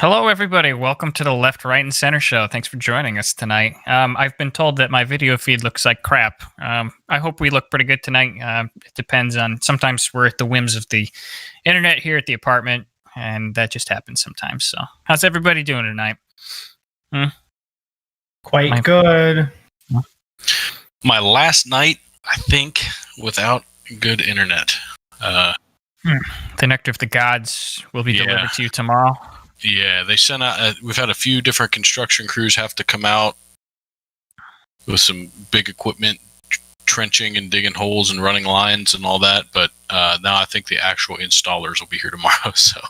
Hello, everybody. Welcome to the Left, Right, and Center show. Thanks for joining us tonight. I've been told that my video feed looks like crap. I hope we look pretty good tonight. It depends on, sometimes we're at the whims of the internet here at the apartment, and that just happens sometimes. So, how's everybody doing tonight? Quite good. My last night, I think, without good internet. The nectar of the gods will be delivered to you tomorrow. Yeah, they sent out. We've had a few different construction crews have to come out with some big equipment, trenching and digging holes and running lines and all that. But now I think the actual installers will be here tomorrow. So,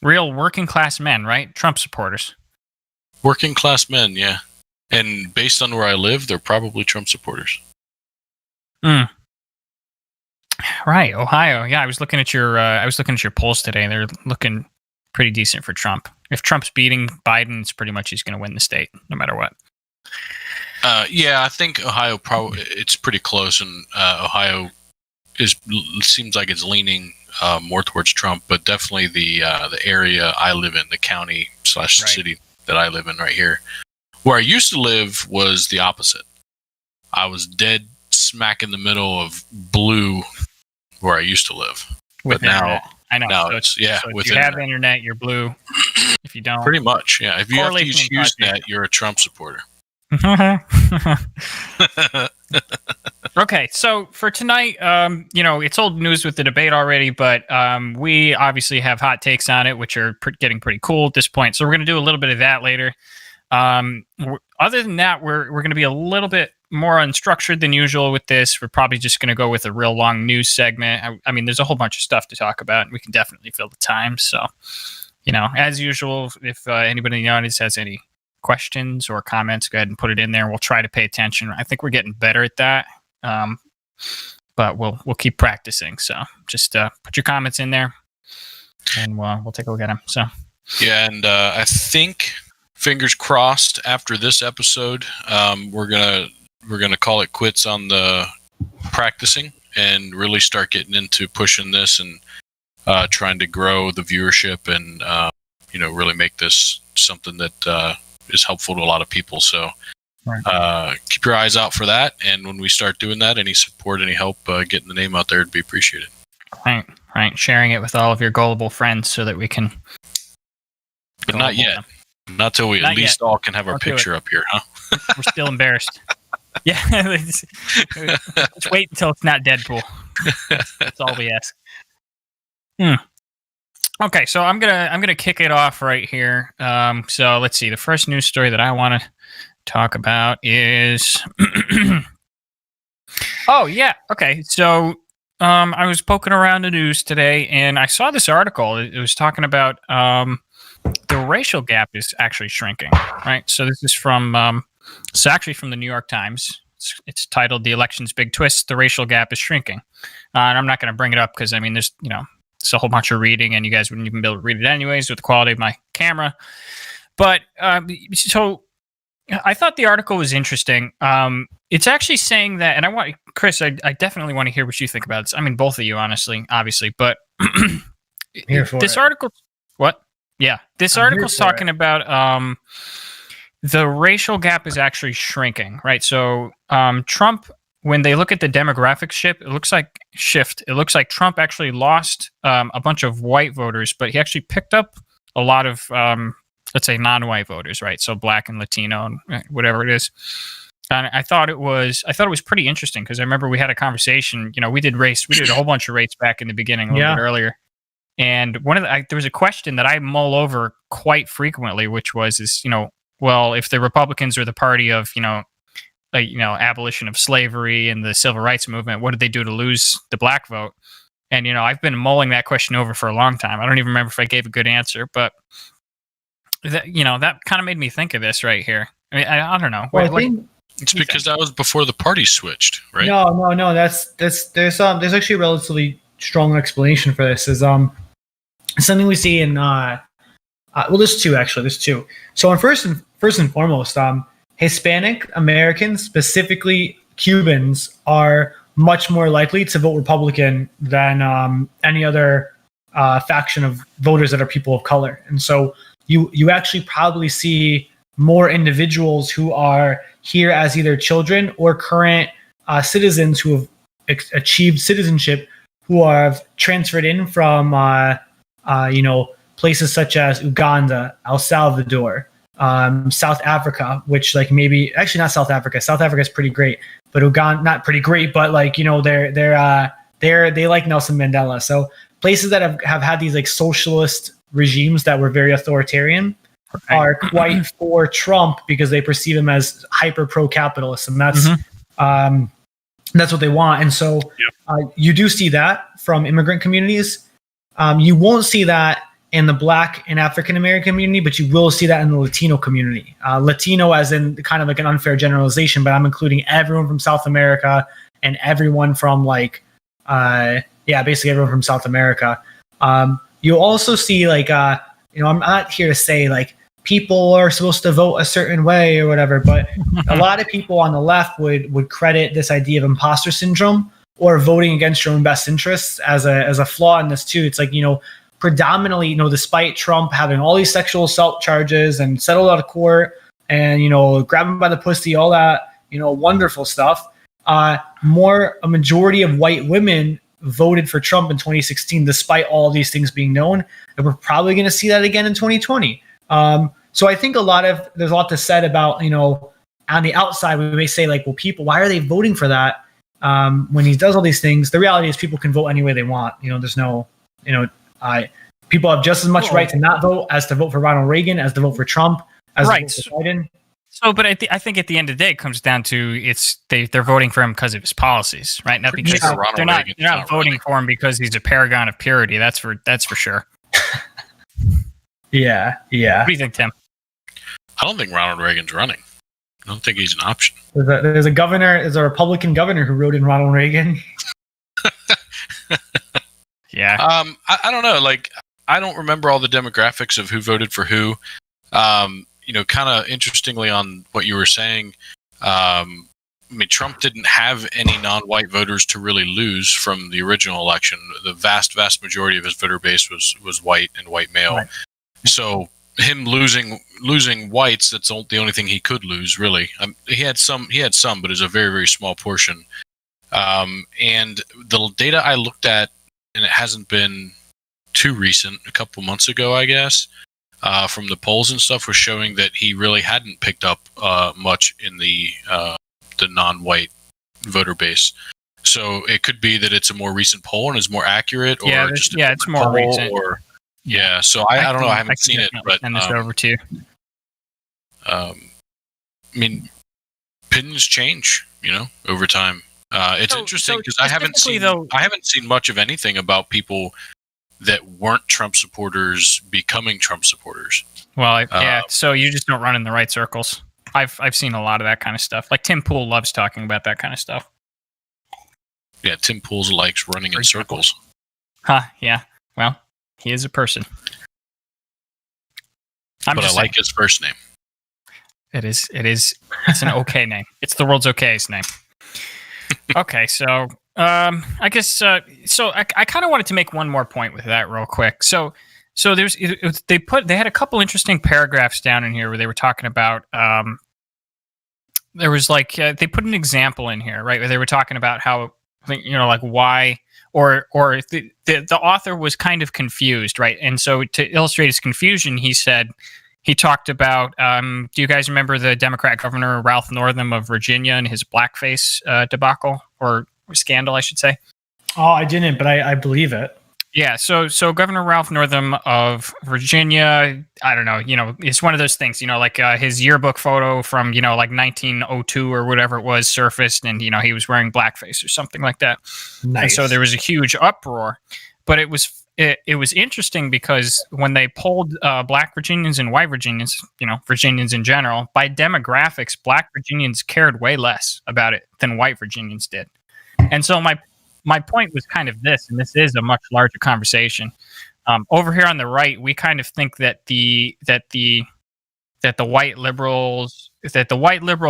real working class men, right? Trump supporters. Working class men, yeah. And based on where I live, they're probably Trump supporters. Right, Ohio. Yeah, I was looking at your polls today. They're looking pretty decent for Trump. If Trump's beating Biden, it's pretty much he's going to win the state, no matter what. Yeah, I think Ohio it's pretty close, and Ohio seems like it's leaning more towards Trump, but definitely the area I live in, the county / city that I live in right here, where I used to live, was the opposite. I was dead smack in the middle of blue where I used to live. With but internet. now, I know. Now so it's, yeah. So with if you have internet, you're blue. If you don't, pretty much, yeah. If you have to use correlation HughesNet, you're a Trump supporter. Okay, so for tonight, it's old news with the debate already, but we obviously have hot takes on it, which are getting pretty cool at this point. So we're going to do a little bit of that later. Other than that, we're going to be a little bit more unstructured than usual with this. We're probably just going to go with a real long news segment. I mean, there's a whole bunch of stuff to talk about, and we can definitely fill the time. So, as usual, if anybody in the audience has any questions or comments, go ahead and put it in there. We'll try to pay attention. I think we're getting better at that, but we'll keep practicing. So just put your comments in there, and we'll take a look at them. So yeah, and I think, fingers crossed, after this episode, we're gonna call it quits on the practicing and really start getting into pushing this and trying to grow the viewership and really make this something that is helpful to a lot of people. So keep your eyes out for that, and when we start doing that, any support, any help getting the name out there would be appreciated. Right. Sharing it with all of your gullible friends so that we can. But not yet. Not till we at least all can have our picture up here, huh? We're still embarrassed. Yeah, let's wait until it's not Deadpool. That's all we ask. Okay, so I'm gonna kick it off right here. So let's see. The first news story that I want to talk about is. Oh yeah. Okay. So I was poking around the news today, and I saw this article. It was talking about the racial gap is actually shrinking. Right. So this is from. It's actually from the New York Times. It's titled "The Election's Big Twist: The Racial Gap is Shrinking." And I'm not going to bring it up because there's it's a whole bunch of reading, and you guys wouldn't even be able to read it anyways with the quality of my camera. But so I thought the article was interesting. It's actually saying that, and I want Chris, I definitely want to hear what you think about this. I mean, both of you, honestly, obviously, but this article, what? Yeah, this article's talking about the racial gap is actually shrinking, right? So Trump, when they look at the demographic shift, it looks like Trump actually lost a bunch of white voters, but he actually picked up a lot of, let's say, non-white voters, right? So black and Latino and whatever it is. And I thought it was pretty interesting because I remember we had a conversation. We did a whole bunch of race back in the beginning a little bit earlier. And there was a question that I mull over quite frequently, which was, well, if the Republicans are the party of, abolition of slavery and the civil rights movement, what did they do to lose the black vote? And, I've been mulling that question over for a long time. I don't even remember if I gave a good answer, but that kind of made me think of this right here. I mean, I don't know. Well, I think it's because that was before the party switched, right? No. There's actually a relatively strong explanation for this. Is something we see in there's two. So first and foremost, Hispanic Americans, specifically Cubans, are much more likely to vote Republican than any other faction of voters that are people of color. And so you actually probably see more individuals who are here as either children or current citizens who have achieved citizenship, who have transferred in from places such as Uganda, El Salvador, South Africa, which like maybe actually not South Africa. South Africa is pretty great, but Uganda not pretty great, but like they like Nelson Mandela. So places that have had these like socialist regimes that were very authoritarian are quite for Trump because they perceive him as hyper pro-capitalist, and that's what they want. And so you do see that from immigrant communities. You won't see that in the Black and African American community, but you will see that in the Latino community. Latino as in kind of like an unfair generalization, but I'm including everyone from South America and everyone from like, basically everyone from South America. You'll also see like, I'm not here to say like people are supposed to vote a certain way or whatever, but a lot of people on the left would credit this idea of imposter syndrome or voting against your own best interests as a flaw in this too. It's like, predominantly, despite Trump having all these sexual assault charges and settled out of court and, grab him by the pussy, all that, wonderful stuff, a majority of white women voted for Trump in 2016, despite all these things being known. And we're probably going to see that again in 2020. So I think there's a lot to said about, on the outside, we may say like, well, people, why are they voting for that? When he does all these things, the reality is people can vote any way they want. There's no, people have just as much right to not vote as to vote for Ronald Reagan, as to vote for Trump, as to vote for Biden. So, but I think at the end of the day, it comes down to they're voting for him because of his policies, right? Not because they're not voting for him because he's a paragon of purity. That's for sure. Yeah. What do you think, Tim? I don't think Ronald Reagan's running. I don't think he's an option. There's a Republican governor who wrote in Ronald Reagan. Yeah. I don't know. Like, I don't remember all the demographics of who voted for who. Kind of interestingly on what you were saying, Trump didn't have any non-white voters to really lose from the original election. The vast majority of his voter base was white and white male. Right. So him losing whites, that's the only thing he could lose, really. He had some, but it was a very, very small portion. And the data I looked at, and it hasn't been too recent, a couple months ago, I guess, from the polls and stuff, was showing that he really hadn't picked up much in the non-white voter base. So it could be that it's a more recent poll and is more accurate, or it's more recent. So I don't know. I haven't seen it, but send this over to you. Opinions change, over time. It's interesting because I haven't seen much of anything about people that weren't Trump supporters becoming Trump supporters. Well, so you just don't run in the right circles. I've seen a lot of that kind of stuff. Like Tim Pool loves talking about that kind of stuff. Yeah, Tim Pool likes running in circles. Yeah. Well, he is a person. But I like his first name. It is. It's an okay name. It's the world's okayest name. Okay, so I guess I kind of wanted to make one more point with that real quick. So they had a couple interesting paragraphs down in here where they were talking about there was like they put an example in here, right, where they were talking about how like why or the author was kind of confused, right? And so to illustrate his confusion, he talked about, do you guys remember the Democrat governor, Ralph Northam of Virginia, and his blackface debacle or scandal, I should say? Oh, I didn't, but I believe it. Yeah, so Governor Ralph Northam of Virginia, I don't know, it's one of those things, like his yearbook photo from, like 1902 or whatever it was surfaced, and, he was wearing blackface or something like that. Nice. And so there was a huge uproar, but it was interesting because when they polled Black Virginians and white Virginians, Virginians in general, by demographics, Black Virginians cared way less about it than white Virginians did. And so my point was kind of this, and this is a much larger conversation. Over here on the right, we kind of think that the white liberal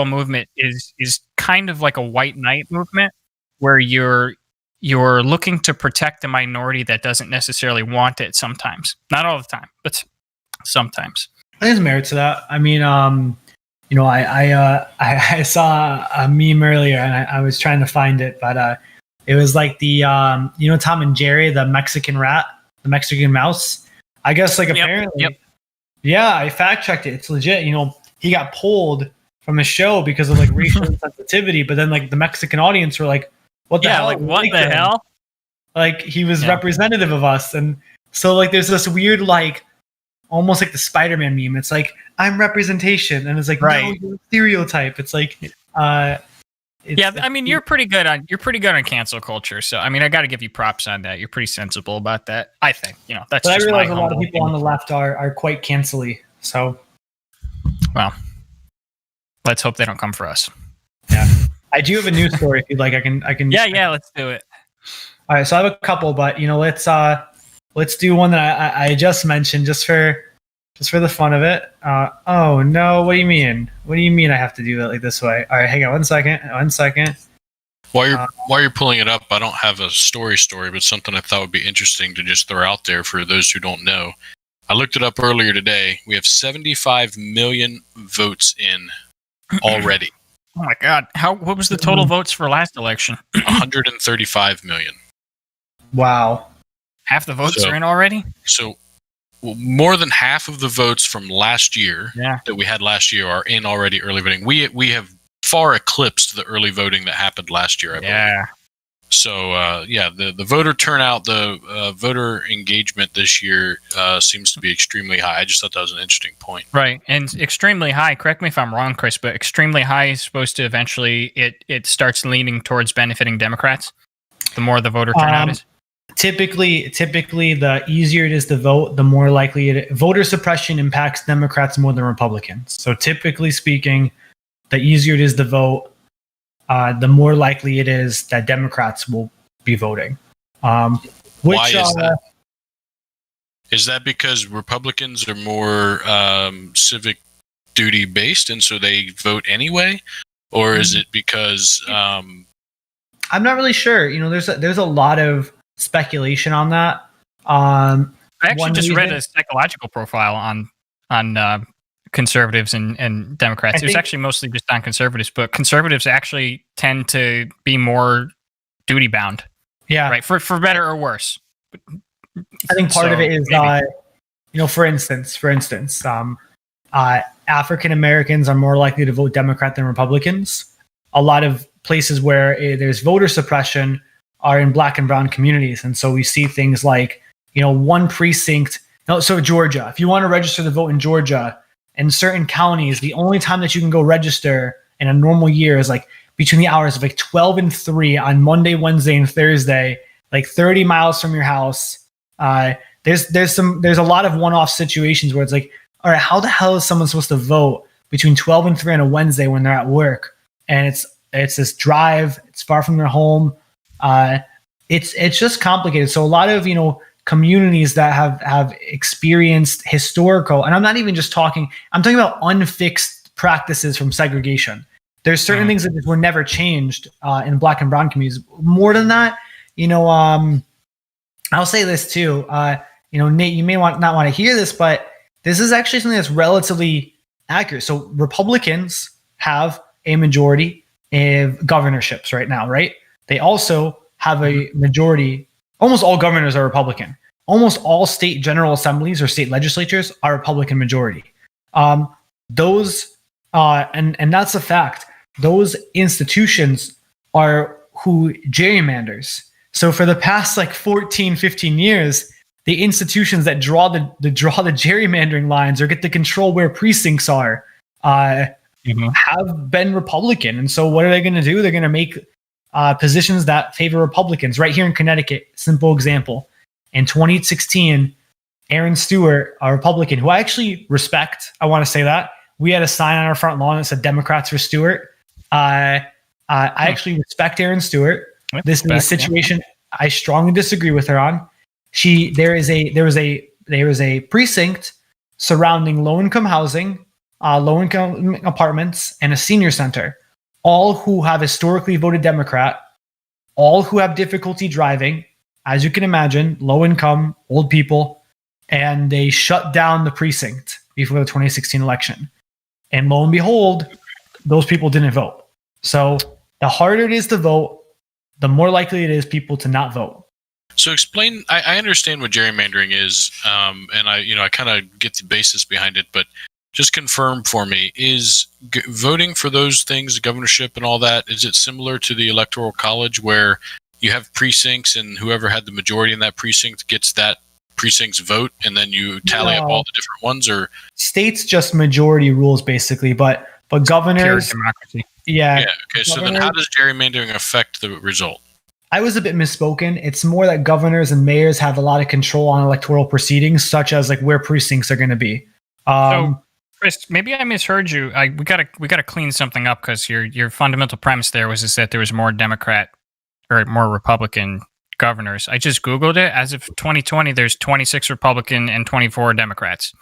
movement is kind of like a white knight movement, where you're looking to protect a minority that doesn't necessarily want it sometimes. Not all the time, but sometimes. I think there's merit to that. I mean, I saw a meme earlier, and I was trying to find it, but it was like the Tom and Jerry, the Mexican rat, the Mexican mouse. I guess apparently, yeah, I fact checked it. It's legit. He got pulled from a show because of racial insensitivity, but then the Mexican audience were like, "What the hell? What the hell?" He was representative of us, and so there's this weird almost like the Spider-Man meme. It's I'm representation, and it's right. No, you're a stereotype. It's I mean, you're pretty good on cancel culture. So I mean, I got to give you props on that. You're pretty sensible about that. I think that's. But I realize a lot of people on the left are quite cancely. So, well, let's hope they don't come for us. Yeah, I do have a news story. If you'd like, I can. Yeah, let's do it. All right, so I have a couple, but let's do one that I just mentioned just for the fun of it. Oh no, what do you mean? What do you mean I have to do that this way? All right, hang on 1 second. 1 second. While you're pulling it up, I don't have a story, but something I thought would be interesting to just throw out there for those who don't know. I looked it up earlier today. We have 75 million votes in already. Oh my God! What was the total votes for last election? 135 million. Wow. Half the votes are in already? So more than half of the votes from last year that we had last year are in already early voting. We have far eclipsed the early voting that happened last year, I believe. So, the voter turnout, the voter engagement this year seems to be extremely high. I just thought that was an interesting point. Right. And extremely high, correct me if I'm wrong, Chris, but extremely high is supposed to eventually, it starts leaning towards benefiting Democrats, the more the voter turnout is. Typically, the easier it is to vote, the more likely voter suppression impacts Democrats more than Republicans. So typically speaking, the easier it is to vote, the more likely it is that Democrats will be voting. Why is that? Is that because Republicans are more civic duty based, and so they vote anyway, or is it because? I'm not really sure. There's a lot of speculation on that. I actually just read a psychological profile on conservatives and Democrats. It was actually mostly just on conservatives, but conservatives actually tend to be more duty bound. Yeah, right. For better or worse. I think part of it is, for instance, African Americans are more likely to vote Democrat than Republicans. A lot of places where there's voter suppression are in Black and brown communities, and so we see things like one precinct. So Georgia, if you want to register to vote in Georgia, in certain counties, the only time that you can go register in a normal year is between the hours of 12 and 3 on Monday, Wednesday, and Thursday, 30 miles from your house. There's a lot of one-off situations where it's all right, how the hell is someone supposed to vote between 12 and 3 on a Wednesday when they're at work? And it's this drive, it's far from their home. It's just complicated. So a lot of communities that have experienced historical, and I'm not even just talking, I'm talking about unfixed practices from segregation. There's certain things that just were never changed in Black and brown communities. More than that, I'll say this too. Nate, you may not want to hear this, but this is actually something that's relatively accurate. So Republicans have a majority of governorships right now, right? They also have a majority. Almost all governors are Republican. Almost all state general assemblies or state legislatures are Republican majority. And that's a fact. Those institutions are who gerrymanders. So for the past 14, 15 years, the institutions that draw the gerrymandering lines or get to control where precincts are have been Republican. And so what are they going to do? They're going to make positions that favor Republicans. Right here in Connecticut, simple example. In 2016, Aaron Stewart, a Republican, who I actually respect, I want to say that. We had a sign on our front lawn that said Democrats for Stewart. I actually respect Aaron Stewart. This is a situation I strongly disagree with her on. There is a precinct surrounding low-income housing, low-income apartments, and a senior center, all who have historically voted Democrat, all who have difficulty driving, as you can imagine, low income, old people, and they shut down the precinct before the 2016 election. And lo and behold, those people didn't vote. So the harder it is to vote, the more likely it is people to not vote. So explain. I understand what gerrymandering is, and I kind of get the basis behind it, but just confirm for me: is voting for those things, the governorship and all that, is it similar to the Electoral College where you have precincts and whoever had the majority in that precinct gets that precinct's vote, and then you tally up all the different ones? Or states just majority rules basically, but governors, pure democracy. yeah. Okay. So then, how does gerrymandering affect the result? I was a bit misspoken. It's more that governors and mayors have a lot of control on electoral proceedings, such as like where precincts are going to be. So, Chris, maybe I misheard you. We gotta clean something up because your fundamental premise there was that there was more Democrat or more Republican governors. I just Googled it. As of 2020, there's 26 Republican and 24 Democrats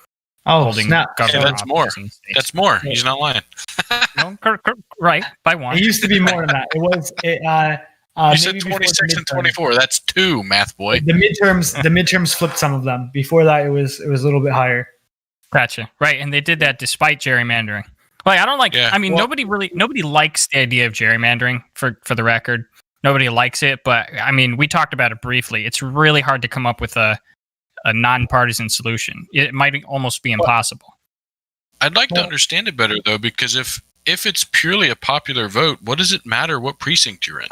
holding snap. governor that's more. offices in the states. That's more. He's not lying. No, right, by one. It used to be more than that. It was. You said 26 and 24. That's 2, math boy. The midterms flipped some of them. Before that, it was a little bit higher. Gotcha. Right, and they did that despite gerrymandering. Like, I don't like. Yeah. I mean, nobody likes the idea of gerrymandering. For the record, nobody likes it. But I mean, we talked about it briefly. It's really hard to come up with a nonpartisan solution. It might almost be impossible. I'd like to understand it better though, because if it's purely a popular vote, what does it matter what precinct you're in?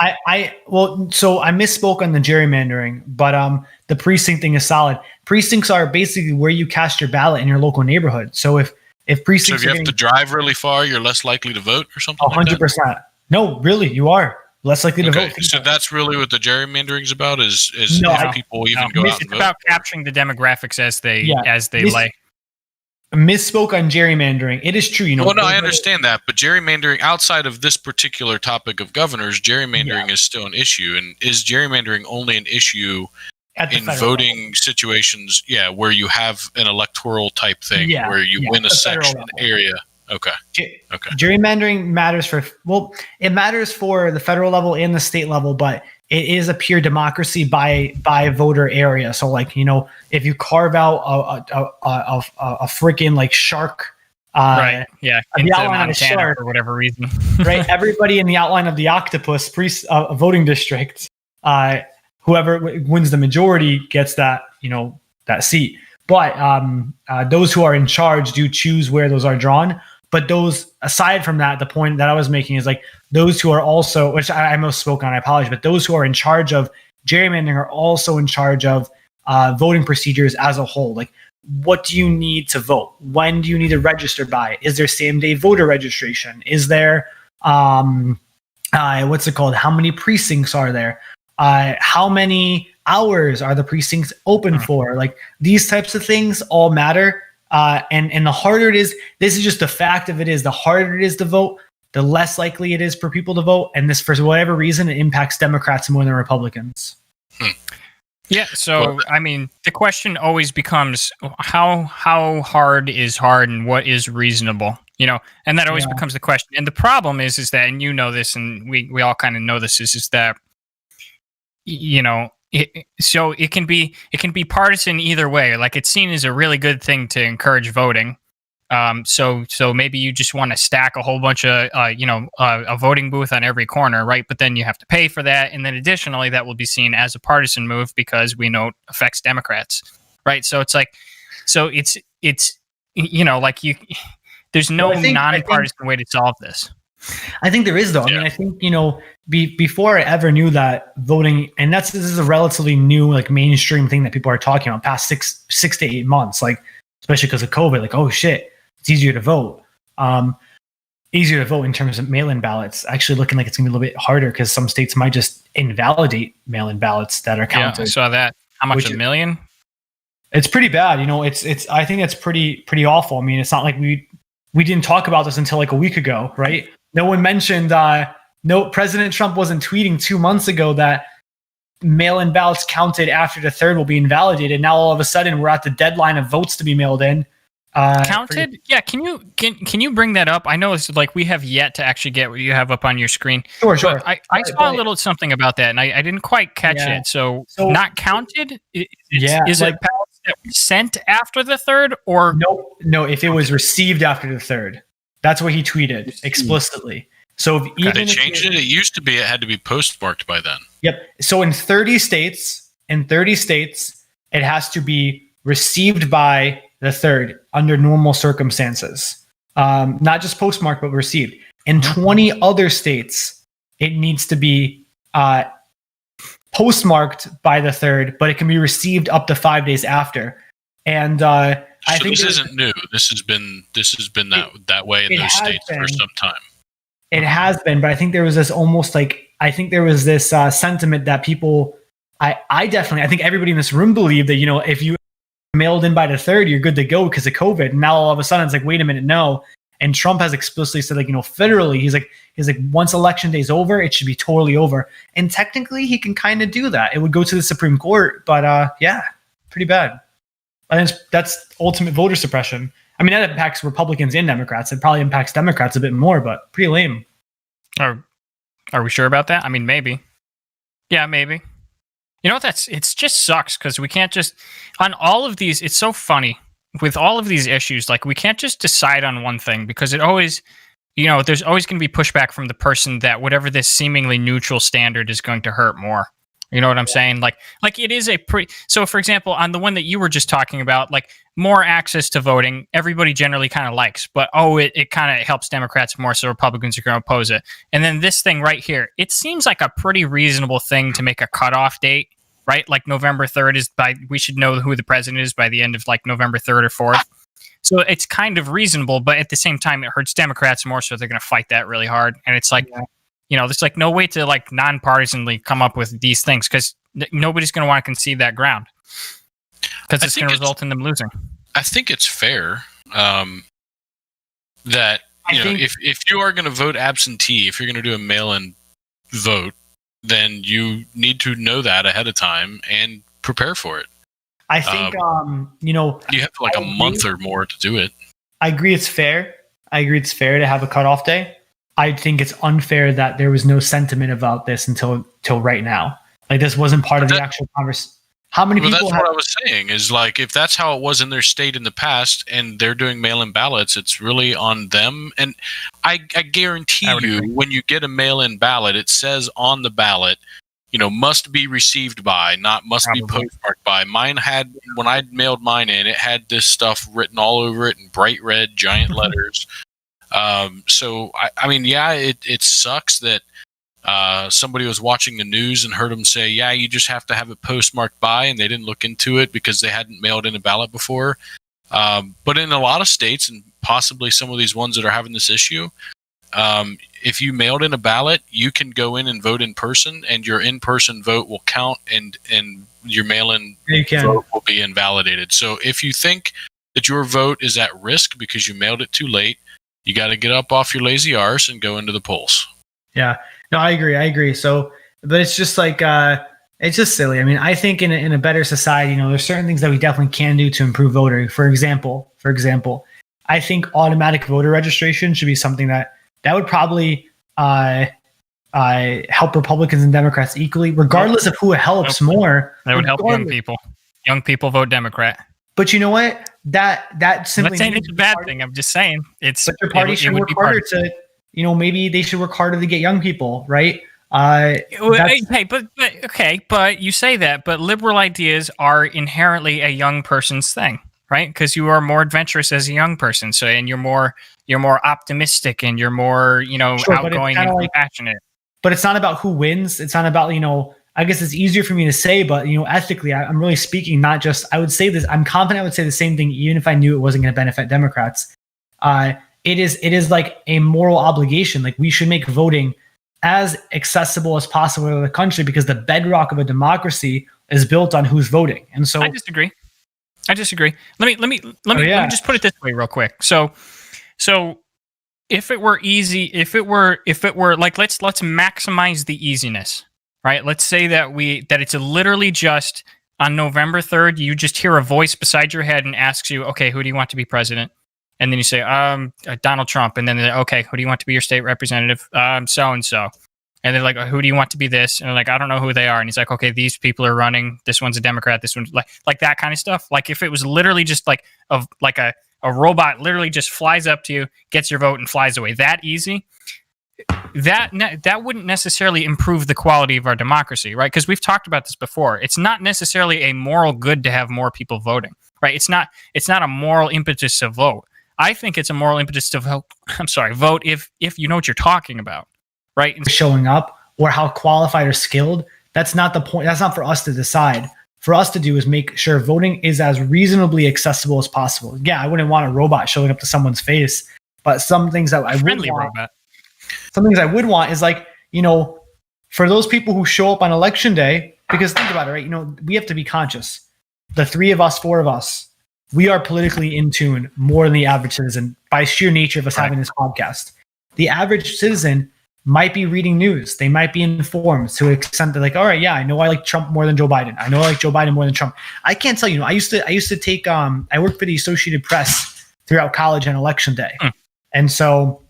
So I misspoke on the gerrymandering, but the precinct thing is solid. Precincts are basically where you cast your ballot in your local neighborhood. So if precincts, so if you have to drive really far, you're less likely to vote or something. 100%. No, really, you are less likely to vote. So that's really what the gerrymandering is about. Is people even go out and vote? It's about capturing the demographics as they lay. Misspoke on gerrymandering. It is true, Well, no, I understand that, but gerrymandering outside of this particular topic of governors, gerrymandering is still an issue. And is gerrymandering only an issue in voting situations? Yeah, where you have an electoral type thing, where you win a section area. Okay. Gerrymandering matters it matters for the federal level and the state level, but it is a pure democracy by voter area. So like, if you carve out a freaking like shark, right. Yeah. The outline of a shark for whatever reason, right? Everybody in the outline of the octopus voting district, whoever wins the majority gets that, that seat. But those who are in charge do choose where those are drawn. But those, aside from that, the point that I was making is like those who are also, which I most spoke on, I apologize, but those who are in charge of gerrymandering are also in charge of voting procedures as a whole. Like, what do you need to vote? When do you need to register by? Is there same-day voter registration? Is there, what's it called? How many precincts are there? How many hours are the precincts open for? Like, these types of things all matter. And the harder it is, this is just the fact of it is, the harder it is to vote, the less likely it is for people to vote. And this, for whatever reason, it impacts Democrats more than Republicans. Yeah. So, I mean, the question always becomes how hard is hard and what is reasonable, and that always becomes the question. And the problem is that, and this, and we all kind of know this, is that, so it can be partisan either way. Like, it's seen as a really good thing to encourage voting. So maybe you just want to stack a whole bunch of a voting booth on every corner, right? But then you have to pay for that, and then additionally, that will be seen as a partisan move because we know it affects Democrats, right? So it's like, there's no nonpartisan way to solve this. I think there is, though. I mean, I think, before I ever knew that voting, and this is a relatively new, like, mainstream thing that people are talking about past six to 8 months, like, especially because of COVID, like, oh shit, it's easier to vote. Easier to vote in terms of mail-in ballots. Actually looking like it's gonna be a little bit harder because some states might just invalidate mail-in ballots that are counted. Yeah, I saw that. How much, $1 million? It's pretty bad. It's I think that's pretty awful. I mean, it's not like we didn't talk about this until like a week ago, right? No one mentioned, President Trump wasn't tweeting 2 months ago that mail-in ballots counted after the third will be invalidated. Now all of a sudden we're at the deadline of votes to be mailed in. Counted? Yeah. Can you bring that up? I know it's like we have yet to actually get what you have up on your screen. Sure. I saw a little something about that, and I didn't quite catch it. So not counted? Is it passed? that were sent after the 3rd, or No. If it was received after the 3rd, that's what he tweeted explicitly. So They changed it. It used to be it had to be postmarked by then. Yep. So in 30 states, it has to be received by the 3rd under normal circumstances. Not just postmarked, but received. In 20 other states, it needs to be postmarked by the 3rd, but it can be received up to 5 days after. And I think this isn't new. This has been that way in those states for some time. It has been, but I think there was this sentiment that people, I think everybody in this room believed that, if you mailed in by the 3rd, you're good to go because of COVID. And now all of a sudden it's like, wait a minute, no. And Trump has explicitly said, federally, he's like, once election day's over, it should be totally over. And technically he can kind of do that. It would go to the Supreme Court, but yeah, pretty bad. I think that's ultimate voter suppression. I mean, that impacts Republicans and Democrats. It probably impacts Democrats a bit more, but pretty lame. Are we sure about that? I mean, maybe. Yeah, maybe. You know what? It just sucks because we can't just, on all of these, it's so funny. With all of these issues, like, we can't just decide on one thing because it always, there's always going to be pushback from the person that whatever this seemingly neutral standard is going to hurt more. You know what I'm saying? Like it is so for example, on the one that you were just talking about, like more access to voting, everybody generally kind of likes, but it kind of helps Democrats more, so Republicans are going to oppose it. And then this thing right here, it seems like a pretty reasonable thing to make a cutoff date, right? Like November 3rd we should know who the president is by the end of like November 3rd or 4th. So it's kind of reasonable, but at the same time, it hurts Democrats more, so they're going to fight that really hard. And it's like, there's like no way to like nonpartisanly come up with these things because nobody's going to want to concede that ground because it's going to result in them losing. I think it's fair that if you are going to vote absentee, if you're going to do a mail-in vote, then you need to know that ahead of time and prepare for it. I think you have like a month or more to do it. I agree it's fair. To have a cutoff day. I think it's unfair that there was no sentiment about this until right now. Like, this wasn't part of the actual conversation. How many people? That's what I was saying. Is like, if that's how it was in their state in the past, and they're doing mail-in ballots, it's really on them. And I guarantee when you get a mail-in ballot, it says on the ballot, must be received by, not must be postmarked by. Mine had, when I mailed mine in, it had this stuff written all over it in bright red, giant letters. So I mean, yeah, it sucks that somebody was watching the news and heard them say, yeah, you just have to have it postmarked by, and they didn't look into it because they hadn't mailed in a ballot before. But in a lot of states, and possibly some of these ones that are having this issue, if you mailed in a ballot, you can go in and vote in person, and your in-person vote will count, and your mail-in vote will be invalidated. So if you think that your vote is at risk because you mailed it too late, you got to get up off your lazy arse and go into the polls. Yeah, no, I agree. So, but it's just like, it's just silly. I mean, I think in a better society, there's certain things that we definitely can do to improve voting. For example, I think automatic voter registration should be something that would probably help Republicans and Democrats equally, regardless of who it helps more. That would help young people. Young people vote Democrat. But you know what? That simply. I'm not saying it's a bad thing. I'm just saying it's. But your party should work harder to. Maybe they should work harder to get young people, right? Hey, but you say that, but liberal ideas are inherently a young person's thing, right? Because you are more adventurous as a young person, so and you're more optimistic and you're more outgoing and compassionate. But it's not about who wins. It's not about I guess it's easier for me to say, but ethically, I'm really speaking. Not just I would say this. I'm confident I would say the same thing, even if I knew it wasn't going to benefit Democrats. It is like a moral obligation. Like, we should make voting as accessible as possible to the country because the bedrock of a democracy is built on who's voting. And so I disagree. Let me just put it this way real quick. So if it were easy, if it were like, let's maximize the easiness, right? Let's say that it's literally just on November 3rd, you just hear a voice beside your head and asks you, okay, who do you want to be president? And then you say, Donald Trump. And then, okay, who do you want to be your state representative? So-and-so. And they're like, "Who do you want to be this?" And they're like, "I don't know who they are." And he's like, "Okay, these people are running. This one's a Democrat. This one's like that kind of stuff. Like if it was literally just like a robot literally just flies up to you, gets your vote, and flies away. That easy. That wouldn't necessarily improve the quality of our democracy, right? Because we've talked about this before. It's not necessarily a moral good to have more people voting, right? It's not a moral impetus to vote. I think it's a moral impetus to vote. Vote if you know what you're talking about, right? And showing up or how qualified or skilled, that's not the point. That's not for us to decide. For us to do is make sure voting is as reasonably accessible as possible. Yeah, I wouldn't want a robot showing up to someone's face, but some things that I would want, robot. Some things I would want is like, for those people who show up on election day, because think about it, right? We have to be conscious. The 3 of us, 4 of us, we are politically in tune more than the average citizen by sheer nature of us having this podcast. The average citizen might be reading news. They might be informed to an extent that like, all right, yeah, I know I like Trump more than Joe Biden. I know I like Joe Biden more than Trump. I can't tell you. I used to take, I worked for the Associated Press throughout college on election day. And so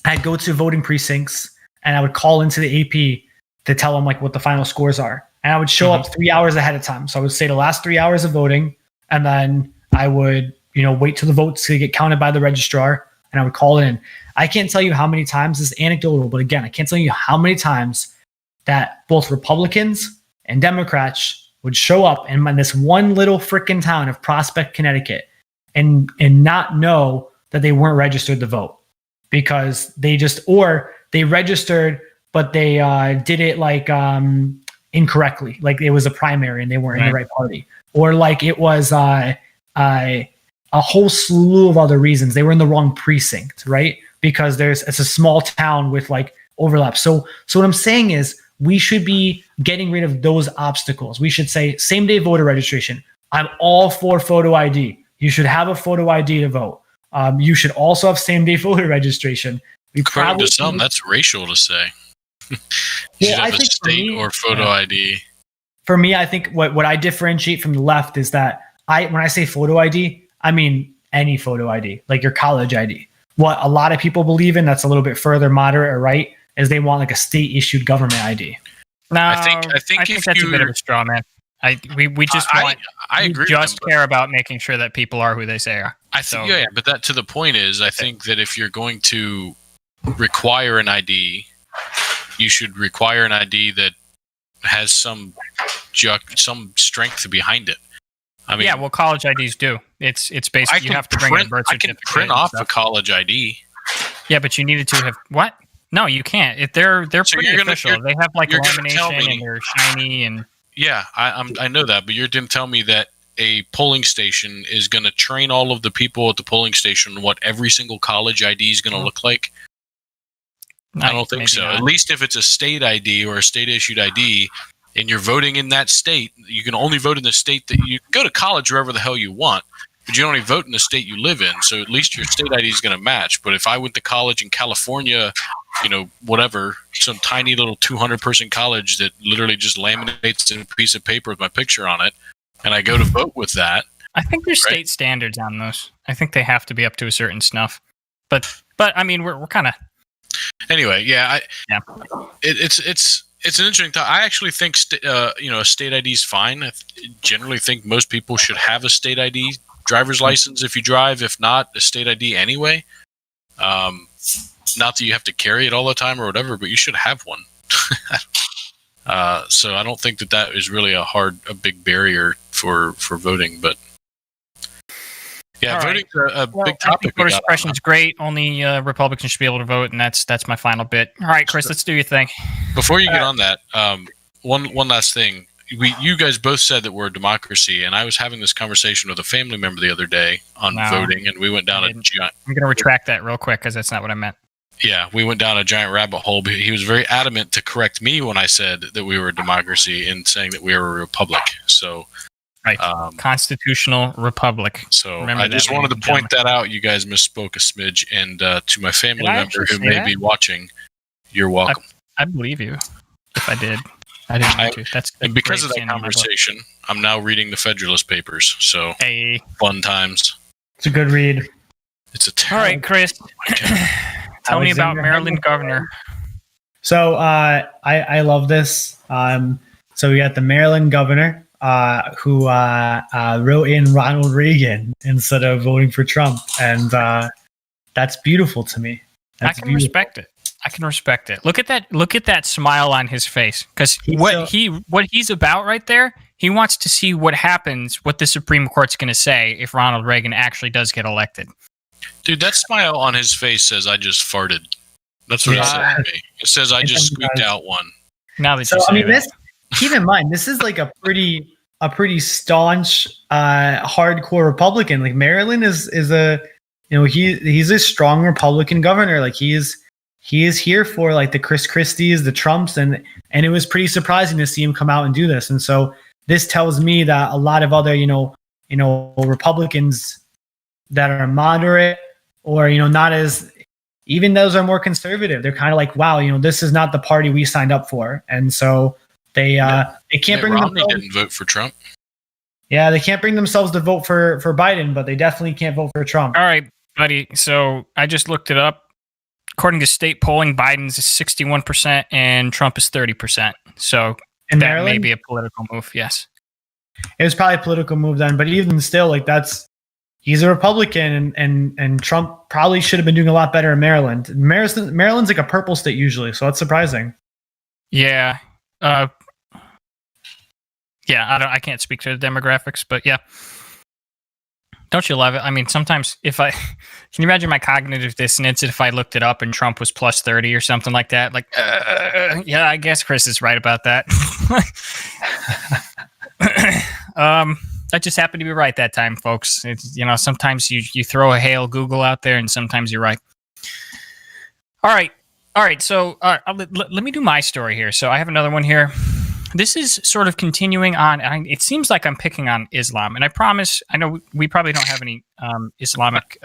I'd go to voting precincts and I would call into the AP to tell them like what the final scores are. And I would show up 3 hours ahead of time. So I would say the last 3 hours of voting, and then I would, wait till the votes to get counted by the registrar, and I would call in. I can't tell you how many times, this is anecdotal, but again, I can't tell you how many times that both Republicans and Democrats would show up in this one little freaking town of Prospect, Connecticut, and not know that they weren't registered to vote because they registered, but they did it like incorrectly, like it was a primary and they weren't in the right party, or like it was a whole slew of other reasons. They were in the wrong precinct, right? Because it's a small town with like overlap. So what I'm saying is we should be getting rid of those obstacles. We should say same day voter registration. I'm all for photo ID. You should have a photo ID to vote. You should also have same day voter registration. According to some, that's racial to say. You should have a state or photo ID. For me, I think what I differentiate from the left is that when I say photo ID, I mean any photo ID, like your college ID. What a lot of people believe in, that's a little bit further moderate or right, is they want like a state issued government ID. No, I think that's a bit of a straw man. We just care about making sure that people are who they say are. But that to the point is, I think that if you're going to require an ID, you should require an ID that has some strength behind it. I mean, yeah, well, college IDs do. It's basically you have to bring a birth certificate. I can print off a college ID. Yeah, but you needed to have what? No, you can't. They're pretty official. They have like lamination and they're shiny and. Yeah, I know that, but you're going to tell me that a polling station is going to train all of the people at the polling station what every single college ID is going to look like? I don't think so. Not. At least if it's a state ID or a state issued ID and you're voting in that state, you can only vote in the state that you go to college wherever the hell you want, but you only vote in the state you live in. So at least your state ID is going to match. But if I went to college in California, whatever, some tiny little 200-person college that literally just laminates a piece of paper with my picture on it, and I go to vote with that. I think there's state standards on those. I think they have to be up to a certain snuff. But I mean, we're kind of. Anyway, it's an interesting thought. I actually think a state ID is fine. I generally think most people should have a state ID, driver's license if you drive. If not, a state ID anyway. Not that you have to carry it all the time or whatever, but you should have one. So I don't think that is really a big barrier for voting. But yeah, voting's a big topic. Voter suppression is great. Only Republicans should be able to vote, and that's my final bit. All right, Chris, let's do your thing. Before you get on that, one last thing. You guys both said that we're a democracy, and I was having this conversation with a family member the other day on voting, and we went down a giant. I'm going to retract that real quick because that's not what I meant. Yeah, we went down a giant rabbit hole. He was very adamant to correct me when I said that we were a democracy and saying that we were a republic. So, right, constitutional republic. So I just wanted to point that out. You guys misspoke a smidge, and to my family member who may be watching, you're welcome. I believe you. If I did, I didn't want to. That's and because of that conversation, I'm now reading the Federalist Papers. So fun times. It's a good read. It's a all right, Chris. Tell me about Maryland governor. So I love this. So we got the Maryland governor who wrote in Ronald Reagan instead of voting for Trump, and that's beautiful to me. That's I can respect it. I can respect it. Look at that. Look at that smile on his face. Because what he's about right there, he wants to see what happens, what the Supreme Court's going to say if Ronald Reagan actually does get elected. Dude, that smile on his face says, "I just farted." That's what it says to me. It says, "I just squeaked out one." Now that this, keep in mind, this is like a pretty staunch, hardcore Republican. Like Maryland is a, he's a strong Republican governor. Like he is here for like the Chris Christies, the Trumps, and it was pretty surprising to see him come out and do this. And so this tells me that a lot of other, Republicans that are moderate or, not as, even those are more conservative, they're kind of like, wow, this is not the party we signed up for. And so they can't bring Romney themselves. didn't vote for Trump. Yeah, they can't bring themselves to vote for Biden, but they definitely can't vote for Trump. All right, buddy. So I just looked it up. According to state polling, Biden's is 61% and Trump is 30%. So In that Maryland? may be a political move. Yes. It was probably a political move then, but even still, like he's a Republican, and Trump probably should have been doing a lot better in Maryland. Maryland's like a purple state usually, so that's surprising. Yeah. Yeah. I can't speak to the demographics, but yeah. Don't you love it? I mean, sometimes can you imagine my cognitive dissonance if I looked it up and Trump was plus 30 or something like that? Like, yeah, I guess Chris is right about that. I just happened to be right that time, folks. It's, sometimes you throw a hail Google out there and sometimes you're right. All right. So let me do my story here. So I have another one here. This is sort of continuing on. It seems like I'm picking on Islam, and I promise. I know we probably don't have any Islamic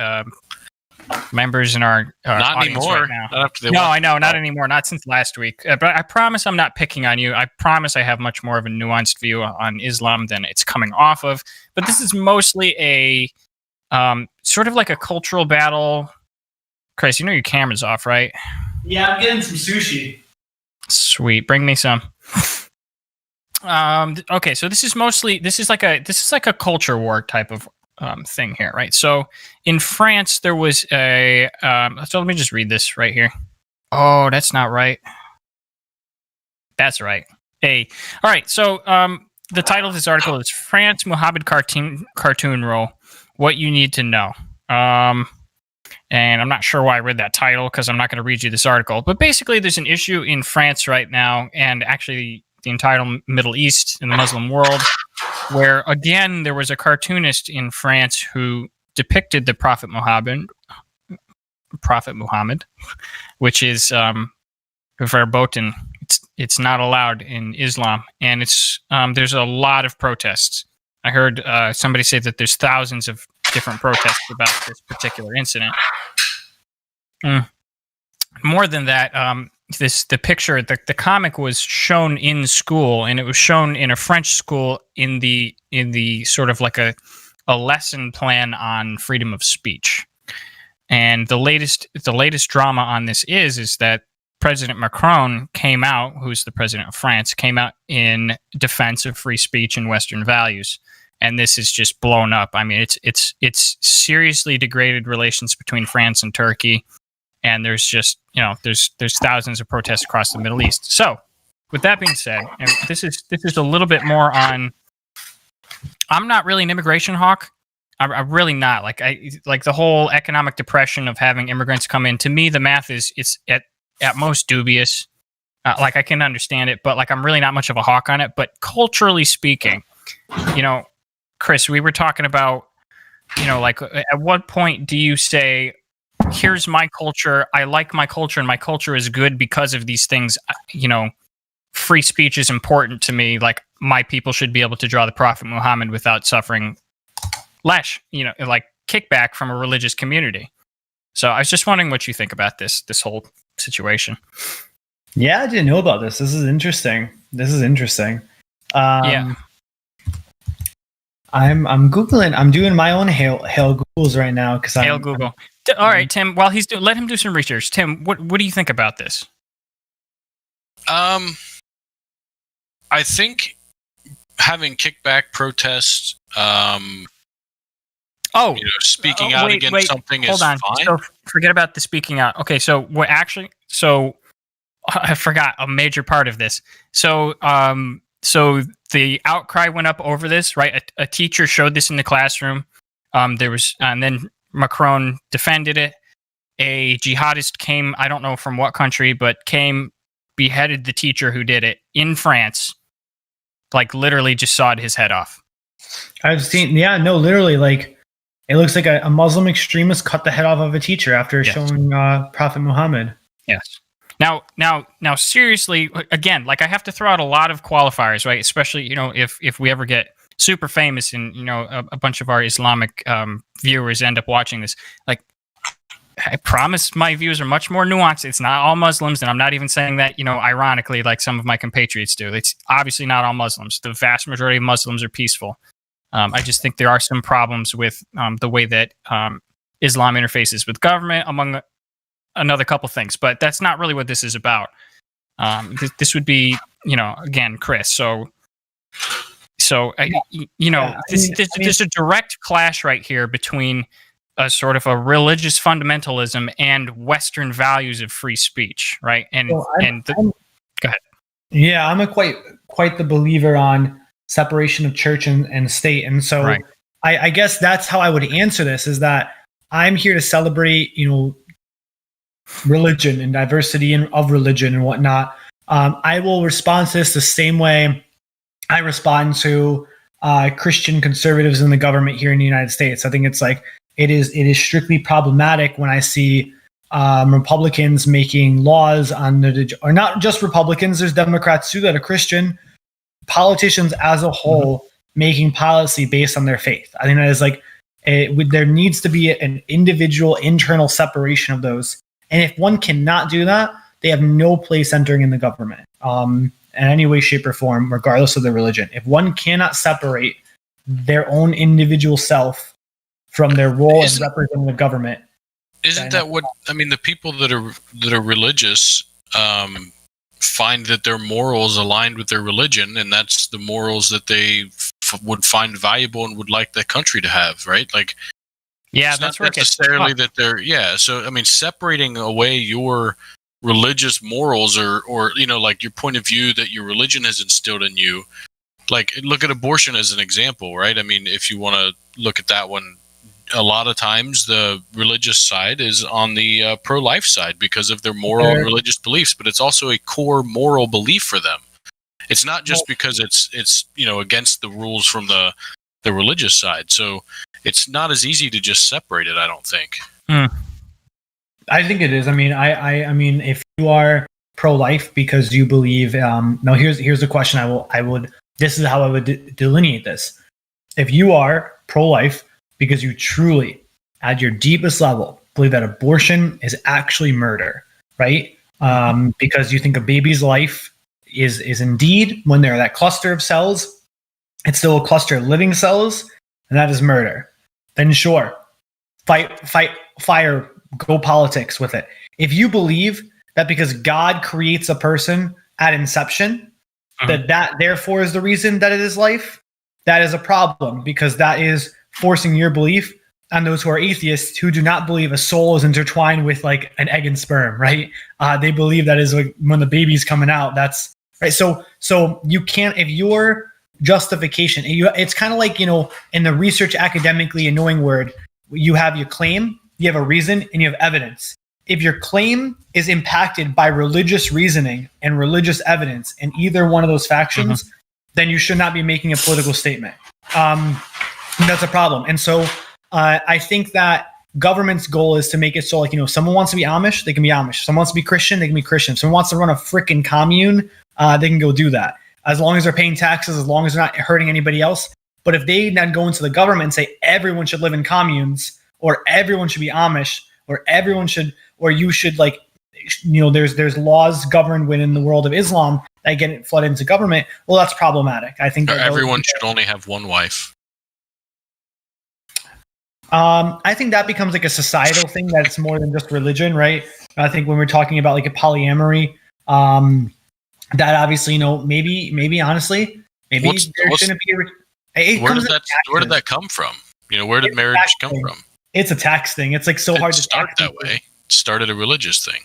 members in our Not audience anymore. right now. Not after they No, watch I know, not football. anymore. Not since last week. But I promise I'm not picking on you. I promise I have much more of a nuanced view on Islam than it's coming off of. But this is mostly a sort of like a cultural battle. Chris, your camera's off, right? Yeah, I'm getting some sushi. Sweet, bring me some. Okay, so this is like a culture war type of thing here, right? So in France, there was a. So let me just read this right here. Oh, that's not right. That's right. All right. So the title of this article is France Mohammed cartoon role. What you need to know. And I'm not sure why I read that title because I'm not going to read you this article. But basically, there's an issue in France right now, and actually the entire Middle East and the Muslim world, where again there was a cartoonist in France who depicted the Prophet Muhammad, which is verboten. It's not allowed in Islam, and it's there's a lot of protests. I heard somebody say that there's thousands of different protests about this particular incident. More than that, the picture, the comic was shown in school, and it was shown in a French school in the sort of like a lesson plan on freedom of speech. And the latest drama on this is that President Macron came out, who's the president of France, came out in defense of free speech and Western values. And this is just blown up. I mean, it's seriously degraded relations between France and Turkey. And there's just, there's thousands of protests across the Middle East. So with that being said, and this is a little bit more on, I'm not really an immigration hawk. I'm really not. Like the whole economic depression of having immigrants come in, to me, the math it's at most dubious. Like I can understand it, but like I'm really not much of a hawk on it. But culturally speaking, Chris, we were talking about, like at what point do you say, here's my culture, I like my culture, and my culture is good because of these things, free speech is important to me, like my people should be able to draw the Prophet Muhammad without suffering like kickback from a religious community. So I was just wondering what you think about this whole situation. Yeah, I didn't know about this. This is interesting. Yeah. I'm Googling. I'm doing my own hail Googles right now because Hail Google. All right, Tim. While let him do some research. Tim, what do you think about this? I think having kickback protests, speaking out against something is fine. So forget about the speaking out. Okay, so I forgot a major part of this. So the outcry went up over this, right? A teacher showed this in the classroom. And then Macron defended it. A jihadist came, I don't know from what country, but beheaded the teacher who did it in France. Like literally just sawed his head off. I've seen, literally, like it looks like a Muslim extremist cut the head off of a teacher after showing Prophet Muhammad. Yes. Now, seriously, again, like I have to throw out a lot of qualifiers, right? Especially, if we ever get super famous and, a bunch of our Islamic viewers end up watching this, like, I promise my views are much more nuanced. It's not all Muslims, and I'm not even saying that, ironically, like some of my compatriots do. It's obviously not all Muslims. The vast majority of Muslims are peaceful. I just think there are some problems with the way that Islam interfaces with government, among another couple things. But that's not really what this is about. This would be, again, Chris. There's a direct clash right here between a sort of a religious fundamentalism and Western values of free speech, right? Go ahead. Yeah, I'm quite the believer on separation of church and state, and so right. I guess that's how I would answer this: is that I'm here to celebrate, religion and diversity of religion and whatnot. I will respond to this the same way I respond to Christian conservatives in the government here in the United States. I think it's like it is strictly problematic when I see Republicans making laws or not just Republicans. There's Democrats too that are Christian. Politicians as a whole making policy based on their faith. I think that is like there needs to be an individual internal separation of those. And if one cannot do that, they have no place entering in the government in any way, shape, or form, regardless of their religion. If one cannot separate their own individual self from their role as representing the government. Isn't that what I mean? The people that are religious find that their morals aligned with their religion, and that's the morals that they would find valuable and would like the country to have, right? Like, yeah, it's that's not necessarily that they're So I mean, separating away your religious morals or like your point of view that your religion has instilled in you. Like, look at abortion as an example, right? I mean, if you want to look at that one, a lot of times the religious side is on the pro-life side because of their moral and religious beliefs, but it's also a core moral belief for them. It's not just because it's against the rules from the religious side. So it's not as easy to just separate it, I don't think. I think it is. I mean, I mean, if you are pro-life because you believe, no, here's the question. This is how I would delineate this. If you are pro-life because you truly, at your deepest level, believe that abortion is actually murder, right? Because you think a baby's life is indeed, when they're that cluster of cells, it's still a cluster of living cells, and that is murder. Then sure, fight, fire, go politics with it. If you believe that because God creates a person at inception, that therefore is the reason that it is life, that is a problem, because that is forcing your belief on those who are atheists who do not believe a soul is intertwined with like an egg and sperm, right? They believe that is like when the baby's coming out. That's right. So you can't, if your justification, it's kind of like, in the research academically annoying word, you have your claim, you have a reason, and you have evidence. If your claim is impacted by religious reasoning and religious evidence in either one of those factions, then you should not be making a political statement. That's a problem. And so I think that government's goal is to make it so, like, someone wants to be Amish, they can be Amish. Someone wants to be Christian, they can be Christian. Someone wants to run a freaking commune, they can go do that. As long as they're paying taxes, as long as they're not hurting anybody else. But if they then go into the government and say everyone should live in communes, or everyone should be Amish, or everyone should, or you should, like, there's laws governed within the world of Islam that get flooded into government, well, that's problematic. I think that everyone should only have one wife. I think that becomes like a societal thing that's more than just religion, right? I think when we're talking about like a polyamory, that obviously, maybe honestly, maybe there shouldn't be. Where did that come from? Where did marriage come from? It's a tax thing. It's like so hard to start that way. It started a religious thing.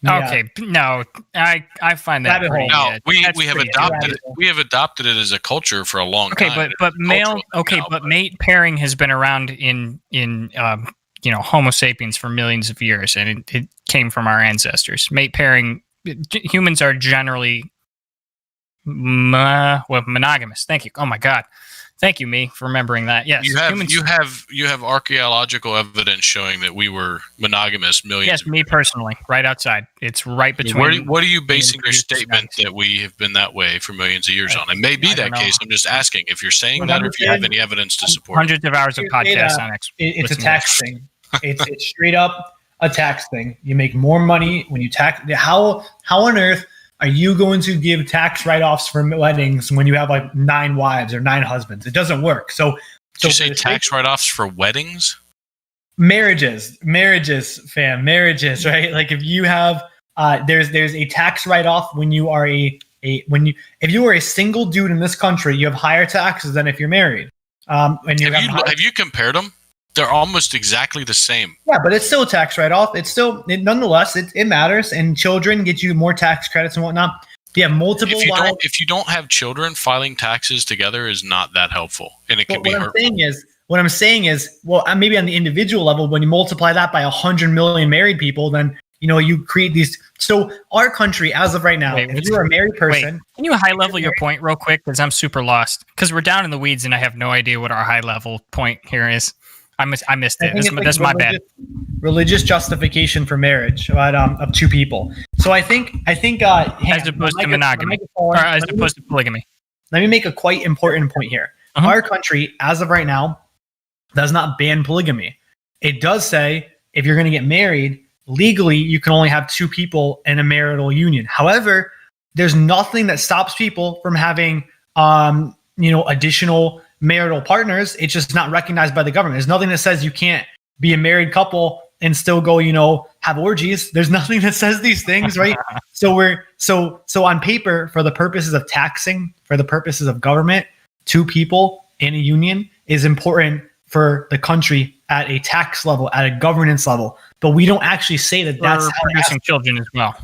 Yeah. Okay, no, I find that pretty. No, we have adopted it. We have adopted it as a culture for a long time. Okay, but mate pairing has been around in Homo sapiens for millions of years, and it came from our ancestors. Mate pairing, humans are generally monogamous. Thank you. Oh my God. Thank you, me, for remembering that. Yes, you have archaeological evidence showing that we were monogamous millions. Yes, me personally, right outside. It's right between. What are you basing your statement that we have been that way for millions of years on? It may be that case. I'm just asking if you're saying that, or if you have any evidence to support. Hundreds of hours of podcasts on X. It's a tax thing. It's straight up a tax thing. You make more money when you tax. How on earth are you going to give tax write-offs for weddings when you have like 9 wives or 9 husbands? It doesn't work. So did you say tax write-offs for weddings? Marriages, fam, right? Like if you have, there's a tax write-off when you are if you are a single dude in this country, you have higher taxes than if you're married. Have you compared them? They're almost exactly the same. Yeah, but it's still a tax write-off. Nonetheless, it matters, and children get you more tax credits and whatnot. You have multiple. If you don't have children, filing taxes together is not that helpful, and it can be hurtful. What I'm saying is, well, maybe on the individual level, when you multiply that by 100 million married people, then you create these. So our country, as of right now, if you're a married person, can you high level your point real quick? Because I'm super lost. Because we're down in the weeds, and I have no idea what our high level point here is. I missed it. That's my bad. Religious justification for marriage of 2 people. So I think as opposed to monogamy or as opposed to polygamy. Let me make a quite important point here. Uh-huh. Our country, as of right now, does not ban polygamy. It does say if you're going to get married legally, you can only have 2 people in a marital union. However, there's nothing that stops people from having additional marital partners. It's just not recognized by the government. There's nothing that says you can't be a married couple and still go, have orgies. There's nothing that says these things, right? So on paper, for the purposes of taxing, for the purposes of government, 2 people in a union is important for the country at a tax level, at a governance level. But we don't actually say that that's producing children as well.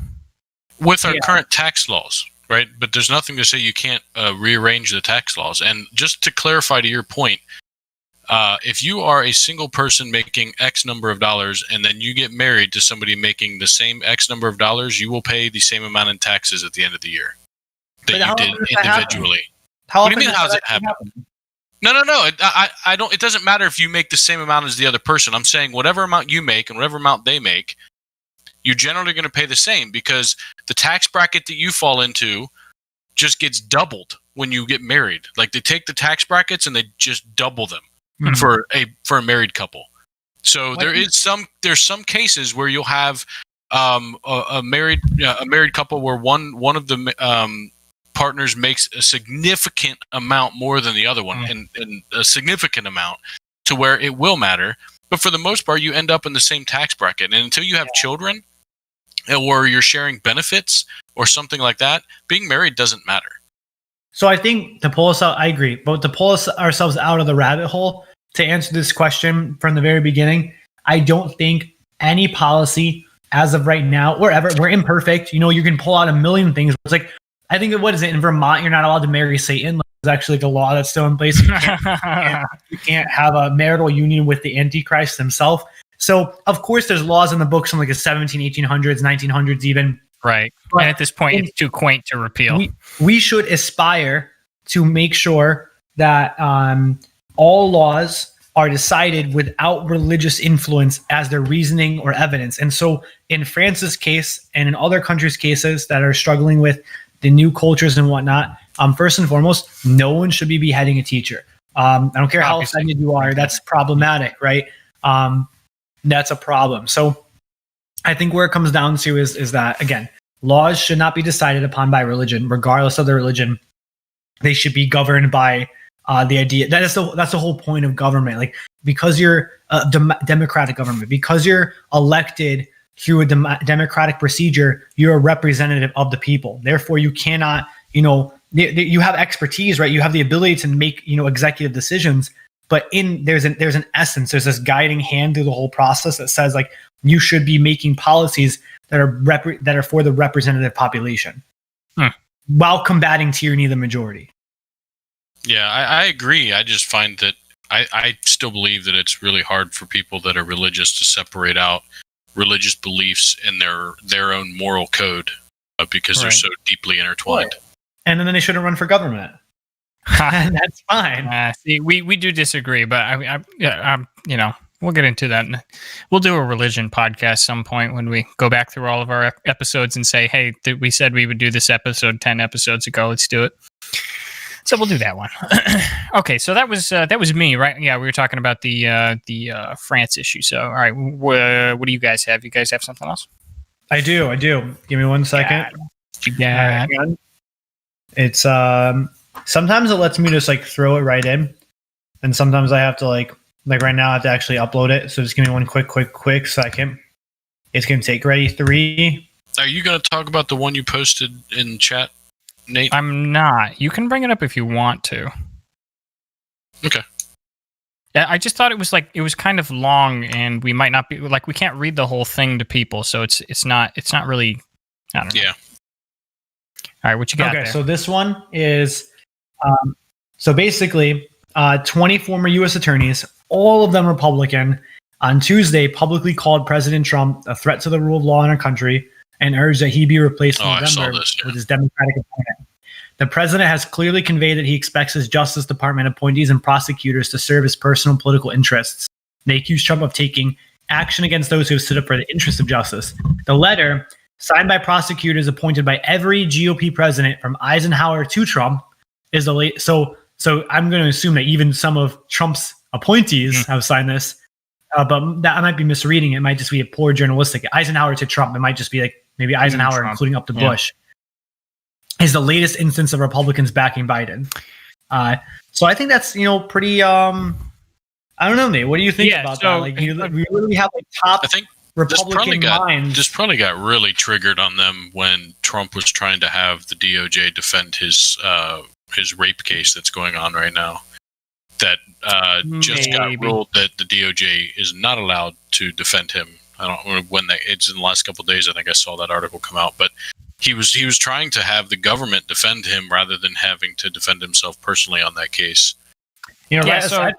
With our current tax laws. Right, but there's nothing to say you can't rearrange the tax laws. And just to clarify to your point, if you are a single person making X number of dollars and then you get married to somebody making the same X number of dollars, you will pay the same amount in taxes at the end of the year that you did individually. What do you mean? How does it happen? No. I don't. It doesn't matter if you make the same amount as the other person. I'm saying whatever amount you make and whatever amount they make, you're generally going to pay the same because the tax bracket that you fall into just gets doubled when you get married. Like they take the tax brackets and they just double them for a married couple. So there's some cases where you'll have a married couple where one of the partners makes a significant amount more than the other one, and a significant amount to where it will matter. But for the most part, you end up in the same tax bracket. And until you have children or you're sharing benefits or something like that, being married doesn't matter. So I think to pull us out, I agree. But to pull ourselves out of the rabbit hole, to answer this question from the very beginning, I don't think any policy as of right now, or ever, we're imperfect. You can pull out a million things. It's like, I think, what is it? In Vermont, you're not allowed to marry Satan. There's actually like a law that's still in place. You can't have a marital union with the Antichrist himself. So, of course, there's laws in the books from like the 1800s, 1900s even. Right. But and at this point, it's too quaint to repeal. We should aspire to make sure that all laws are decided without religious influence as their reasoning or evidence. And so in France's case and in other countries' cases that are struggling with the new cultures and whatnot, first and foremost, no one should be beheading a teacher. I don't care how offended you are. That's problematic, right? That's a problem. So I think where it comes down to is that, again, laws should not be decided upon by religion, regardless of the religion. They should be governed by the idea. That's the whole point of government. Like, because you're a democratic government, because you're elected through a democratic procedure, you're a representative of the people. Therefore, you cannot, you have expertise, right? You have the ability to make, executive decisions. But there's an essence, there's this guiding hand through the whole process that says like you should be making policies that are for the representative population, while combating tyranny of the majority. Yeah, I agree. I just find that I still believe that it's really hard for people that are religious to separate out religious beliefs and their own moral code because they're so deeply intertwined. And then they shouldn't run for government. And that's fine. See, we do disagree, but we'll get into that. We'll do a religion podcast some point when we go back through all of our episodes and say, hey, we said we would do this episode 10 episodes ago. Let's do it. So we'll do that one. Okay, so that was me, right? Yeah, we were talking about the France issue. So, all right, what do you guys have? You guys have something else? I do. Give me 1 second. Yeah. It's sometimes it lets me just like throw it right in, and sometimes I have to like right now I have to actually upload it. So just give me one quick second. It's gonna take ready 3. Are you gonna talk about the one you posted in chat, Nate? I'm not. You can bring it up if you want to. Okay. Yeah, I just thought it was kind of long, and we might not be like we can't read the whole thing to people, so it's not really. I don't know. Yeah. All right, what you got? Okay, there? so this one is so basically 20 former U.S. attorneys, all of them Republican, on Tuesday publicly called President Trump a threat to the rule of law in our country and urged that he be replaced in November with his Democratic opponent. The president has clearly conveyed that he expects his Justice Department appointees and prosecutors to serve his personal political interests. They accuse Trump of taking action against those who have stood up for the interests of justice. The letter, signed by prosecutors appointed by every GOP president from Eisenhower to Trump, is the late. So I'm going to assume that even some of Trump's appointees have signed this, but that I might be misreading. It might just be a poor journalistic. Eisenhower to Trump. It might just be like maybe Eisenhower, including up to Bush. Is the latest instance of Republicans backing Biden. So I think that's pretty. I don't know, Nate. What do you think about that? Like, we literally have like top. I think Republican minds. This probably got really triggered on them when Trump was trying to have the DOJ defend his rape case that's going on right now. That just got ruled that the DOJ is not allowed to defend him. I don't know when it's in the last couple of days. I think I saw that article come out, but he was trying to have the government defend him rather than having to defend himself personally on that case. Aside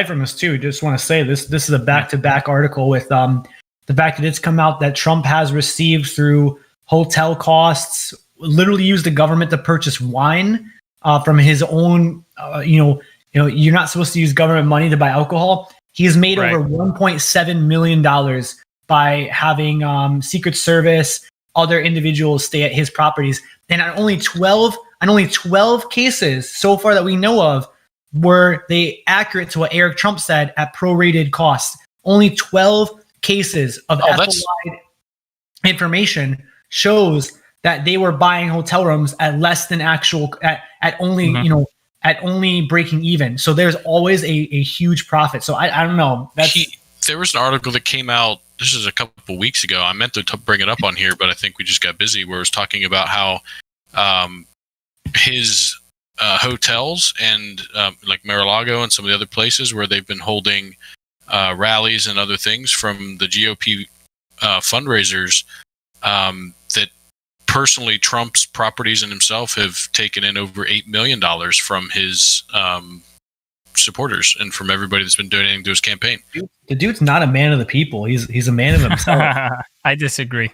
from this too, just want to say this is a back-to-back article with the fact that it's come out that Trump has received through hotel costs, literally used the government to purchase wine from his own. You're not supposed to use government money to buy alcohol. He has made over $1.7 million by having Secret Service, other individuals stay at his properties, and on only 12 cases so far that we know of were they accurate to what Eric Trump said at prorated costs. Only 12 cases of Ethel-wide information shows that they were buying hotel rooms at less than actual at only at only breaking even. So there's always a huge profit. So I don't know. There was an article that came out. This is a couple weeks ago. I meant to bring it up on here, but I think we just got busy. Where it was talking about how his hotels and like Mar-a-Lago and some of the other places where they've been holding rallies and other things from the GOP fundraisers, that personally Trump's properties and himself have taken in over $8 million from his supporters and from everybody that's been donating to his campaign. The dude's not a man of the people. He's a man of himself. I disagree.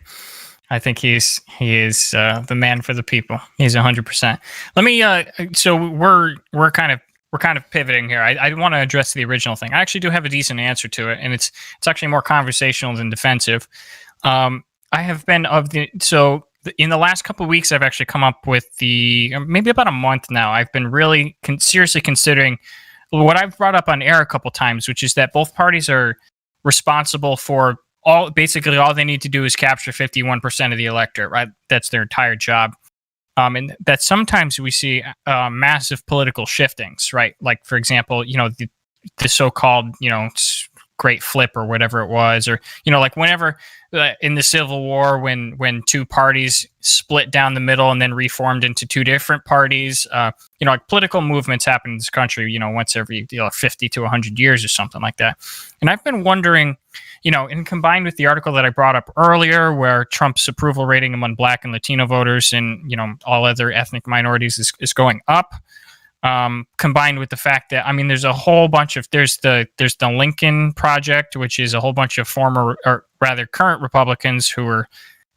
I think he is the man for the people. He's 100%. Let me. So we're kind of pivoting here. I want to address the original thing. I actually do have a decent answer to it, and it's actually more conversational than defensive. I have been in the last couple of weeks, I've actually come up with maybe about a month now. I've been really seriously considering what I've brought up on air a couple times, which is that both parties are responsible for all they need to do is capture 51% of the electorate, right? That's their entire job. And that sometimes we see massive political shiftings, right? Like, for example, the so-called, Great Flip or whatever it was, or like whenever in the Civil War when two parties split down the middle and then reformed into two different parties. Like political movements happen in this country, once every 50 to 100 years or something like that. And I've been wondering, and combined with the article that I brought up earlier, where Trump's approval rating among Black and Latino voters and all other ethnic minorities is going up. Combined with the fact that there's a whole bunch of there's the Lincoln Project, which is a whole bunch of former or rather current Republicans who are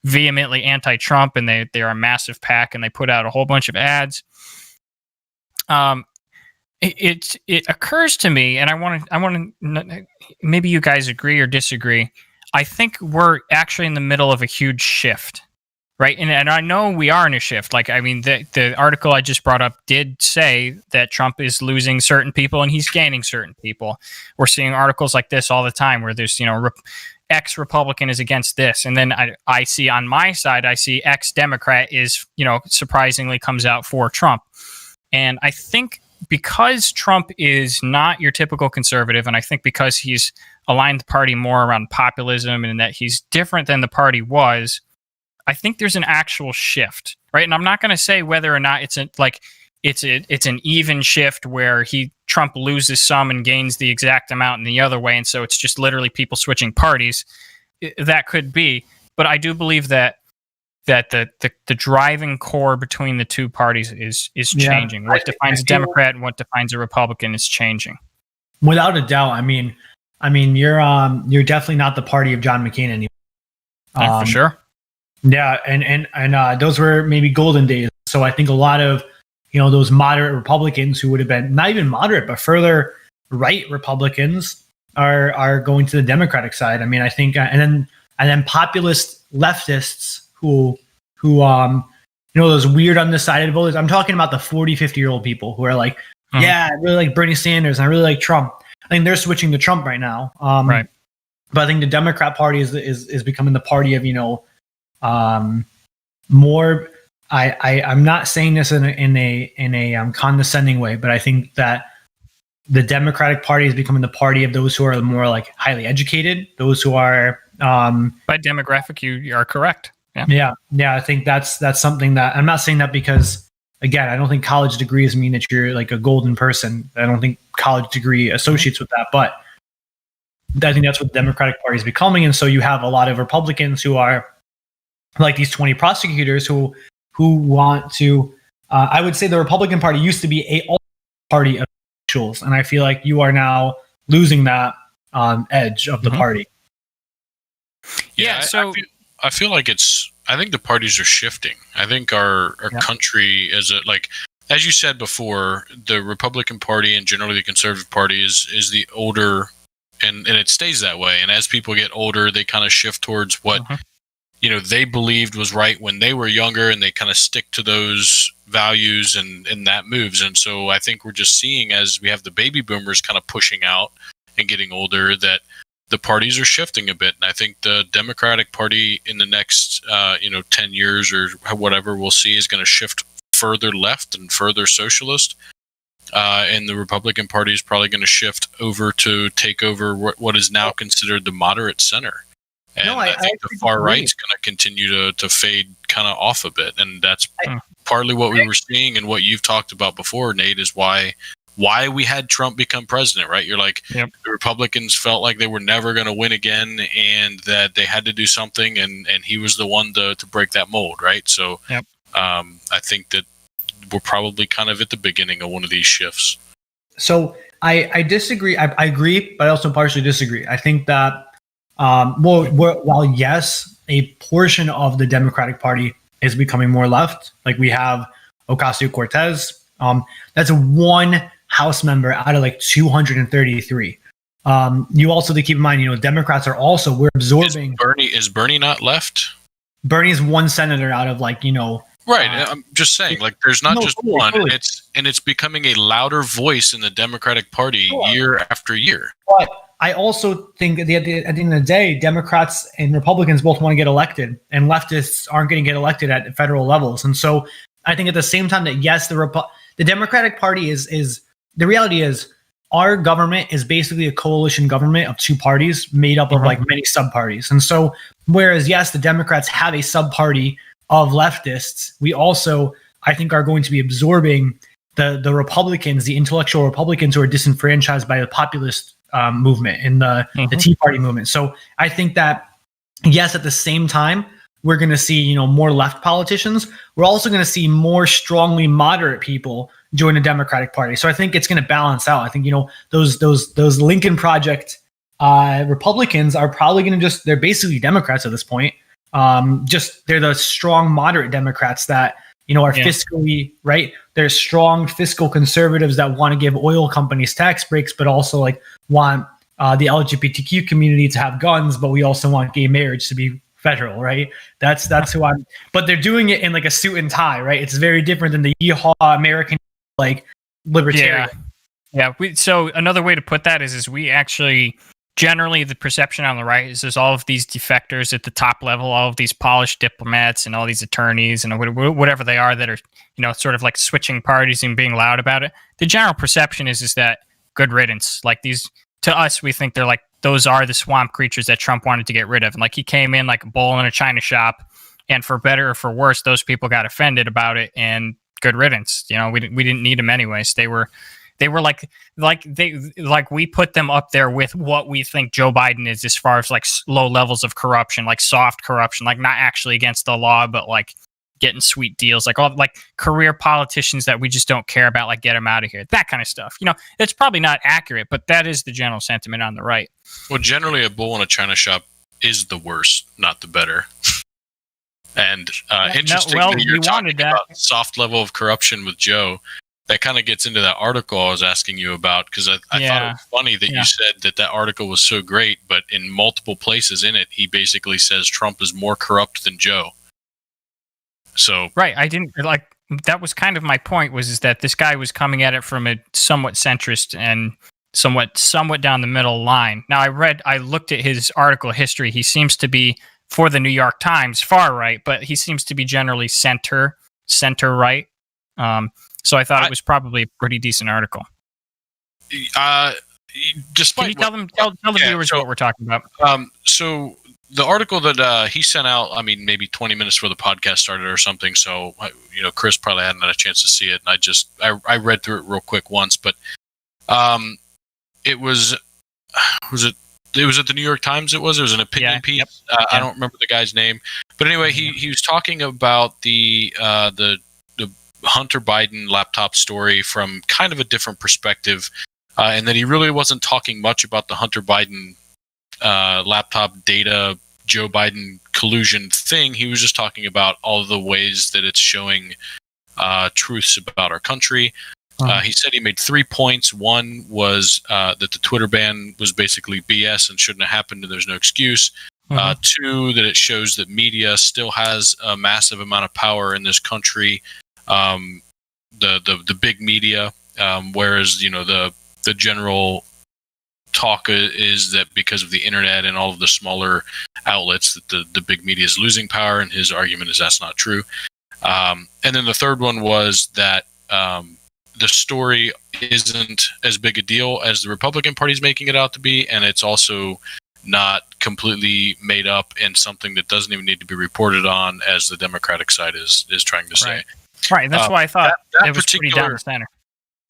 vehemently anti-Trump, and they are a massive PAC, and they put out a whole bunch of ads. It occurs to me, and I want to maybe you guys agree or disagree. I think we're actually in the middle of a huge shift. Right. And I know we are in a shift. The article I just brought up did say that Trump is losing certain people and he's gaining certain people. We're seeing articles like this all the time where there's, X Republican is against this. And then I see on my side, I see X Democrat is, surprisingly comes out for Trump. And I think because Trump is not your typical conservative, and I think because he's aligned the party more around populism and that he's different than the party was, I think there's an actual shift, right? And I'm not going to say whether or not it's an even shift where Trump loses some and gains the exact amount in the other way, and so it's just literally people switching parties. That could be, but I do believe that the driving core between the two parties is changing. What defines a Democrat and what defines a Republican is changing. Without a doubt. You're definitely not the party of John McCain anymore. For sure. Yeah, and those were maybe golden days. So I think a lot of those moderate Republicans who would have been not even moderate but further right Republicans are going to the Democratic side. I think and then populist leftists who those weird undecided voters. I'm talking about the 40, 50-year-old people who are like, yeah, I really like Bernie Sanders and I really like Trump. I think they're switching to Trump right now. Right. But I think the Democrat Party is becoming the party of more. I'm not saying this in a condescending way, but I think that the Democratic Party is becoming the party of those who are more like highly educated, those who are by demographic. You are correct. Yeah. I think that's something that I'm not saying that because, again, I don't think college degrees mean that you're like a golden person. I don't think college degree associates with that, but I think that's what the Democratic Party is becoming. And so you have a lot of Republicans who are like these 20 prosecutors who want to, I would say the Republican Party used to be a party of intellectuals, and I feel like you are now losing that edge of the party. Yeah, so I feel like I think the parties are shifting. I think our country as you said before, the Republican Party and generally the Conservative Party is the older, and it stays that way. And as people get older, they kind of shift towards what they believed was right when they were younger, and they kind of stick to those values, and that moves. And so I think we're just seeing, as we have the baby boomers kind of pushing out and getting older, that the parties are shifting a bit. And I think the Democratic Party in the next 10 years or whatever we'll see is going to shift further left and further socialist. And the Republican Party is probably going to shift over to take over what is now considered the moderate center. And I think the far right's going to continue to fade kind of off a bit. And that's partly what we were seeing, and what you've talked about before, Nate, is why we had Trump become president, right? You're like, the Republicans felt like they were never going to win again, and that they had to do something, and he was the one to break that mold, right? So I think that we're probably kind of at the beginning of one of these shifts. So I disagree. I agree, but I also partially disagree. I think that while yes, a portion of the Democratic Party is becoming more left, like we have Ocasio-Cortez, that's one House member out of like 233. You also to keep in mind, Democrats are also, we're absorbing. Is Bernie not left? Bernie's one senator out of right. I'm just saying, there's not just one, and it's becoming a louder voice in the Democratic Party year after year. But I also think at the end of the day, Democrats and Republicans both want to get elected, and leftists aren't going to get elected at federal levels. And so I think at the same time that yes, the Democratic Party is the reality is our government is basically a coalition government of two parties made up of like many sub-parties. And so, whereas, yes, the Democrats have a sub-party of leftists, we also, I think, are going to be absorbing the Republicans, the intellectual Republicans who are disenfranchised by the populist movement and the Tea Party movement. So I think that, yes, at the same time, we're going to see, more left politicians. We're also going to see more strongly moderate people join the Democratic Party. So I think it's going to balance out. I think, those Lincoln Project Republicans are probably going to they're basically Democrats at this point. They're the strong moderate Democrats that, are fiscally right. They're strong fiscal conservatives that want to give oil companies tax breaks, but also like want the LGBTQ community to have guns, but we also want gay marriage to be federal, right? That's who I'm. But they're doing it in like a suit and tie, right? It's very different than the yeehaw American like libertarian. Yeah. So another way to put that is we actually. Generally, the perception on the right is there's all of these defectors at the top level, all of these polished diplomats and all these attorneys and whatever they are that are, sort of like switching parties and being loud about it. The general perception is that good riddance. Like these, to us, we think they're like, those are the swamp creatures that Trump wanted to get rid of. And like he came in like a bull in a china shop, and for better or for worse, those people got offended about it and good riddance. We didn't need them anyways. They were like we put them up there with what we think Joe Biden is as far as like low levels of corruption, like soft corruption, like not actually against the law, but like getting sweet deals, like all like career politicians that we just don't care about, like get them out of here, that kind of stuff. It's probably not accurate, but that is the general sentiment on the right. Well, generally a bull in a china shop is the worst, not the better. And interestingly, you're talking about soft level of corruption with Joe. That kind of gets into that article I was asking you about, because I thought it was funny that you said that article was so great, but in multiple places in it, he basically says Trump is more corrupt than Joe. So right, I didn't like that was kind of my point is that this guy was coming at it from a somewhat centrist and somewhat down the middle line. Now I looked at his article history. He seems to be, for the New York Times, far right, but he seems to be generally center right. So I thought it was probably a pretty decent article. Despite Can you tell the viewers what we're talking about? So the article that he sent out, maybe 20 minutes before the podcast started or something. So Chris probably hadn't had a chance to see it, and I read through it real quick once, but it was at the New York Times. It was an opinion piece. Yep. I don't remember the guy's name, but anyway, he was talking about the Hunter Biden laptop story from kind of a different perspective, and that he really wasn't talking much about the Hunter Biden laptop data, Joe Biden collusion thing. He was just talking about all of the ways that it's showing truths about our country. He said he made 3 points. One was that the Twitter ban was basically BS and shouldn't have happened, and there's no excuse. 2, that it shows that media still has a massive amount of power in this country. The big media, whereas the general talk is that because of the internet and all of the smaller outlets that the big media is losing power, and his argument is that's not true. And then the third one was that the story isn't as big a deal as the Republican Party is making it out to be, and it's also not completely made up and something that doesn't even need to be reported on, as the Democratic side is trying to say. Right, that's why I thought it was pretty down the center.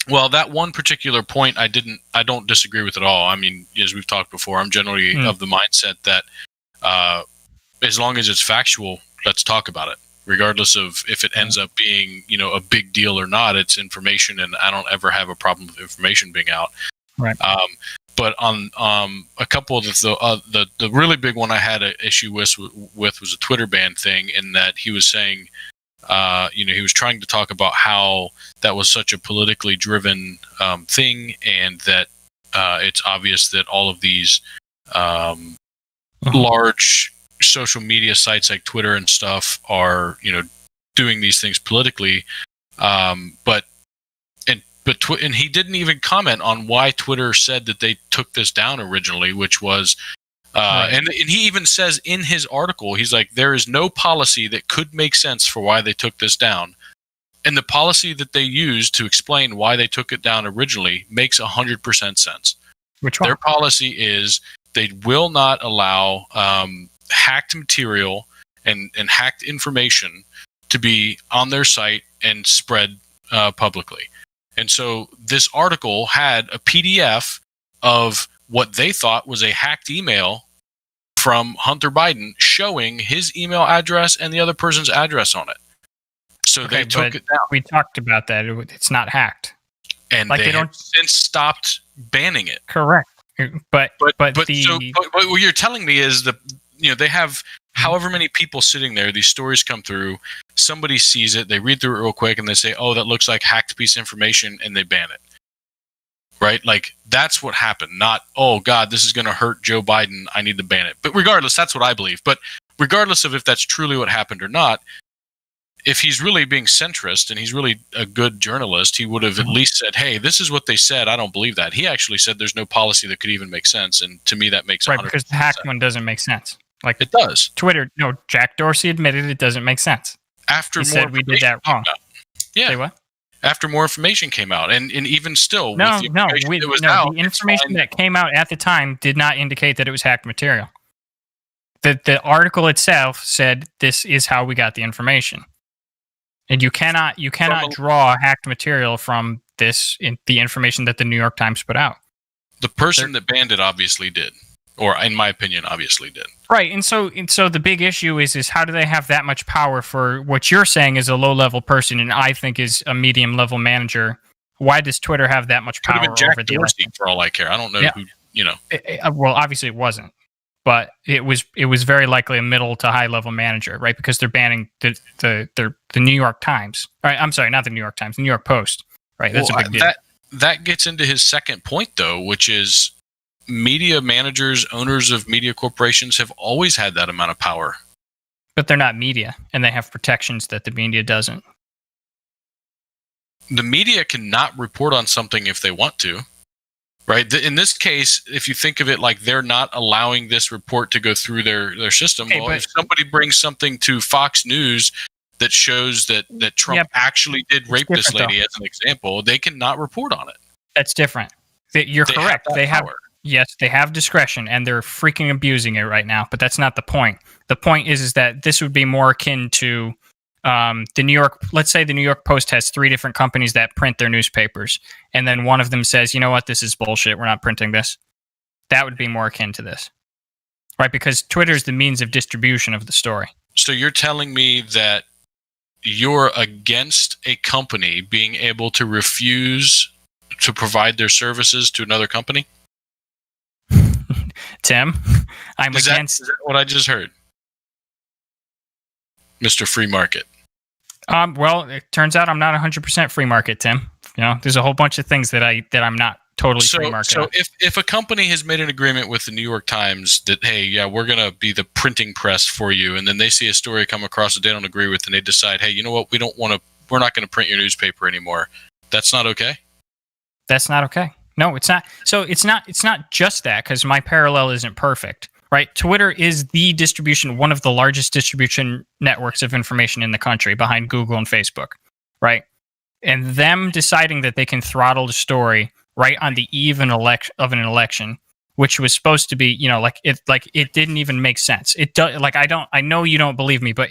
Well, that one particular point I don't disagree with at all. As we've talked before, I'm generally of the mindset that as long as it's factual, let's talk about it. Regardless of if it ends up being, a big deal or not, it's information, and I don't ever have a problem with information being out. Right. But on a couple of the really big one I had an issue with was a Twitter ban thing, in that he was saying, he was trying to talk about how that was such a politically driven thing, and that it's obvious that all of these large social media sites like Twitter and stuff are, doing these things politically. But he didn't even comment on why Twitter said that they took this down originally, which was, and he even says in his article, he's like, there is no policy that could make sense for why they took this down. And the policy that they used to explain why they took it down originally makes 100% sense. Which one? Their policy is they will not allow hacked material and hacked information to be on their site and spread publicly. And so this article had a PDF of what they thought was a hacked email from Hunter Biden showing his email address and the other person's address on it. So Okay, they took but it down. we talked about that. It's not hacked. And like, they they have don't- since stopped banning it. Correct. But But the what you're telling me is they have however many people sitting there. These stories come through. Somebody sees it. They read through it real quick, and they say, "Oh, that looks like hacked piece of information," and they ban it. Right? Like that's what happened. Not, "Oh God, this is going to hurt Joe Biden. I need to ban it." But regardless, that's what I believe. But regardless of if that's truly what happened or not, if he's really being centrist and he's really a good journalist, he would have at least said, "Hey, this is what they said. I don't believe that." He actually said there's no policy that could even make sense, and to me, that makes right 100% because the hacked one doesn't make sense. Like It does. Twitter, no, Jack Dorsey admitted it doesn't make sense. After He more said we did that information wrong. came out. Yeah, Say what? after more information came out, and even still, No, with the no, information that was no. out, The it's information fine. that came out at the time did not indicate that it was hacked material. The article itself said this is how we got the information, and you cannot draw hacked material from this in the information that the New York Times put out. The person that banned it obviously did, or in my opinion, obviously did. Right, and so the big issue is how do they have that much power for what you're saying is a low level person, and I think is a medium level manager? Why does Twitter have that much Could power have been Jack over the Dorsey for all I care. I don't know Yeah. who. Well, obviously it wasn't, but it was very likely a middle to high level manager, right? Because they're banning the New York Times. Right, I'm sorry, not the New York Times, the New York Post. Right, that's a big deal. That gets into his second point, though, which is media managers, owners of media corporations have always had that amount of power. But they're not media, and they have protections that the media doesn't. The media cannot report on something if they want to, right? In this case, if you think of it like they're not allowing this report to go through their system, Okay, well, but- if somebody brings something to Fox News that shows that Trump Yep. actually did rape this different, lady, as an example, they cannot report on it. That's different. You're They correct. that They have power. Yes, they have discretion, and they're freaking abusing it right now. But that's not the point. The point is that this would be more akin to the New York. Let's say the New York Post has 3 different companies that print their newspapers, and then one of them says, "You know what? This is bullshit. We're not printing this." That would be more akin to this, right? Because Twitter is the means of distribution of the story. So you're telling me that you're against a company being able to refuse to provide their services to another company? Tim, I'm Is against. that what I just heard? Mr. Free Market. Well, it turns out I'm not 100% free market, Tim. You know, there's a whole bunch of things that I'm not totally free market. So on. if a company has made an agreement with the New York Times that, hey, yeah, we're going to be the printing press for you, and then they see a story come across that they don't agree with, and they decide, hey, you know what, we're not going to print your newspaper anymore. That's not okay? That's not okay. No, it's not. So it's not just that, because my parallel isn't perfect, right? Twitter is the distribution, one of the largest distribution networks of information in the country, behind Google and Facebook, right? And them deciding that they can throttle the story right on the eve of an election, which was supposed to be, you know, it didn't even make sense. It does. I know you don't believe me, but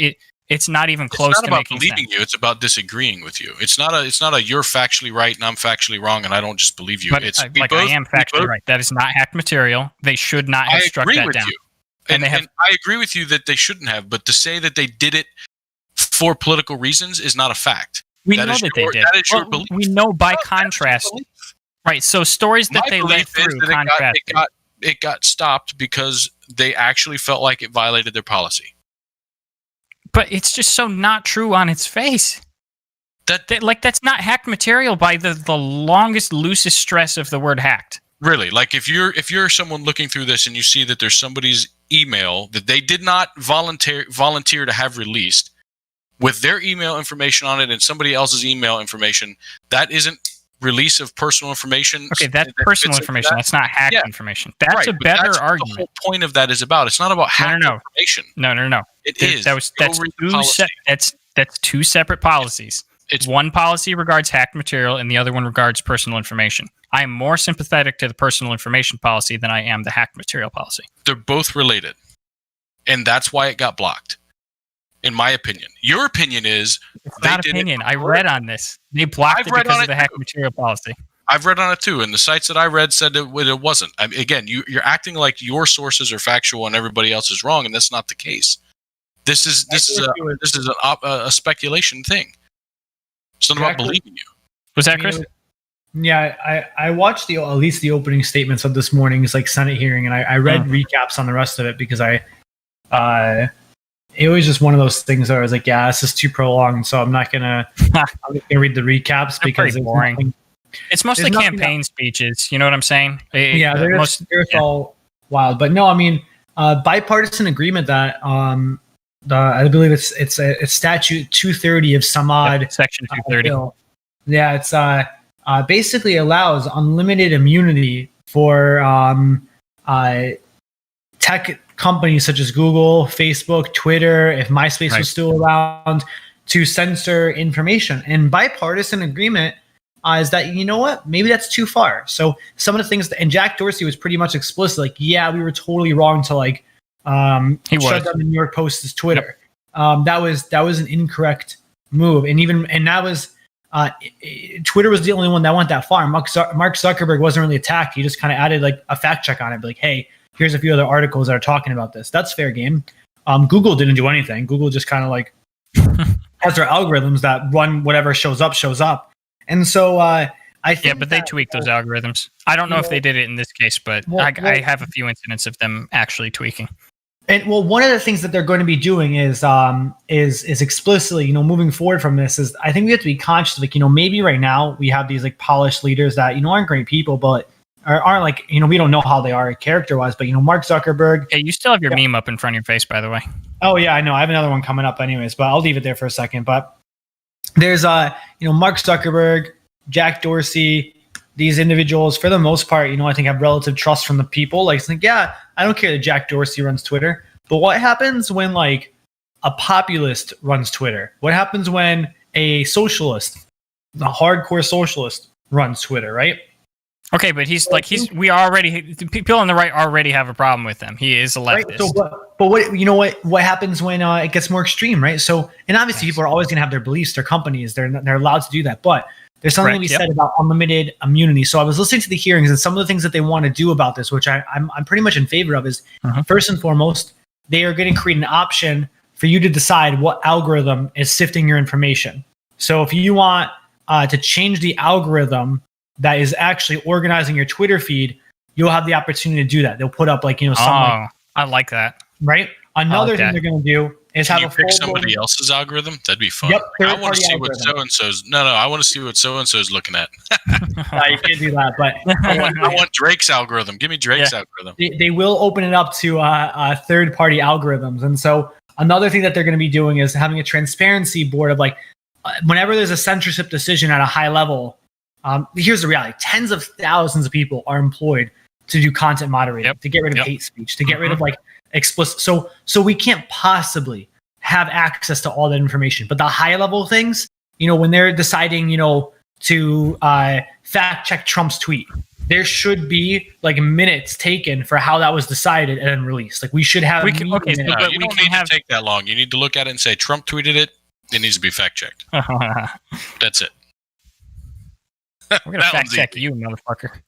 it's not even close It's not to about making believing sense. you. It's about disagreeing with you. It's not a you're factually right and I'm factually wrong and I don't just believe you. But It's I am factually right. That is not hacked material. They should not have I struck agree that with down. you. And And, they have- and I agree with you that they shouldn't have, but to say that they did it for political reasons is not a fact. We That know is that your- they did. that is your Well, belief. we know by No, that is your contrast, belief. right? So stories that My they let belief is through that contrast. it got stopped because they actually felt like it violated their policy. But it's just so not true on its face. That's not hacked material by the longest, loosest stress of the word hacked. Really, like if you're someone looking through this and you see that there's somebody's email that they did not volunteer to have released with their email information on it and somebody else's email information, that isn't release of personal information. Okay, that's that personal fits into information. that. That's not hacked Yeah. information. That's Right, a but better that's what argument. the whole point of that is about. It's not about hacked No. information. No. It is. That's Go read the two policy. that's two separate policies. It's- one policy regards hacked material and the other one regards personal information. I am more sympathetic to the personal information policy than I am the hacked material policy. They're both related, and that's why it got blocked. In my opinion, your opinion is It's they not did opinion. it. I read on this. They blocked I've it read because on of the it hacked too. material policy. I've read on it too, and the sites that I read said it wasn't. I mean, again, you're acting like your sources are factual and everybody else is wrong, and that's not the case. This is a speculation thing. It's not about Exactly. believing you. Was that Chris? Yeah, I watched at least the opening statements of this morning's like Senate hearing, and I read recaps on the rest of it because it was just one of those things where I was like, yeah, this is too prolonged, so I'm not gonna read the recaps They're because pretty it's boring. nothing- It's mostly There's nothing campaign speeches. You know what I'm saying? Yeah, they're all wild. But no, I mean, bipartisan agreement that I believe it's statute 230 of some odd Section 230. bill. Yeah, it's basically allows unlimited immunity for tech companies such as Google, Facebook, Twitter, if MySpace Right. was still around, to censor information. And bipartisan agreement is that, you know what, maybe that's too far. So some of the things, and Jack Dorsey was pretty much explicit, like, yeah, we were totally wrong to like He was. shut down the New York Post's Twitter. That was an incorrect move, and that was Twitter was the only one that went that far. Mark Zuckerberg wasn't really attacked. He just kind of added like a fact check on it, like, hey, here's a few other articles that are talking about this. That's fair game. Google didn't do anything. Google just kind of like has their algorithms that run whatever shows up. And so I think Yeah, but they that- tweak those algorithms. I don't know if they did it in this case, but I have a few incidents of them actually tweaking. And well, one of the things that they're going to be doing is explicitly, moving forward from this is I think we have to be conscious of, like, maybe right now we have these like polished leaders that, aren't great people, but aren't like, we don't know how they are character wise, but Mark Zuckerberg. Hey, you still have your meme up in front of your face, by the way. Oh yeah, I know. I have another one coming up anyways, but I'll leave it there for a second. But there's Mark Zuckerberg, Jack Dorsey, these individuals, for the most part, I think have relative trust from the people. Like, it's like, yeah, I don't care that Jack Dorsey runs Twitter, but what happens when like a populist runs Twitter? What happens when a socialist, a hardcore socialist, runs Twitter, right? Okay, but people on the right already have a problem with him. He is a leftist. Right? So, but what happens when it gets more extreme, right? So, and obviously people are always going to have their beliefs, their companies, they're allowed to do that, but there's something to be said about unlimited immunity. So I was listening to the hearings, and some of the things that they want to do about this, which I'm pretty much in favor of, is first and foremost, they are going to create an option for you to decide what algorithm is sifting your information. So if you want to change the algorithm that is actually organizing your Twitter feed, you'll have the opportunity to do that. They'll put up I like that. right. Another thing they're going to do is Can have you a pick full somebody else's algorithm? That'd be fun. Yep, I want third-party to see what so algorithm. and so's. No, I want to see what so and so's looking at. You can't do that, but I want Drake's algorithm. Give me Drake's algorithm. they will open it up to third-party algorithms. And so another thing that they're going to be doing is having a transparency board of like, whenever there's a censorship decision at a high level, here's the reality: tens of thousands of people are employed to do content moderating, to get rid of hate speech, to get rid of like explicit. So we can't possibly have access to all that information. But the high level things, when they're deciding, to fact check Trump's tweet, there should be like minutes taken for how that was decided and then released. Like we should have. We can- okay, so- No, But you we don't can need have- to take that long. You need to look at it and say Trump tweeted it. It needs to be fact checked. That's it. We're gonna That fact one's check easy. you, motherfucker.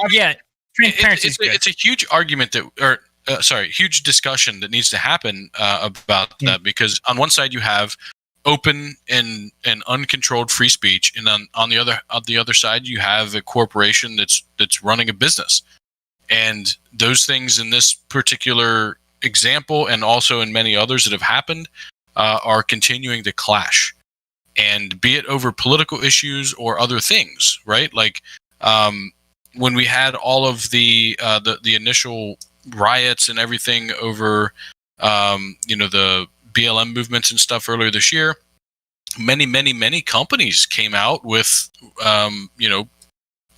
It's, Transparency is good. it's a huge argument huge discussion that needs to happen about that, because on one side you have open and uncontrolled free speech, and on the other side you have a corporation that's running a business, and those things in this particular example and also in many others that have happened are continuing to clash, and be it over political issues or other things, right? Like when we had all of the initial riots and everything over the BLM movements and stuff earlier this year, many companies came out with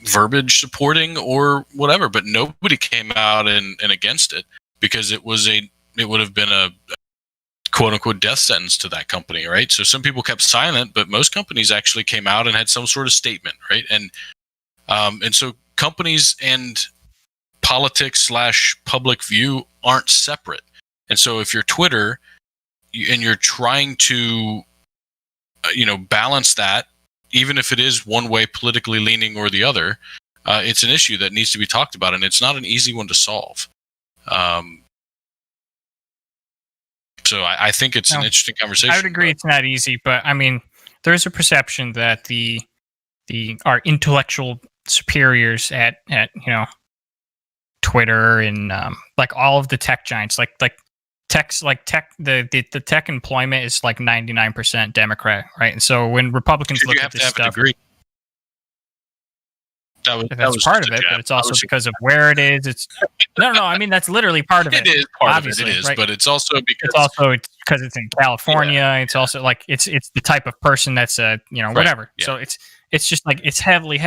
verbiage supporting or whatever, but nobody came out and against it, because it would have been quote unquote death sentence to that company, right? So some people kept silent, but most companies actually came out and had some sort of statement, right? And so companies and politics / public view aren't separate. And so if you're Twitter and you're trying to, balance that, even if it is one way politically leaning or the other, it's an issue that needs to be talked about, and it's not an easy one to solve. So I think it's an interesting conversation. I would agree it's not easy, but I mean, there's a perception that our intellectual superiors at Twitter and like all of the tech giants, like the tech employment is like 99% Democrat, right? And so when Republicans look at this stuff, that's part of it, but it's also because of where it is. It's no. I mean, that's literally part of it. It is part obviously, of it. It is, right? but it's also because it's in California. Yeah. It's also like it's the type of person that's whatever. Yeah. So it's just like it's heavily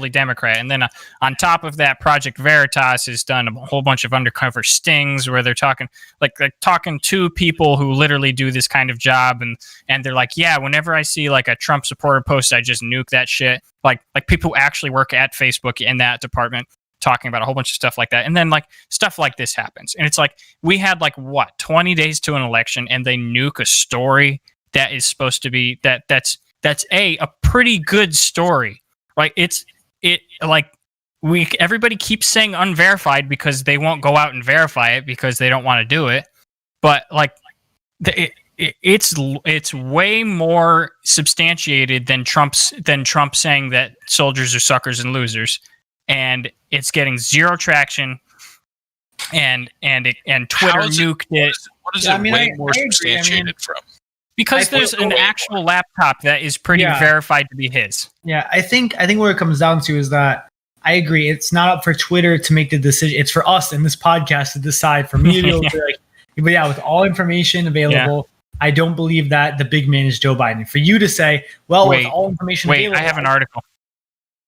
Democrat. And then on top of that, Project Veritas has done a whole bunch of undercover stings where they're talking talking to people who literally do this kind of job, and they're like, yeah, whenever I see like a Trump supporter post, I just nuke that shit. Like people who actually work at Facebook in that department talking about a whole bunch of stuff like that. And then like stuff like this happens. And it's like we had 20 days to an election, and they nuke a story that is supposed to be that's a pretty good story. Right? Everybody keeps saying unverified because they won't go out and verify it because they don't want to do it. But it's way more substantiated than Trump saying that soldiers are suckers and losers, and it's getting zero traction. And Twitter nuked it. What is it way more substantiated from? Because there's an actual laptop that is pretty verified to be his. Yeah, I think what it comes down to is that I agree. It's not up for Twitter to make the decision. It's for us in this podcast to decide. For me to but yeah, with all information available, I don't believe that the big man is Joe Biden. For you to say, well, with all information available, I have an article.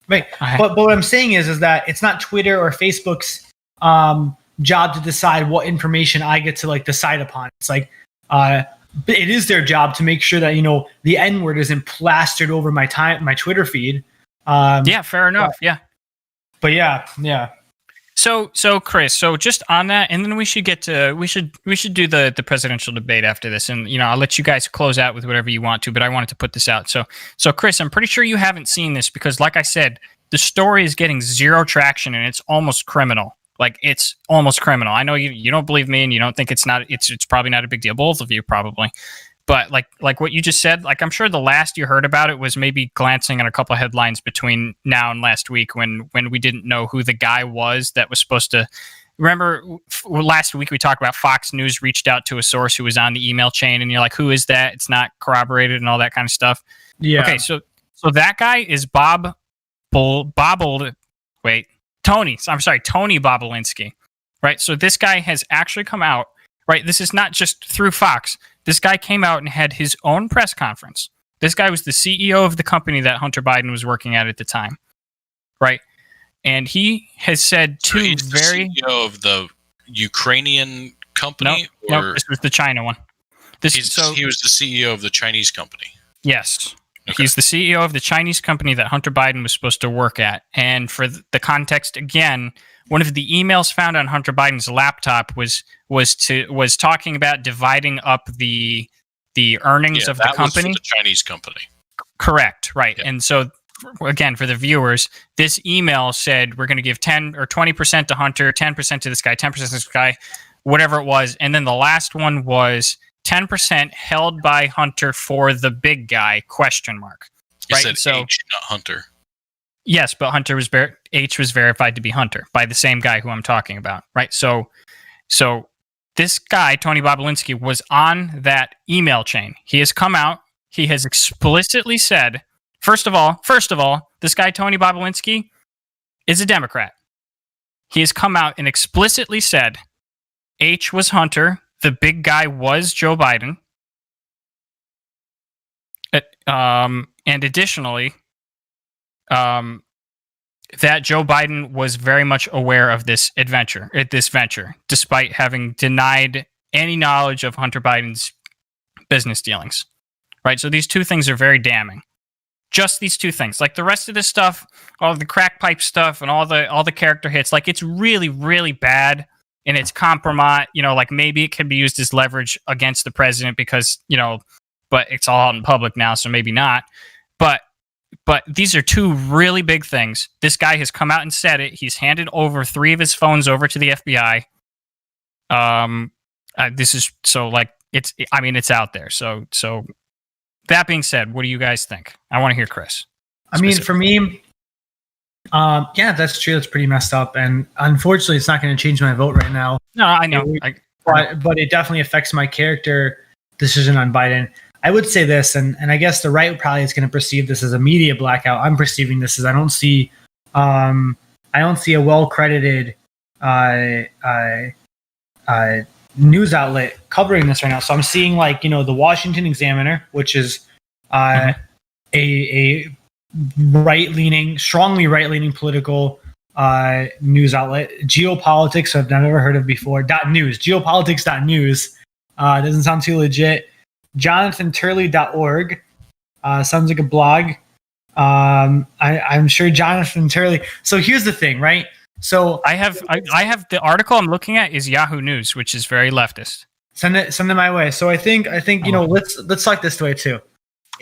Right, but what I'm saying is that it's not Twitter or Facebook's job to decide what information I get to decide upon. It's it is their job to make sure that the N-word isn't plastered over my Twitter feed. Yeah, fair enough. But yeah. So Chris, just on that, and then we should do the presidential debate after this, and I'll let you guys close out with whatever you want to, but I wanted to put this out. So Chris, I'm pretty sure you haven't seen this because, like I said, the story is getting zero traction, and it's almost criminal. It's almost criminal. I know you don't believe me, and you don't think it's probably not a big deal. Both of you probably. But like what you just said, I'm sure the last you heard about it was maybe glancing at a couple of headlines between now and last week when we didn't know who the guy was that was supposed to. Remember last week we talked about Fox News reached out to a source who was on the email chain, and you're like, who is that? It's not corroborated and all that kind of stuff. Yeah. Okay, so that guy is Tony Bobulinski, right? So this guy has actually come out, right? This is not just through Fox. This guy came out and had his own press conference. This guy was the CEO of the company that Hunter Biden was working at the time, right? And he has said the CEO of the Ukrainian company? No, this was the China one. He was the CEO of the Chinese company. Yes. Okay. He's the CEO of the Chinese company that Hunter Biden was supposed to work at. And for the context, again, one of the emails found on Hunter Biden's laptop was talking about dividing up the earnings of the company. Was the Chinese company. Correct, right. Yeah. And so, again, for the viewers, this email said we're going to give 10 or 20% to Hunter, 10% to this guy, 10% to this guy, whatever it was. And then the last one was 10% held by Hunter for the big guy, ? You said H, not Hunter. Yes, but H was verified to be Hunter by the same guy who I'm talking about, right? So this guy, Tony Bobulinski, was on that email chain. He has come out. He has explicitly said, first of all, this guy, Tony Bobulinski, is a Democrat. He has come out and explicitly said H was Hunter. The big guy was Joe Biden. And additionally, that Joe Biden was very much aware of this venture, despite having denied any knowledge of Hunter Biden's business dealings, right? So these two things are very damning. Just these two things. Like the rest of this stuff, all the crack pipe stuff and all the character hits, like it's really, really bad and it's compromise. Like maybe it can be used as leverage against the president because, but it's all out in public now, so maybe not. But these are two really big things. This guy has come out and said it. He's handed over 3 of his phones over to the FBI. This is so like it's out there. So that being said, what do you guys think? I want to hear Chris. I mean, for me, yeah, that's true. That's pretty messed up, and unfortunately, it's not going to change my vote right now. No, I know. But it definitely affects my character decision on Biden. I would say this, and I guess the right probably is going to perceive this as a media blackout. I'm perceiving this as I don't see a well credited news outlet covering this right now. So I'm seeing the Washington Examiner, which is a strongly right-leaning political news outlet. Geopolitics, I've never heard of before. .news, geopolitics.news. Doesn't sound too legit. JonathanTurley.org. Sounds like a blog. I'm sure Jonathan Turley. So here's the thing, right? So I have the article I'm looking at is Yahoo News, which is very leftist. Send it my way. So I think let's talk this way too.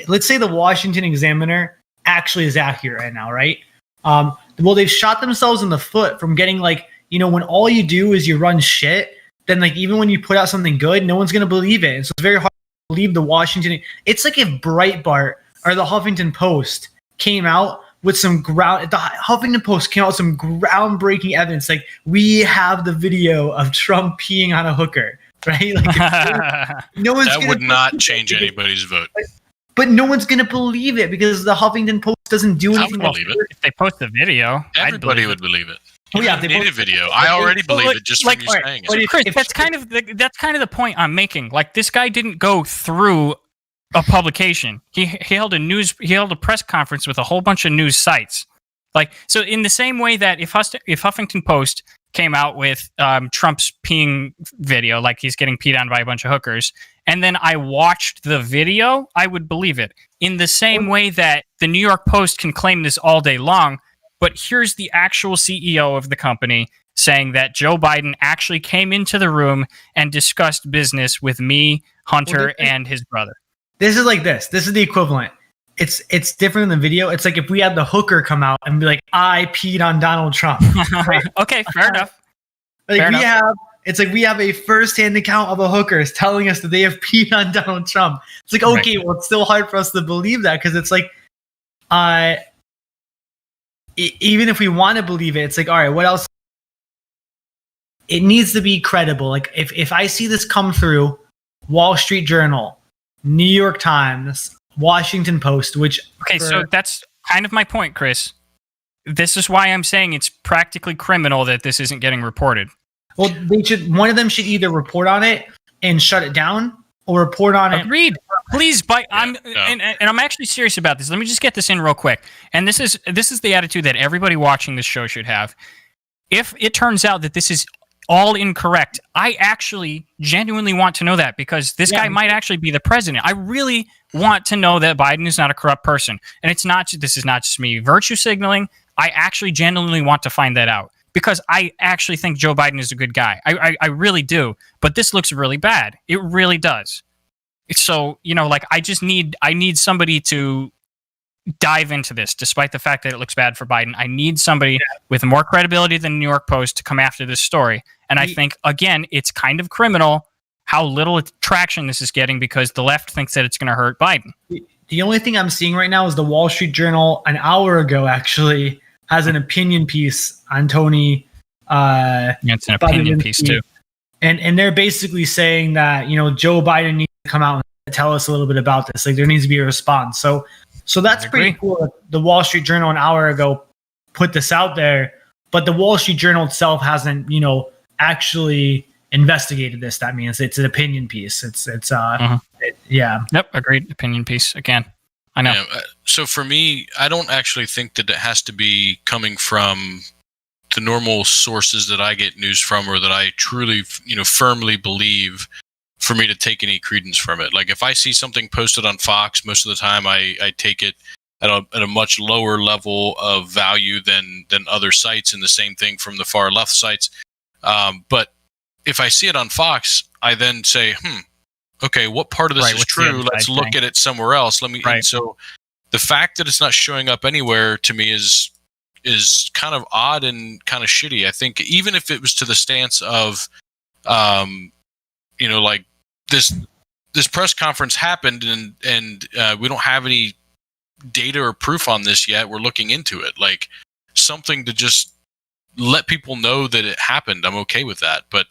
Let's say the Washington Examiner actually is accurate right now, right? Well, they've shot themselves in the foot from getting when all you do is you run shit, then even when you put out something good, no one's gonna believe it. And so it's very hard to believe the Washington. It's like if Breitbart or the Huffington Post came out with some the Huffington Post came out with some groundbreaking evidence. Like, we have the video of Trump peeing on a hooker, right? No one's that would not change anybody's vote. But no one's going to believe it because the Huffington Post doesn't do anything. I would believe it. If they post the video, everybody would believe it. Oh yeah, they need a video. I already believe it just from you saying it. Chris, that's kind of the point I'm making. Like, this guy didn't go through a publication. He held a press conference with a whole bunch of news sites. So in the same way that if Huffington Post came out with Trump's peeing video, like he's getting peed on by a bunch of hookers, and then I watched the video, I would believe it. In the same way that the New York Post can claim this all day long, but here's the actual CEO of the company saying that Joe Biden actually came into the room and discussed business with me, Hunter, and his brother. This is like this. This is the equivalent. It's different than the video. It's like if we had the hooker come out and be like, I peed on Donald Trump. Right? Okay, fair enough. It's like we have a first-hand account of a hookers telling us that they have peed on Donald Trump. It's like, okay, well, it's still hard for us to believe that because it's like, even if we want to believe it, it's like, all right, what else? It needs to be credible. Like if I see this come through, Wall Street Journal, New York Times, Washington Post, so that's kind of my point, Chris. This is why I'm saying it's practically criminal that this isn't getting reported. Well, one of them should either report on it and shut it down, or report on it. Agreed. Please, and I'm actually serious about this. Let me just get this in real quick. And this is the attitude that everybody watching this show should have. If it turns out that this is all incorrect, I actually genuinely want to know that because this guy might actually be the president. I really want to know that Biden is not a corrupt person. And this is not just me virtue signaling. I actually genuinely want to find that out because I actually think Joe Biden is a good guy. I really do. But this looks really bad. It really does. So, I need somebody to dive into this, despite the fact that it looks bad for Biden. I need somebody with more credibility than the New York Post to come after this story. And I think, again, it's kind of criminal how little traction this is getting because the left thinks that it's going to hurt Biden. The only thing I'm seeing right now is the Wall Street Journal, an hour ago, actually, has an opinion piece on Tony. It's an opinion piece, too. And they're basically saying that, Joe Biden needs to come out and tell us a little bit about this. Like, there needs to be a response. So that's pretty cool. The Wall Street Journal an hour ago put this out there, but the Wall Street Journal itself hasn't, actually investigated this. That means it's an opinion piece. Yep, agreed. Opinion piece again. I know. Yeah, so for me, I don't actually think that it has to be coming from the normal sources that I get news from, or that I truly, firmly believe for me to take any credence from it. Like if I see something posted on Fox, most of the time I take it at a much lower level of value than other sites, and the same thing from the far left sites. But if I see it on Fox, I then say, okay, what part of this is true? Let's look at it somewhere else. And so the fact that it's not showing up anywhere to me is kind of odd and kind of shitty. I think even if it was to the stance of, like this press conference happened and we don't have any data or proof on this yet. We're looking into it. Like something to just let people know that it happened. I'm okay with that. But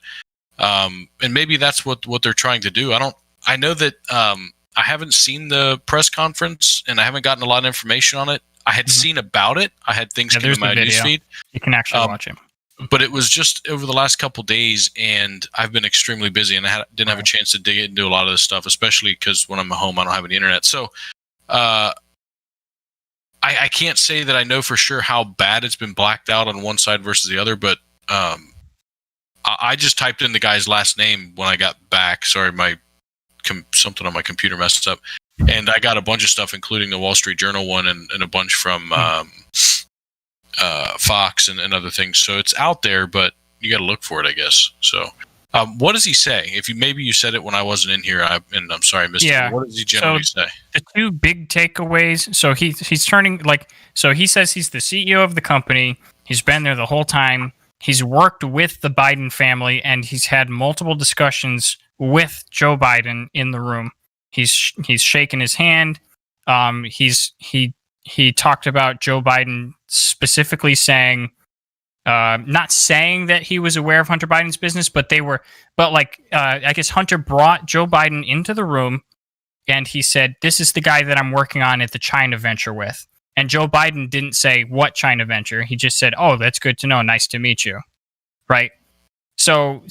and maybe that's what they're trying to do. I know that I haven't seen the press conference and I haven't gotten a lot of information on it. I had seen about it. I had things come in my newsfeed. You can actually watch it. But it was just over the last couple of days, and I've been extremely busy, and I didn't have a chance to dig into a lot of this stuff, especially because when I'm at home, I don't have any internet. So I can't say that I know for sure how bad it's been blacked out on one side versus the other, but I just typed in the guy's last name when I got back. Sorry, something on my computer messed up. And I got a bunch of stuff, including the Wall Street Journal one and a bunch from Fox and other things. So it's out there, but you got to look for it, I guess. So what does he say? Maybe you said it when I wasn't in here, and I'm sorry I missed it. What does he generally say? The two big takeaways. So he's turning so he says he's the CEO of the company. He's been there the whole time. He's worked with the Biden family, and he's had multiple discussions with Joe Biden in the room. He's shaken his hand. He talked about Joe Biden specifically saying, not saying that he was aware of Hunter Biden's business, but I guess Hunter brought Joe Biden into the room, and he said, "This is the guy that I'm working on at the China venture with." And Joe Biden didn't say what China venture. He just said, "Oh, that's good to know. Nice to meet you." Right. So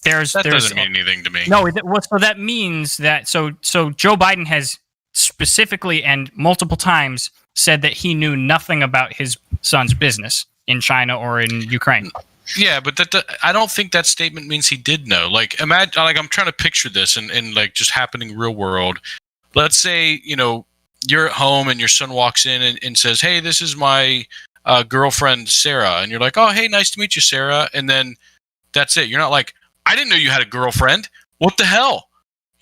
that doesn't mean anything to me. No. So that means that so Joe Biden has specifically and multiple times said that he knew nothing about his son's business in China or in Ukraine. Yeah, but I don't think that statement means he did know. Like, imagine, I'm trying to picture this and like just happening real world. Let's say, you're at home and your son walks in and says, "Hey, this is my girlfriend, Sarah." And you're like, "Oh, hey, nice to meet you, Sarah." And then that's it. You're not like, "I didn't know you had a girlfriend. What the hell?"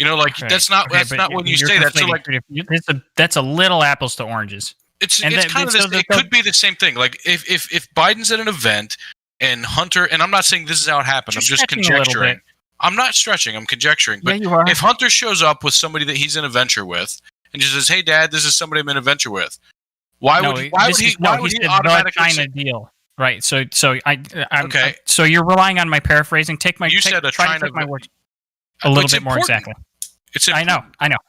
Right. That's not when you say that. So like, that's a little apples to oranges. It could be the same thing. Like if Biden's at an event and Hunter, and I'm not saying this is how it happened. I'm just conjecturing. I'm not stretching. I'm conjecturing. But if Hunter shows up with somebody that he's in a venture with and just says, "Hey, Dad, this is somebody I'm in a venture with," why would he automatically China deal? Right. So okay. So you're relying on my paraphrasing. Try to take my words a little bit more exactly. I know.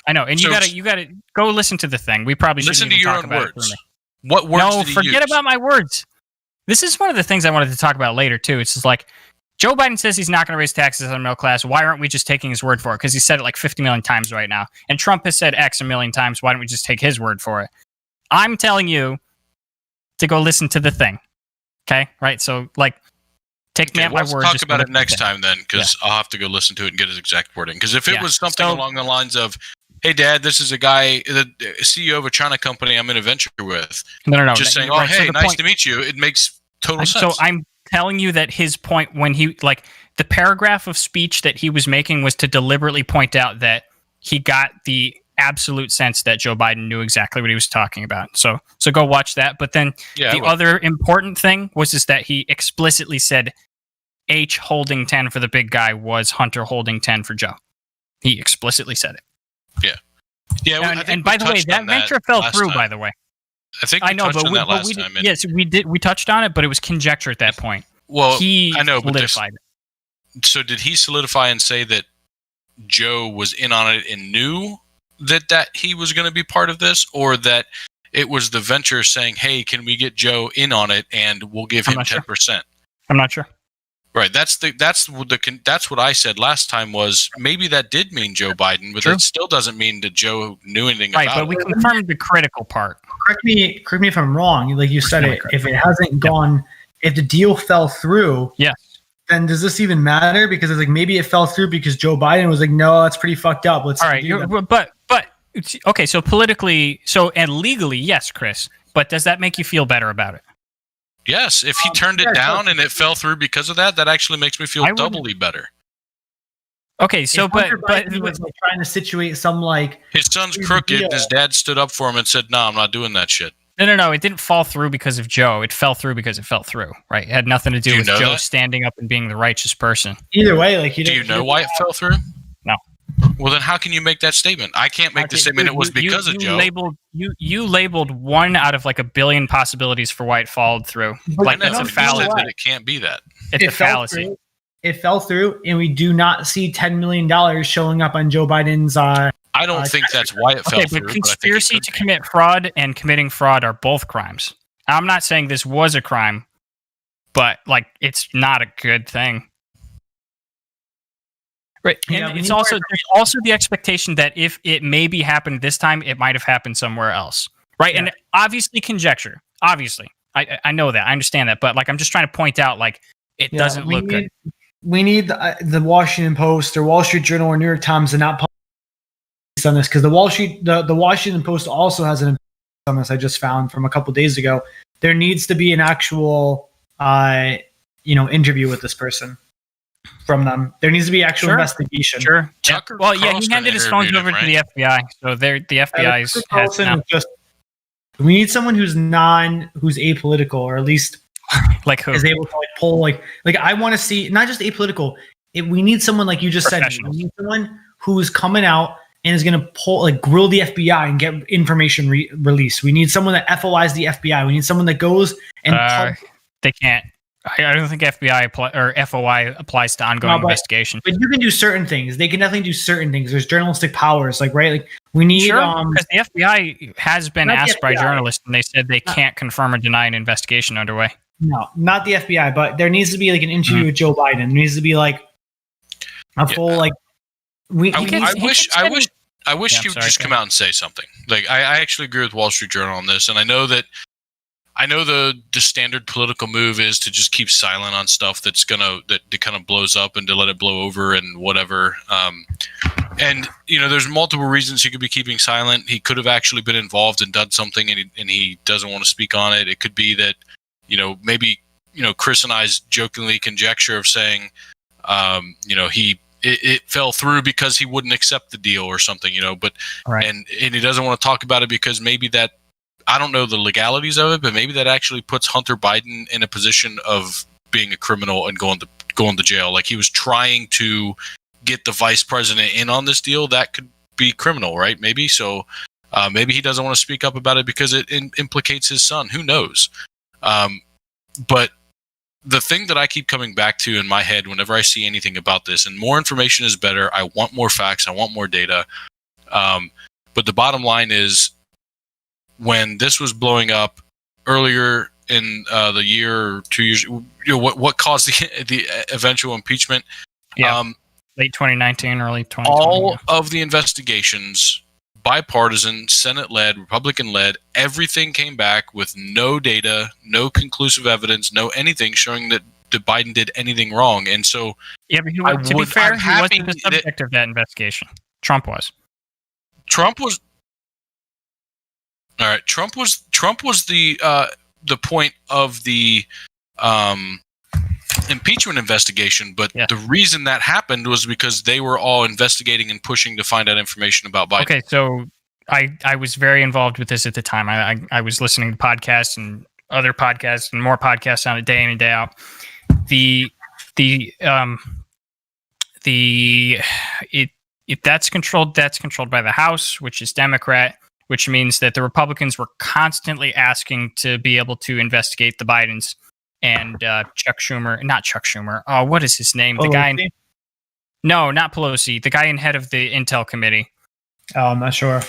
And you gotta go listen to the thing. We probably listen to your own words. What words? No, forget about my words. This is one of the things I wanted to talk about later too. It's just like Joe Biden says he's not going to raise taxes on the middle class. Why aren't we just taking his word for it? Because he said it like 50 million times right now. And Trump has said X a million times. Why don't we just take his word for it? I'm telling you to go listen to the thing. Okay, right? So take me at my word. Let's talk about it next time then, because I'll have to go listen to it and get his exact wording. Because if it was something along the lines of, "Hey, Dad, this is a guy, the CEO of a China company I'm in a venture with," no, just saying, "Oh, hey, nice to meet you," it makes total sense. So I'm telling you that his point when he the paragraph of speech that he was making was to deliberately point out that he got the absolute sense that Joe Biden knew exactly what he was talking about. So go watch that. But then the other important thing was that he explicitly said H holding 10 for the big guy was Hunter holding 10 for Joe. He explicitly said it. Yeah. And by the way, that venture fell through, by the way. I know, but last time. Yes, we did. We touched on it, but it was conjecture at that point. Well, he I know, solidified it. So did he solidify and say that Joe was in on it and knew that he was going to be part of this, or that it was the venture saying, "Hey, can we get Joe in on it and we'll give him 10%?" I'm not sure. Right. That's what I said last time. Was maybe that did mean Joe Biden, but it still doesn't mean that Joe knew anything about it. Right, but we confirmed the critical part. Correct me if I'm wrong. Like you said, if it hasn't gone, if the deal fell through, then does this even matter? Because it's like maybe it fell through because Joe Biden was like, no, that's pretty fucked up. Let's All right, do that. but okay. So politically, and legally, yes, Chris. But does that make you feel better about it? Yes, if he turned it down and it fell through because of that, that actually makes me feel I wouldn't- doubly better. Okay, so If but Hunter Biden was like trying to situate some like His son's Here's the crooked, deal. and his dad stood up for him and said, "No, I'm not doing that shit." no, it didn't fall through because of Joe. It fell through because it fell through. Right? It had nothing to do Do you with know Joe that? standing up and being the righteous person. either way, like Do you know why it fell through? No. Well, then how can you make that statement? I can't make the statement it was because of Joe. You labeled one out of like a billion possibilities for why it followed through. But Like I know, that's a but you said fallacy. that it can't be that. It's a fell fallacy. through. It fell through, and we do not see $10 million showing up on Joe Biden's. I don't think that's why it fell Okay, through. but I think it conspiracy could to be. commit fraud and committing fraud are both crimes. I'm not saying this was a crime, but like it's not a good thing. Right. Yeah, And we it's need also more there's also the expectation that if it maybe happened this time, it might have happened somewhere else. Right. Yeah. And obviously conjecture. Obviously. I know that. I understand that. But like I'm just trying to point out like it doesn't look good. We need the Washington Post or Wall Street Journal or New York Times to not publish on this because the Washington Post also has an opinion on this. I just found from a couple days ago. There needs to be an actual, interview with this person from them. There needs to be actual Sure. investigation. Sure. Yeah. Tucker Well, yeah, he Carlson handed his phones interviewed over him, to the FBI. So the FBI's Tucker has Carlson now, is just. We need someone who's apolitical, or at least like who? is able to like pull like I want to see not just apolitical. We need someone like you just said. We Professionals. need someone who's coming out and is going to grill the FBI and get information released. We need someone that FOIs the FBI. We need someone that goes and They can't. I don't think FOI applies to ongoing No, but- investigation. but you can do certain things. They can definitely do certain things. There's journalistic powers, right? We need Because the FBI has been Not the asked by FBI. journalists, and they said they No. can't confirm or deny an investigation underway. no, not the FBI, but there needs to be like an interview with Joe Biden. There needs to be like a full like we. I, he can- needs- I he wish. keeps I getting- wish. I wish Yeah, he I'm would sorry, just go come out and say something. Like I actually agree with Wall Street Journal on this, and I know the standard political move is to just keep silent on stuff that kind of blows up and to let it blow over and whatever. And there's multiple reasons he could be keeping silent. He could have actually been involved and done something, and he doesn't want to speak on it. It could be that maybe Chris and I's jokingly conjecture of saying it fell through because he wouldn't accept the deal or something, but Right. and he doesn't want to talk about it because maybe that, I don't know the legalities of it, but maybe that actually puts Hunter Biden in a position of being a criminal and going to jail. Like he was trying to get the vice president in on this deal. That could be criminal, right? Maybe. So maybe he doesn't want to speak up about it because it implicates his son. Who knows? But the thing that I keep coming back to in my head whenever I see anything about this, and more information is better. I want more facts. I want more data. But the bottom line is, when this was blowing up earlier in the year or 2 years, what caused the eventual impeachment? Yeah. Late 2019, early 2020. All of the investigations, bipartisan, Senate-led, Republican-led, everything came back with no data, no conclusive evidence, no anything showing that Biden did anything wrong. And so, Yeah, but I to be would- fair, I'm he happy wasn't the that- subject of that investigation. Trump was. Trump was all right. Trump was the point of the impeachment investigation, but Yeah. the reason that happened was because they were all investigating and pushing to find out information about Biden. Okay, so I was very involved with this at the time. I was listening to podcasts and other podcasts and more podcasts on it day in and day out. If that's controlled by the House, which is Democrat, which means that the Republicans were constantly asking to be able to investigate the Bidens and not Chuck Schumer. Oh, what is his name? The guy. No, not Pelosi. The guy in head of the Intel committee. Oh, I'm not sure.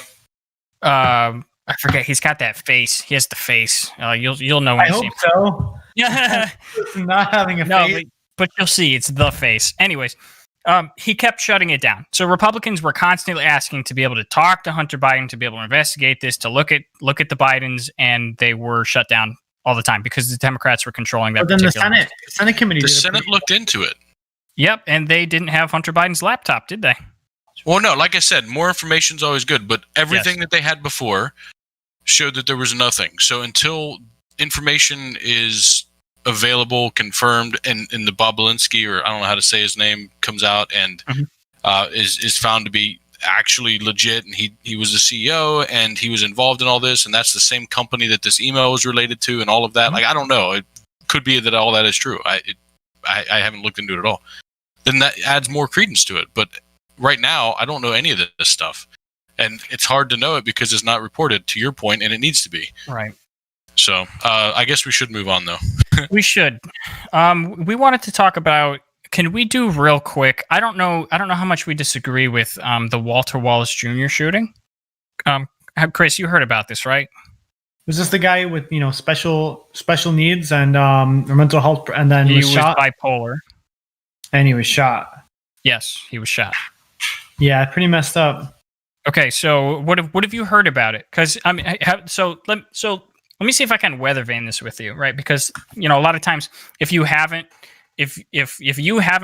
I forget. He's got that face. He has the face. You'll know when I you see hope him. so. Yeah. Not having a No, face. but you'll see. It's the face. Anyways, he kept shutting it down. So Republicans were constantly asking to be able to talk to Hunter Biden, to be able to investigate this, to look at the Bidens, and they were shut down all the time because the Democrats were controlling that. But then the particular Senate committee. The did a Senate pretty- looked into it. Yep, and they didn't have Hunter Biden's laptop, did they? Well, no, like I said, more information is always good, but everything Yes. that they had before showed that there was nothing. So until information is available, confirmed, and the Bobulinski, or I don't know how to say his name, comes out and Mhm. is found to be actually legit, and he was the CEO and he was involved in all this, and that's the same company that this email was related to, and all of that. Mhm. Like, I don't know. It could be that all that is true. I haven't looked into it at all. Then that adds more credence to it. But right now, I don't know any of this stuff, and it's hard to know it because it's not reported. To your point, and it needs to be. Right. So I guess we should move on, though. We should. We wanted to talk about. Can we do real quick? I don't know how much we disagree with the Walter Wallace Jr. shooting. Chris, you heard about this, right? Was this the guy with special needs and or mental health, and then He was was shot? bipolar. And he was shot. Yes, he was shot. Yeah, pretty messed up. Okay, so what have you heard about it? Because I mean, let me see if I can weather vane this with you, right? Because a lot of times, if you haven't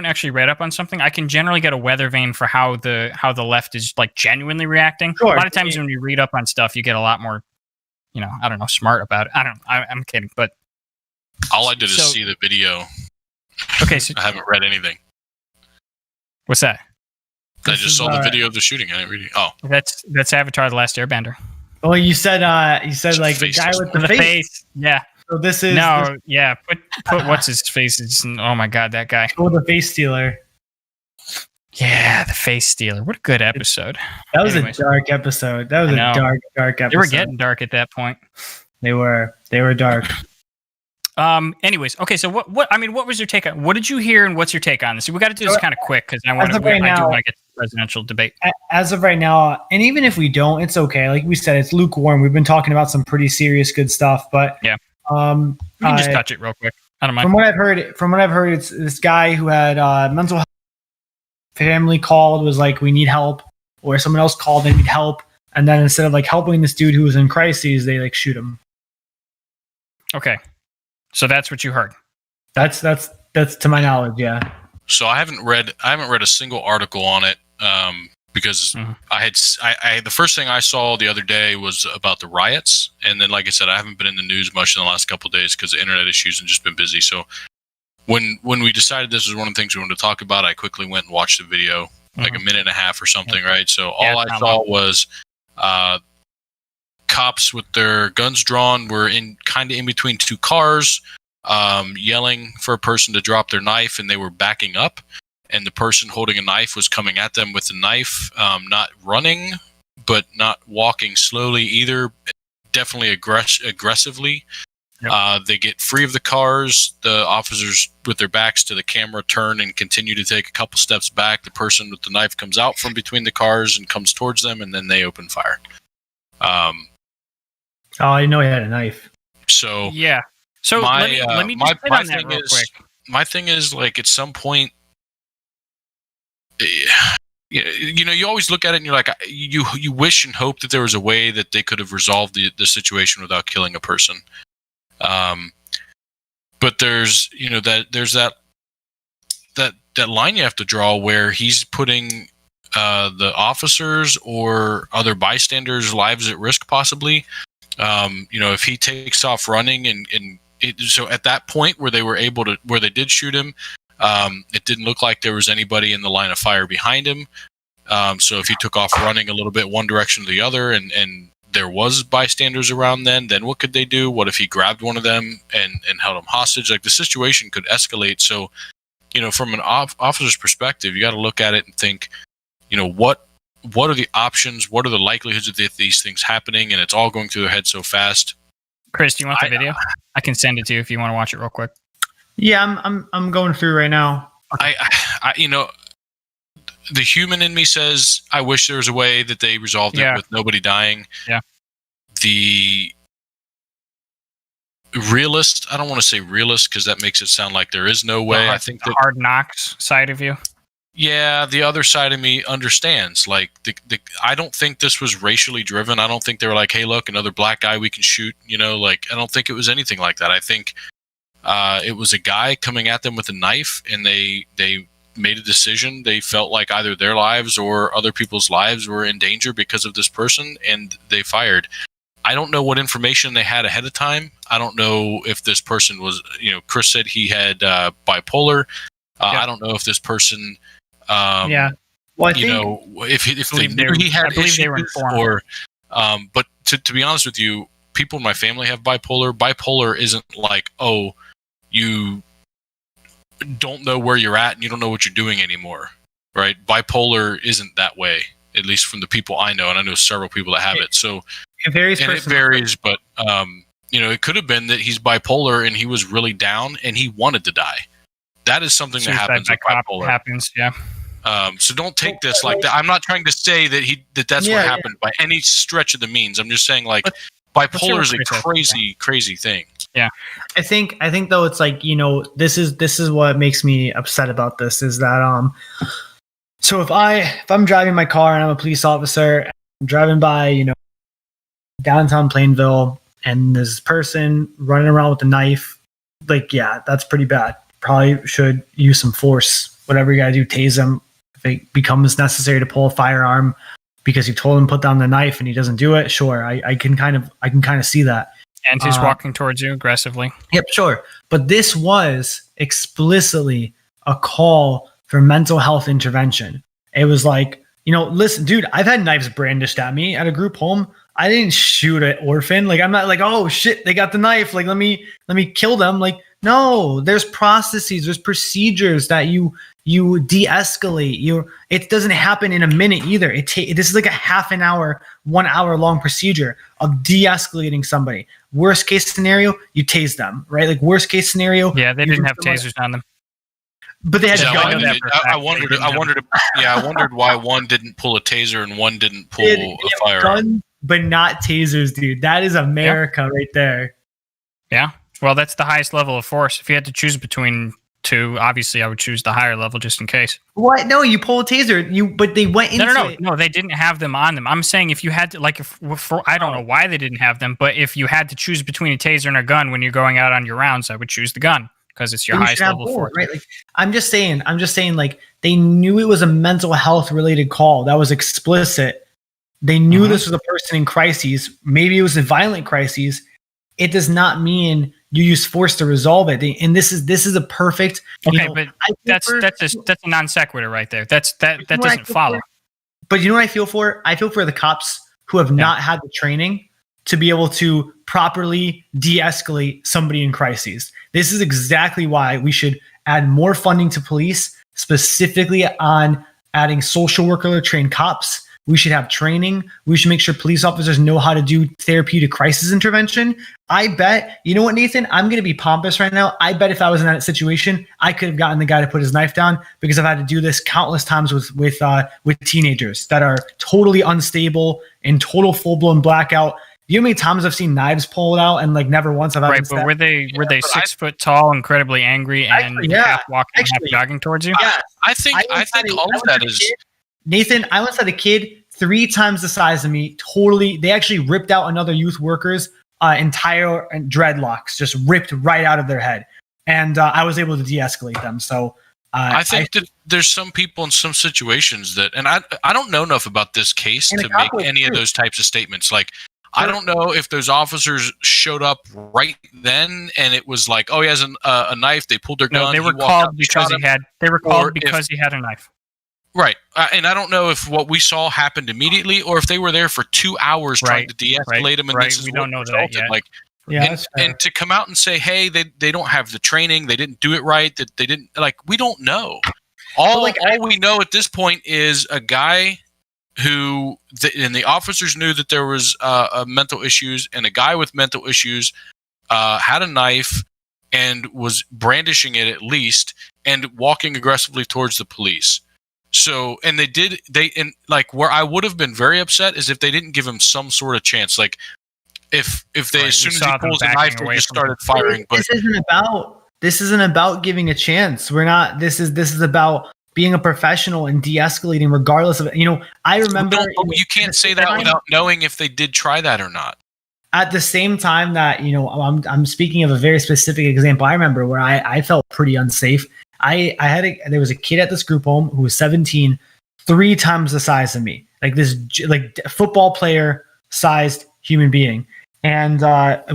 actually read up on something, I can generally get a weather vane for how the left is like genuinely reacting. Sure. A lot of times when you read up on stuff, you get a lot more, I don't know, smart about it. I'm kidding, but All I did is So- see the video. okay. So I haven't read anything. what's that? I This just is, saw the video of the shooting. I didn't read it. Oh, That's Avatar: The Last Airbender. Well, you said like the Face guy just- with the face. Yeah. So this is No. Yeah. Put what's his face? Oh my god, that guy. the face stealer. Yeah, the face stealer. What a good episode. That was Anyways. a dark episode. That was I a know. dark episode. They were getting dark at that point. They were dark. Anyways, okay. So what was your take on? What did you hear, and what's your take on this? We got to do this So, kind of quick because I as want of right I do now- want to get to the presidential debate. As of right now, and even if we don't, it's okay. Like we said, it's lukewarm. We've been talking about some pretty serious good stuff, but Yeah. We I- can just touch it real quick. I don't mind. From what I've heard, it's this guy who had mental health. Family called, was like, "We need help," or someone else called, "They need help," and then instead of like helping this dude who was in crises, they like shoot him. Okay, so that's what you heard. That's to my knowledge, yeah. so I haven't read a single article on it because Mhm. I the first thing I saw the other day was about the riots, and then like I said, I haven't been in the news much in the last couple of days because of internet issues and just been busy. So when we decided this was one of the things we wanted to talk about, I quickly went and watched the video, like a minute and a half or something, right? So all I it's not saw was cops with their guns drawn were in between two cars, yelling for a person to drop their knife, and they were backing up, and the person holding a knife was coming at them with the knife, not running but not walking slowly either, definitely aggressively. Yep. They get free of the cars. The officers with their backs to the camera turn and continue to take a couple steps back. The person with the knife comes out from between the cars and comes towards them, and then they open fire. Oh, I didn't know he had a knife. So Yeah. So my let me my, just hit my on that thing real is quick. my thing is like at some point, you always look at it and you're like, you wish and hope that there was a way that they could have resolved the situation without killing a person. But there's that line you have to draw where he's putting the officers or other bystanders' lives at risk, possibly. If he takes off running so at that point where they did shoot him, it didn't look like there was anybody in the line of fire behind him. So if he took off running a little bit one direction or the other, and there was bystanders around, then what could they do? What if he grabbed one of them and held him hostage? Like, the situation could escalate. So, from an officer's perspective, you got to look at it and think, what are the options? What are the likelihoods of these things happening? And it's all going through their head so fast. Chris, do you want the video? I can send it to you if you want to watch it real quick. Yeah, I'm going through right now. I the human in me says, I wish there was a way that they resolved it with nobody dying. Yeah. The realist, I don't want to say realist because that makes it sound like there is no way. I think the that Hard Knocks side of you. yeah, the other side of me understands. Like, I don't think this was racially driven. I don't think they were like, hey, look, another black guy we can shoot. You know, like, I don't think it was anything like that. I think it was a guy coming at them with a knife, and they made a decision. They felt like either their lives or other people's lives were in danger because of this person, and they fired. I don't know what information they had ahead of time. I don't know if this person was, Chris said he had bipolar. I don't know if this person, Well, I think, if they knew he had issues, they were informed. But to be honest with you, people in my family have bipolar. Bipolar isn't like, oh, you don't know where you're at and you don't know what you're doing anymore, right? Bipolar isn't that way, at least from the people I know, and I know several people that have it. So it varies. And it varies, but it could have been that he's bipolar and he was really down and he wanted to die. That is something that happens with bipolar. Happens, yeah. So don't take this like that. I'm not trying to say that that's what happened by any stretch of the means. I'm just saying, like, bipolar is a crazy thing. Yeah. I think though, it's like, this is what makes me upset about this is that so if I'm driving my car and I'm a police officer, I'm driving by, downtown Plainville, and this person running around with a knife, like, yeah, that's pretty bad. Probably should use some force, whatever you gotta do, tase him if it becomes necessary to pull a firearm because you told him to put down the knife and he doesn't do it. Sure, I can kind of see that. And he's walking towards you aggressively. Yep, sure. But this was explicitly a call for mental health intervention. It was like, listen, dude, I've had knives brandished at me at a group home. I didn't shoot an orphan. Like, I'm not like, oh shit, they got the knife. Like, let me kill them. Like, no, there's processes, there's procedures that you de-escalate. It doesn't happen in a minute either. This is like a half an hour, 1 hour long procedure of de-escalating somebody. Worst case scenario, you tase them, right? Like, worst case scenario. Yeah, they didn't have tasers on them. But they had I wondered why one didn't pull a taser and one didn't pull a firearm. But not tasers, dude. That is America right there. Yeah. Well, that's the highest level of force. If you had to choose between two, obviously I would choose the higher level just in case. What? No, you pull a taser. But they went into No, they didn't have them on them. I'm saying if you had to, like, I don't know why they didn't have them, but if you had to choose between a taser and a gun when you're going out on your rounds, I would choose the gun because it's your highest level of force. Right? Like, I'm just saying, like, they knew it was a mental health related call that was explicit. They knew this was a person in crises. Maybe it was a violent crisis. It does not mean you use force to resolve it. And this is a perfect. Okay, but that's a non sequitur right there. That doesn't follow. But you know what I feel for? I feel for the cops who have not had the training to be able to properly de-escalate somebody in crises. This is exactly why we should add more funding to police, specifically on adding social worker trained cops. We should have training. We should make sure police officers know how to do therapeutic crisis intervention. I bet, you know what, Nathan? I'm going to be pompous right now. I bet if I was in that situation, I could have gotten the guy to put his knife down because I've had to do this countless times with teenagers that are totally unstable and total full blown blackout. You know how many times I've seen knives pulled out and like never once I've right. But were they 6 foot tall, incredibly angry, and half walking, half jogging towards you? Yeah, I think all of that is. Nathan, I once had a kid 3 times the size of me. Totally, they actually ripped out another youth worker's entire dreadlocks, just ripped right out of their head, and I was able to de-escalate them. So I think that there's some people in some situations that, and I don't know enough about this case to make any of those types of statements. Like, I don't know if those officers showed up right then and it was like, oh, he has a knife. They pulled their gun. No, they were called because he had. They were called because he had a knife. Right. And I don't know if what we saw happened immediately or if they were there for 2 hours trying to de-escalate him. And this is we don't know that yet. Like, and to come out and say, hey, they don't have the training, they didn't do it right, that they didn't, like, we don't know. All we know at this point is a guy who, and the officers knew that there was mental issues, and a guy with mental issues had a knife and was brandishing it at least and walking aggressively towards the police. So, and where I would have been very upset is if they didn't give him some sort of chance. Like, if they, as soon as he pulls a knife, they just started firing. But this isn't about giving a chance. We're not. This is about being a professional and de-escalating regardless of, I remember You can't say that without knowing if they did try that or not. At the same time that, I'm speaking of a very specific example. I remember where I felt pretty unsafe. There was a kid at this group home who was 17, 3 times the size of me, like this, like football player sized human being. And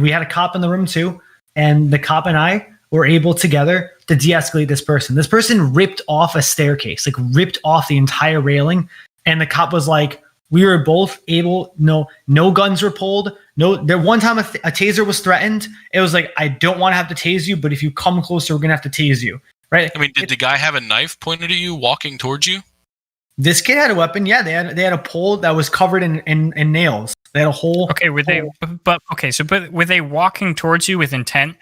we had a cop in the room too. And the cop and I were able together to de-escalate this person. This person ripped off a staircase, like ripped off the entire railing. And the cop was like, we were both able, no guns were pulled. There one time a taser was threatened. It was like, I don't want to have to tase you, but if you come closer, we're going to have to tase you. Right. I mean, did the guy have a knife pointed at you walking towards you? This kid had a weapon. Yeah. They had a pole that was covered in nails. They had a whole. Okay. Were they walking towards you with intent?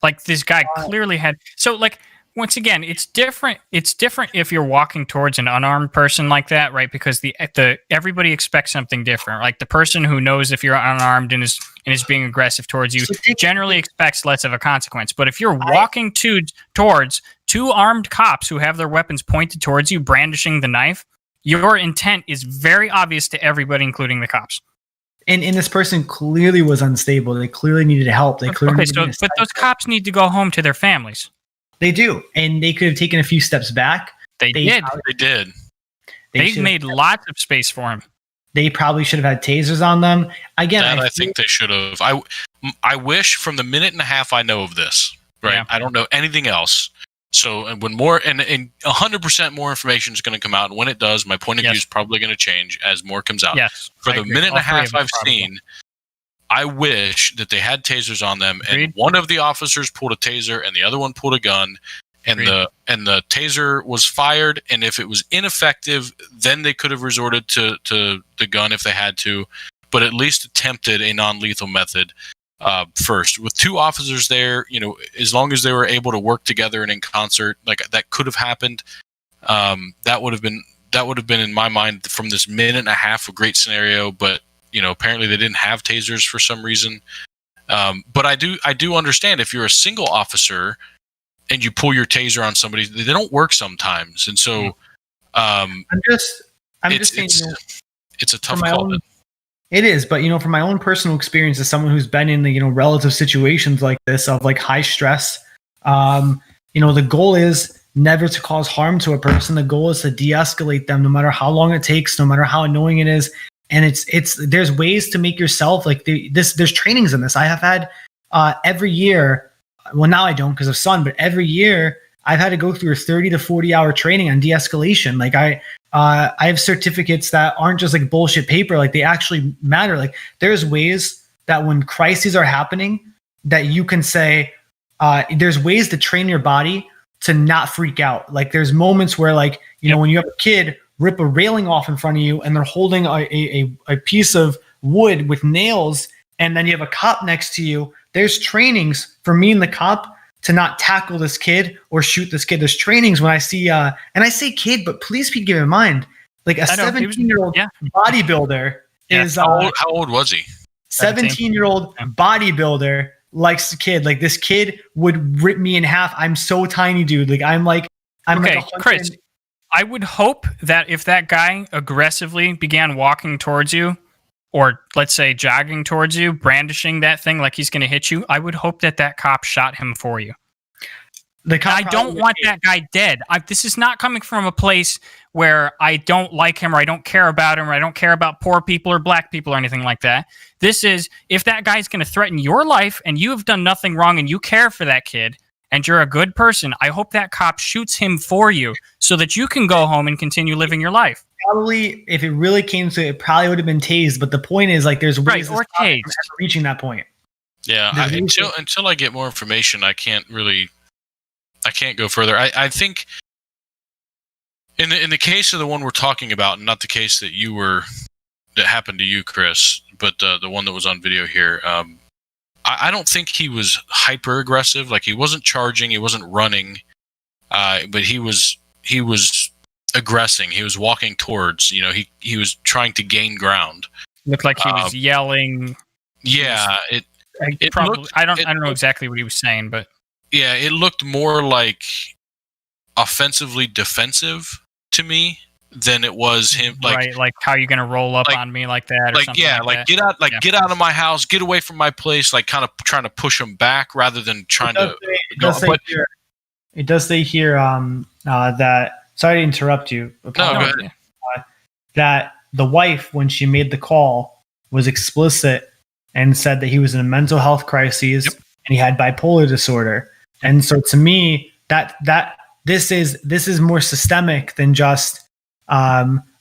Like this guy clearly had. So like, once again, it's different. It's different if you're walking towards an unarmed person like that, right? Because the everybody expects something different. Like the person who knows if you're unarmed and is being aggressive towards you generally expects less of a consequence. But if you're walking towards 2 armed cops who have their weapons pointed towards you, brandishing the knife, your intent is very obvious to everybody, including the cops. And this person clearly was unstable. They clearly needed help. But those cops need to go home to their families. They do, and they could have taken a few steps back. They did. They made lots of space for him. They probably should have had tasers on them. Again, I think they should have. I wish from the minute and a half I know of this, right? Yeah. I don't know anything else. So when more and 100% more information is going to come out, and when it does, my point of view is probably going to change as more comes out. Yes, for the minute and a half I've seen, I wish that they had tasers on them, and one of the officers pulled a taser, and the other one pulled a gun, and the taser was fired. And if it was ineffective, then they could have resorted to the gun if they had to, but at least attempted a non-lethal method first. With 2 officers there, as long as they were able to work together and in concert, like that could have happened. That would have been in my mind from this minute and a half a great scenario, but. Apparently they didn't have tasers for some reason. But I do understand if you're a single officer and you pull your taser on somebody, they don't work sometimes. And so I'm just saying, it's a tough call. It is, but from my own personal experience as someone who's been in the relative situations like this of like high stress, the goal is never to cause harm to a person. The goal is to de-escalate them, no matter how long it takes, no matter how annoying it is. And there's ways to make yourself like there's trainings in this. I have had every year. Well, now I don't because of son, but every year I've had to go through a 30 to 40 hour training on de-escalation. Like I have certificates that aren't just like bullshit paper. Like they actually matter. Like there's ways that when crises are happening that you can say, there's ways to train your body to not freak out. Like there's moments where like, when you have a kid rip a railing off in front of you and they're holding a piece of wood with nails, and then you have a cop next to you. There's trainings for me and the cop to not tackle this kid or shoot this kid. There's trainings when I see, and I say kid, but please keep in mind, like a 17-year-old bodybuilder is. How old was he? 17-year-old bodybuilder likes the kid. Like this kid would rip me in half. I'm so tiny, dude. Like I'm okay, like Chris. I would hope that if that guy aggressively began walking towards you, or let's say jogging towards you, brandishing that thing like he's going to hit you, I would hope that cop shot him for you. I don't want that guy dead. This is not coming from a place where I don't like him or I don't care about him or I don't care about poor people or black people or anything like that. This is if that guy's going to threaten your life and you have done nothing wrong and you care for that kid, and you're a good person, I hope that cop shoots him for you so that you can go home and continue living your life. Probably, if it really came to it, probably would have been tased. But the point is, like, there's ways of reaching that point. Yeah, until I get more information, I can't go further. I think in the case of the one we're talking about, not the case that happened to you, Chris, but the one that was on video here. I don't think he was hyper aggressive. Like he wasn't charging, he wasn't running, but he was aggressing. He was walking towards. He was trying to gain ground. Looked like he was yelling. Yeah, I don't know exactly what he was saying, but yeah, it looked more like offensively defensive to me than it was him. Like, right, like how you going to roll up on me like that? Or like, something yeah, like that? get out, get out of my house, get away from my place. Like, kind of trying to push him back rather than trying to. It does say here that. Sorry to interrupt you. No, go ahead. That the wife, when she made the call, was explicit and said that he was in a mental health crisis and he had bipolar disorder. And so, to me, that this is more systemic than just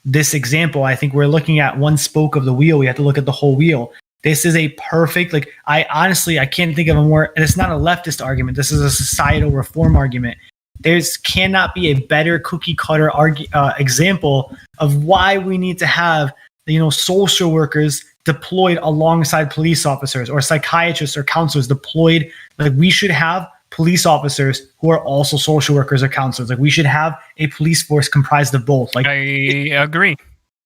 this example. I think we're looking at one spoke of the wheel. We have to look at the whole wheel. This is a perfect, like, I can't think of a more, and it's not a leftist argument. This is a societal reform argument. Cannot be a better cookie cutter example of why we need to have, social workers deployed alongside police officers, or psychiatrists or counselors deployed. Like, we should have police officers who are also social workers or counselors. Like, we should have a police force comprised of both. Like, I agree.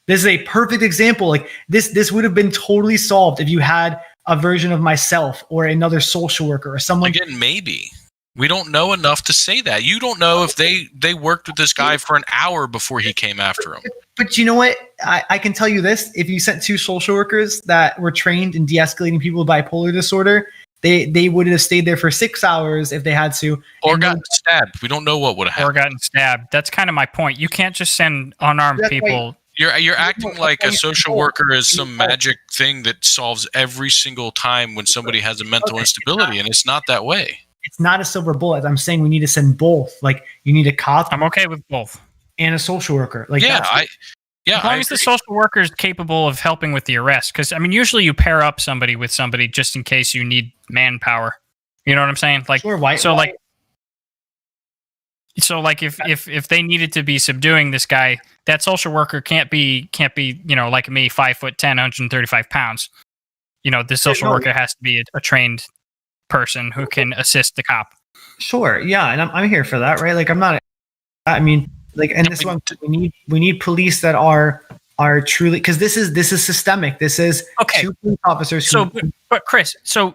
This is a perfect example. Like, this would have been totally solved if you had a version of myself or another social worker or someone. Again, maybe. We don't know enough to say that. You don't know if they worked with this guy for an hour before he came after him. But you know what? I can tell you this. If you sent 2 social workers that were trained in de-escalating people with bipolar disorder, they would have stayed there for 6 hours if they had to. Or gotten stabbed. We don't know what would have happened. Or gotten stabbed. That's kind of my point. You can't just send unarmed people. You're acting like a social worker is some magic thing that solves every single time when somebody has a mental instability, and it's not that way. It's not a silver bullet. I'm saying we need to send both. Like, you need a cop. I'm okay with both. And a social worker. Like, as long as the social worker is capable of helping with the arrest. Because, I mean, usually you pair up somebody with somebody just in case you need manpower. You know what I'm saying? Like, sure, if they needed to be subduing this guy, that social worker can't be like me, 5'10", 135 pounds. The social worker has to be a trained person who can assist the cop. Sure, yeah, and I'm here for that, right? Like, I'm not. I mean, like, and this is what we need police that are truly, because this is systemic. This is 2 police officers. But Chris, all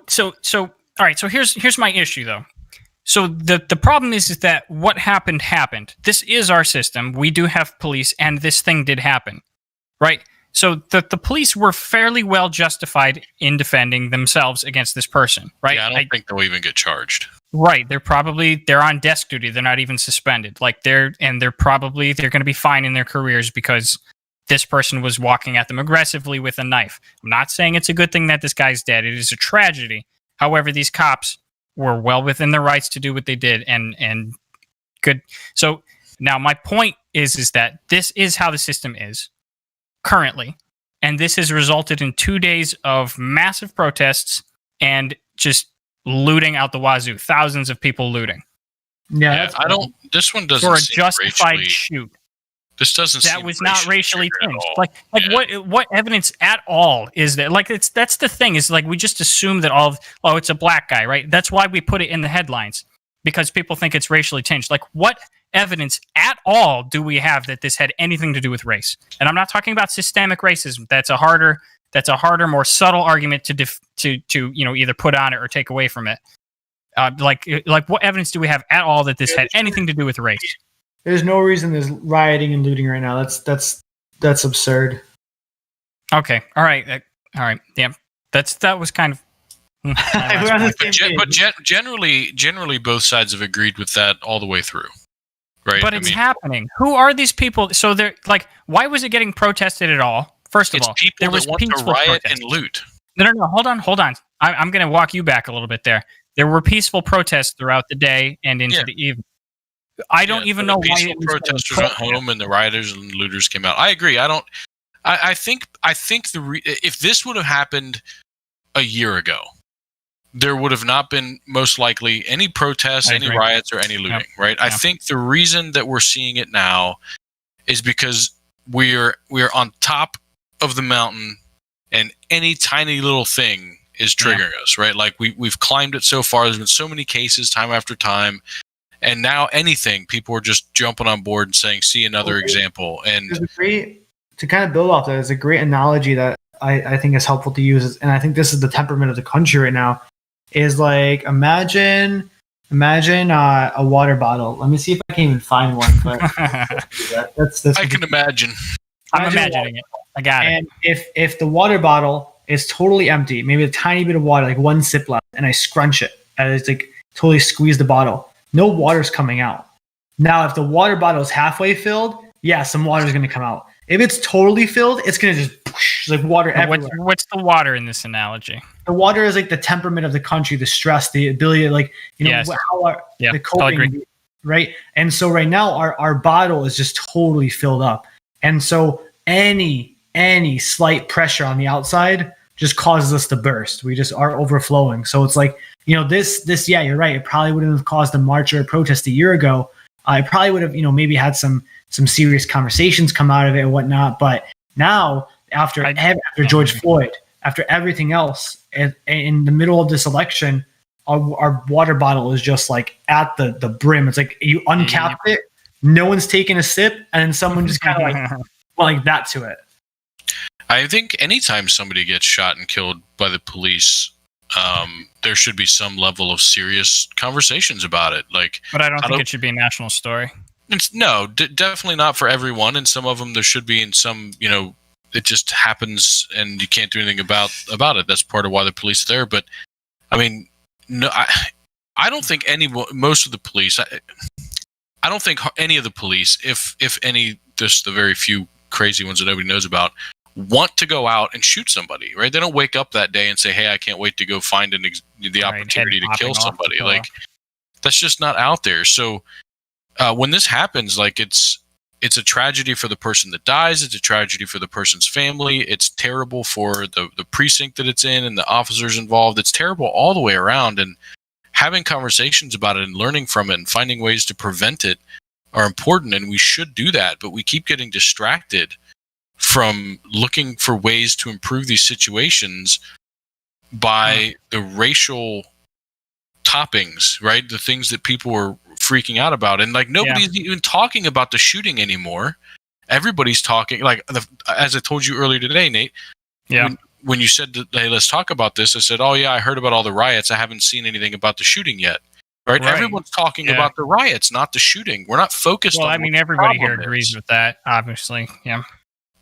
right. So here's my issue though. So the problem is that what happened. This is our system. We do have police, and this thing did happen, right? So the police were fairly well justified in defending themselves against this person, right? Yeah, I don't think they'll even get charged. Right. They're on desk duty. They're not even suspended. Like, they're going to be fine in their careers because this person was walking at them aggressively with a knife. I'm not saying it's a good thing that this guy's dead. It is a tragedy. However, these cops were well within their rights to do what they did, and good. So now my point is that this is how the system is currently, and this has resulted in 2 days of massive protests and just looting out the wazoo. Thousands of people looting. Yeah, this one doesn't for a seem justified racially, shoot. This doesn't. That seem was not racially tinged. Like Yeah. what evidence at all is there? Like, that's the thing, is like we just assume that it's a black guy, right? That's why we put it in the headlines, because people think it's racially tinged. Like, what evidence at all do we have that this had anything to do with race? And I'm not talking about systemic racism. That's a harder, more subtle argument to either put on it or take away from it. Like what evidence do we have at all that this had anything to do with race? There's no reason there's rioting and looting right now. That's absurd. Okay. All right. Yeah. That was kind of. But generally, both sides have agreed with that all the way through, right? But it's happening. Who are these people? So they're like, why was it getting protested at all? First of all, there was people that want to riot and loot. No. Hold on. I'm going to walk you back a little bit there. There were peaceful protests throughout the day and into the evening. I don't even know why peaceful protesters went home and the rioters and looters came out. I agree. I think if this would have happened a year ago, there would have not been most likely any protests, any riots, or any looting, right? I think the reason that we're seeing it now is because we're on top of the mountain, and any tiny little thing is triggering us, right? Like we've climbed it so far. There's been so many cases time after time. And now anything, people are just jumping on board and saying, see another example. And to kind of build off that, is a great analogy that I think is helpful to use. And I think this is the temperament of the country right now, is like, imagine Imagine a water bottle. Let me see if I can even find one. But that's I can imagine. I'm Imagine a imagining it. I got it. And if the water bottle is totally empty, maybe a tiny bit of water, like one sip left, and I scrunch it, and it's like totally squeeze the bottle, no water's coming out. Now, if the water bottle is halfway filled, yeah, some water is going to come out. If it's totally filled, it's going to just whoosh, like water everywhere. What's the water in this analogy? The water is like the temperament of the country, the stress, the ability, like Yes. how Yeah, the I'll agree. coping, right? And so right now, our bottle is just totally filled up, and so any slight pressure on the outside just causes us to burst. We just are overflowing. So it's like, this, yeah, you're right. It probably wouldn't have caused a march or a protest a year ago. I probably would have, maybe had some serious conversations come out of it and whatnot. But now, after George Floyd, after everything else, in the middle of this election, our water bottle is just like at the brim. It's like you uncap it, no one's taking a sip, and then someone just kind of like that to it. I think anytime somebody gets shot and killed by the police, there should be some level of serious conversations about it. But I don't think it should be a national story. Definitely not for everyone. And some of them there should be, and some, it just happens and you can't do anything about it. That's part of why the police are there. But I mean, no, I don't think most of the police. I don't think any of the police, if any, just the very few crazy ones that nobody knows about, want to go out and shoot somebody, right? They don't wake up that day and say, "Hey, I can't wait to go find the opportunity to kill somebody." Like, that's just not out there. So when this happens, like it's a tragedy for the person that dies. It's a tragedy for the person's family. It's terrible for the precinct that it's in and the officers involved. It's terrible all the way around. And having conversations about it and learning from it and finding ways to prevent it are important, and we should do that. But we keep getting distracted from looking for ways to improve these situations by the racial toppings, right? The things that people were freaking out about. And like nobody's even talking about the shooting anymore. Everybody's talking, like, as I told you earlier today, Nate. Yeah. When you said that, hey, let's talk about this, I said, oh yeah, I heard about all the riots. I haven't seen anything about the shooting yet. Right? Everyone's talking about the riots, not the shooting. We're not focused on. Well, I mean, everybody here agrees with that, obviously. Yeah.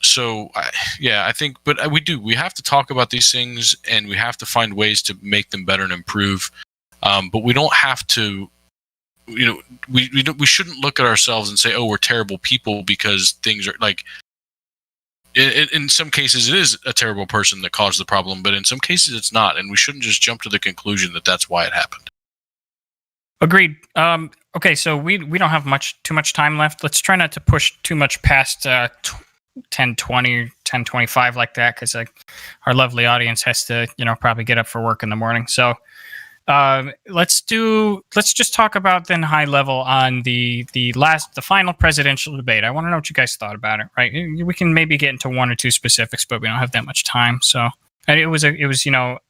So, I think, but we have to talk about these things, and we have to find ways to make them better and improve. But we don't have to, we shouldn't look at ourselves and say, oh, we're terrible people because things are like, in some cases it is a terrible person that caused the problem, but in some cases it's not. And we shouldn't just jump to the conclusion that that's why it happened. Agreed. Okay. So we don't have too much time left. Let's try not to push too much past, 10:20 or 10:25 like that, because our lovely audience has to probably get up for work in the morning. So let's just talk about then high level on the final presidential debate. I want to know what you guys thought about it. Right, we can maybe get into one or two specifics, but we don't have that much time. So it was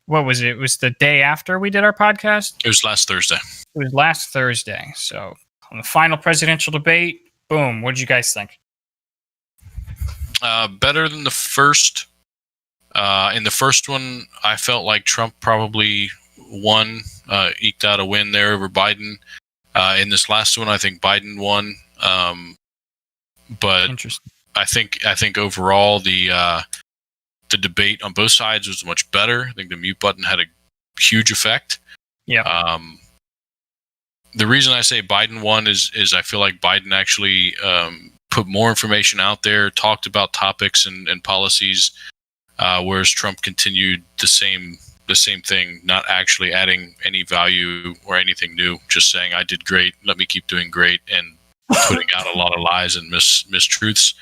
what was it? It was the day after we did our podcast. It was last Thursday. It was last Thursday. So on the final presidential debate, boom. What did you guys think? Better than the first. In the first one, I felt like Trump probably won, eked out a win there over Biden. In this last one, I think Biden won. But I think overall the debate on both sides was much better. I think the mute button had a huge effect. Yeah. The reason I say Biden won is I feel like Biden actually put more information out there, talked about topics and policies, whereas Trump continued the same thing, not actually adding any value or anything new, just saying, I did great, let me keep doing great, and putting out a lot of lies and mistruths.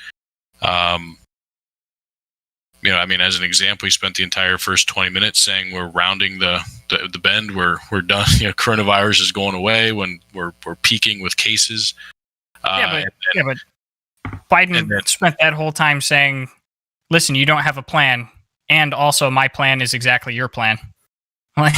As an example, he spent the entire first 20 minutes saying we're rounding the bend, we're done, coronavirus is going away when we're peaking with cases. But Biden spent that whole time saying, listen, you don't have a plan, and also my plan is exactly your plan. Like,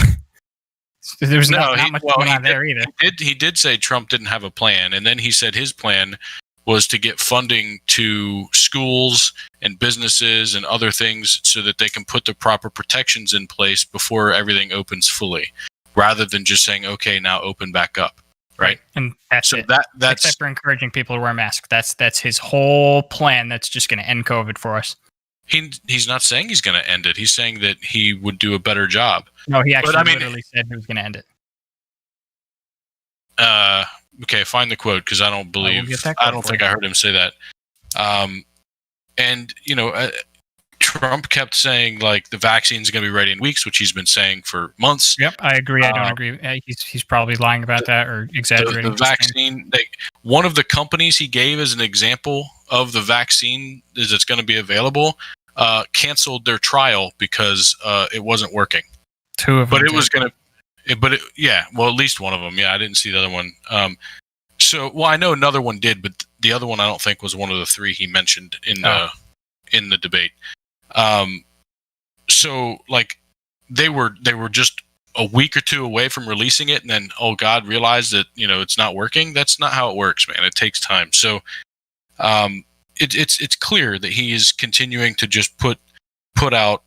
there was not much going on there either. He did say Trump didn't have a plan, and then he said his plan was to get funding to schools and businesses and other things so that they can put the proper protections in place before everything opens fully. rather than just saying, okay, now open back up. Right. And that's So it. that's Except for encouraging people to wear masks. That's his whole plan. That's just going to end COVID for us. he's not saying he's going to end it. He's saying that he would do a better job. No, he actually I mean, literally said he was going to end it. Okay, find the quote because I don't think I heard him say that. And Trump kept saying like the vaccine's going to be ready in weeks, which he's been saying for months. Yep, I agree. I don't agree. He's probably lying about that or exaggerating. The vaccine, one of the companies he gave as an example of the vaccine that's going to be available, canceled their trial because it wasn't working. Two of them. But it was going to. Well, at least one of them. Yeah, I didn't see the other one. I know another one did, but the other one I don't think was one of the three he mentioned in the debate. So like they were just a week or two away from releasing it, and then God realized that it's not working. That's not how it works, man. It takes time. So it's clear that he is continuing to just put out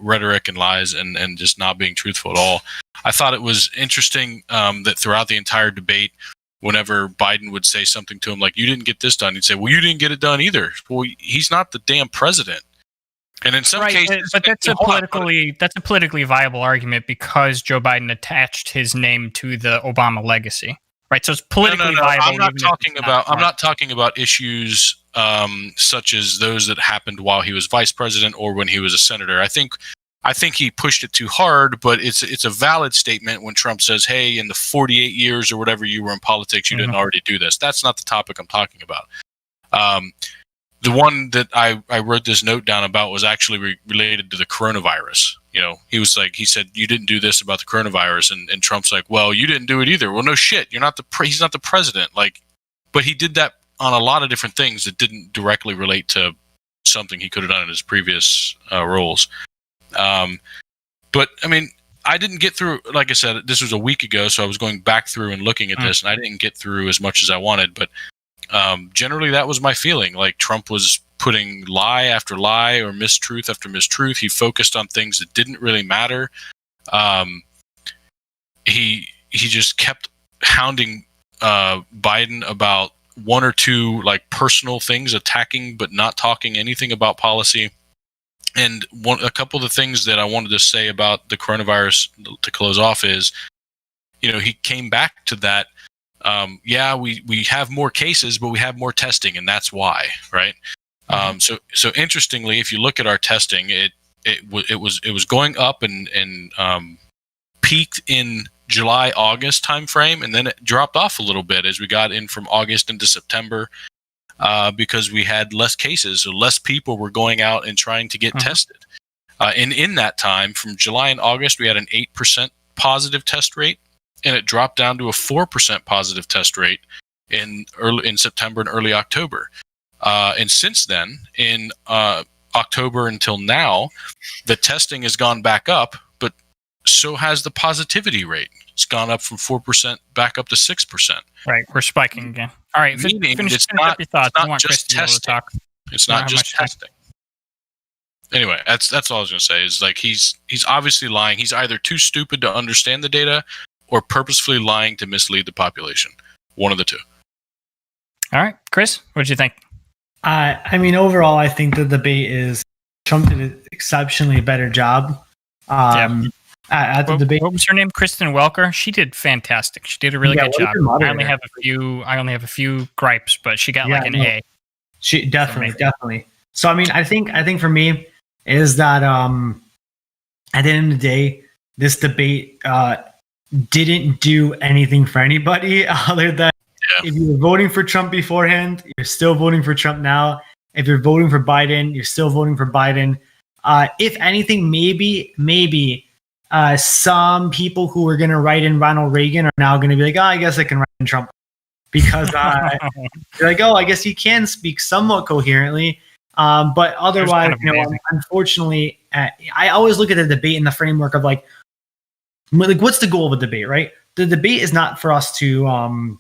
rhetoric and lies and just not being truthful at all. I thought it was interesting that throughout the entire debate, whenever Biden would say something to him like, you didn't get this done, he'd say, well, you didn't get it done either. Well, he's not the damn president. And in some cases, but that's a politically viable argument because Joe Biden attached his name to the Obama legacy. Right. So it's politically viable. I'm not talking about issues such as those that happened while he was vice president or when he was a senator. I think he pushed it too hard, but it's a valid statement when Trump says, hey, in the 48 years or whatever you were in politics, you didn't already do this. That's not the topic I'm talking about. The one that I wrote this note down about was actually related to the coronavirus. He said, you didn't do this about the coronavirus. And Trump's like, well, you didn't do it either. Well, no shit. He's not the president. But he did that on a lot of different things that didn't directly relate to something he could have done in his previous roles. But I mean, I didn't get through, like I said, this was a week ago. So I was going back through and looking at this and I didn't get through as much as I wanted, but generally that was my feeling. Like Trump was putting lie after lie or mistruth after mistruth. He focused on things that didn't really matter. He just kept hounding Biden about one or two like personal things, attacking but not talking anything about policy. And a couple of the things that I wanted to say about the coronavirus to close off is, he came back to that. We have more cases, but we have more testing, and that's why, right? So interestingly, if you look at our testing, it was going up and peaked in July, August timeframe, and then it dropped off a little bit as we got in from August into September, because we had less cases, so less people were going out and trying to get tested. And in that time, from July and August, we had an 8% positive test rate, and it dropped down to a 4% positive test rate in September and early October. And since then, in October until now, the testing has gone back up, but so has the positivity rate. It's gone up from 4% back up to 6%. Right, we're spiking again. All right, meaning finish it's up your thoughts. not just testing. It's not just testing. Anyway, that's all I was going to say. Is like he's obviously lying. He's either too stupid to understand the data, or purposefully lying to mislead the population. One of the two. All right, Chris, what did you think? I mean, overall, I think the debate is Trump did an exceptionally better job. At the debate. What was her name? Kristen Welker. She did fantastic. She did a really good job. I only have a few gripes, but she got an A. She definitely. So I mean, I think for me is that at the end of the day, this debate didn't do anything for anybody other than if you were voting for Trump beforehand, you're still voting for Trump now. If you're voting for Biden, you're still voting for Biden. If anything, maybe some people who were going to write in Ronald Reagan are now going to be like, I guess I can write in Trump because they're like, I guess he can speak somewhat coherently. But otherwise, unfortunately, I always look at the debate in the framework of like what's the goal of a debate, right? The debate is not for us to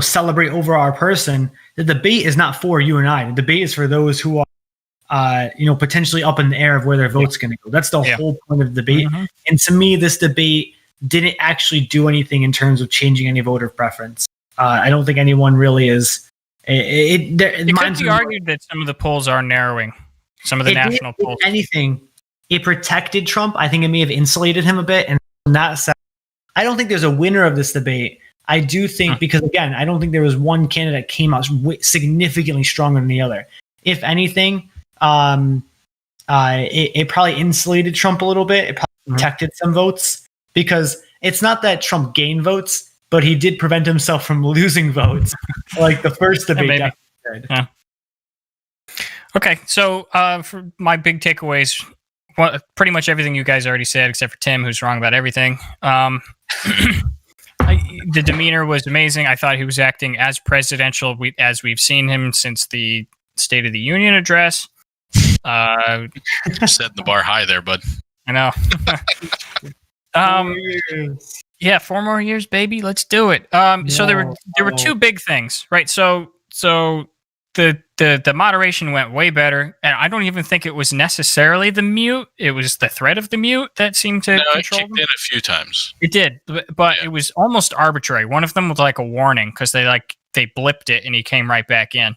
celebrate over our person. The debate is not for you and I. The debate is for those who potentially up in the air of where their vote's going to go. That's the whole point of the debate. Mhm. And to me, this debate didn't actually do anything in terms of changing any voter preference. I don't think anyone really is. It could be argued that some of the polls are narrowing. Some of the national polls. If anything, it protected Trump. I think it may have insulated him a bit. And on that side, I don't think there's a winner of this debate. I do think, because again, I don't think there was one candidate that came out significantly stronger than the other. If anything, it probably insulated Trump a little bit. It probably protected some votes, because it's not that Trump gained votes, but he did prevent himself from losing votes, like the first debate. Yeah. Okay, so for my big takeaways, pretty much everything you guys already said, except for Tim, who's wrong about everything. The demeanor was amazing. I thought he was acting as presidential as we've seen him since the State of the Union address. Setting the bar high there, bud. I know. 4 more years, baby. Let's do it. So there were two big things, right? So the moderation went way better, and I don't even think it was necessarily the mute. It was the threat of the mute that seemed to control it kicked them. in a few times. It did, but it was almost arbitrary. One of them was like a warning, because they blipped it and he came right back in,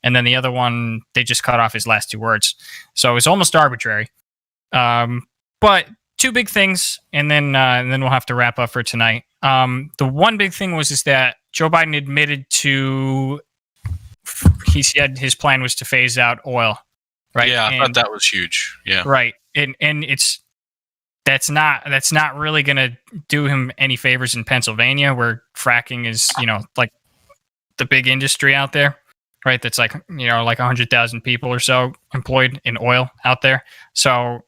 and then the other one, they just cut off his last 2 words. So it was almost arbitrary. But two big things, and then we'll have to wrap up for tonight. The one big thing is that Joe Biden admitted to. He said his plan was to phase out oil, right? Yeah, I thought that was huge. Yeah, right. And that's not really going to do him any favors in Pennsylvania, where fracking is like the big industry out there, right? That's like 100,000 people or so employed in oil out there. So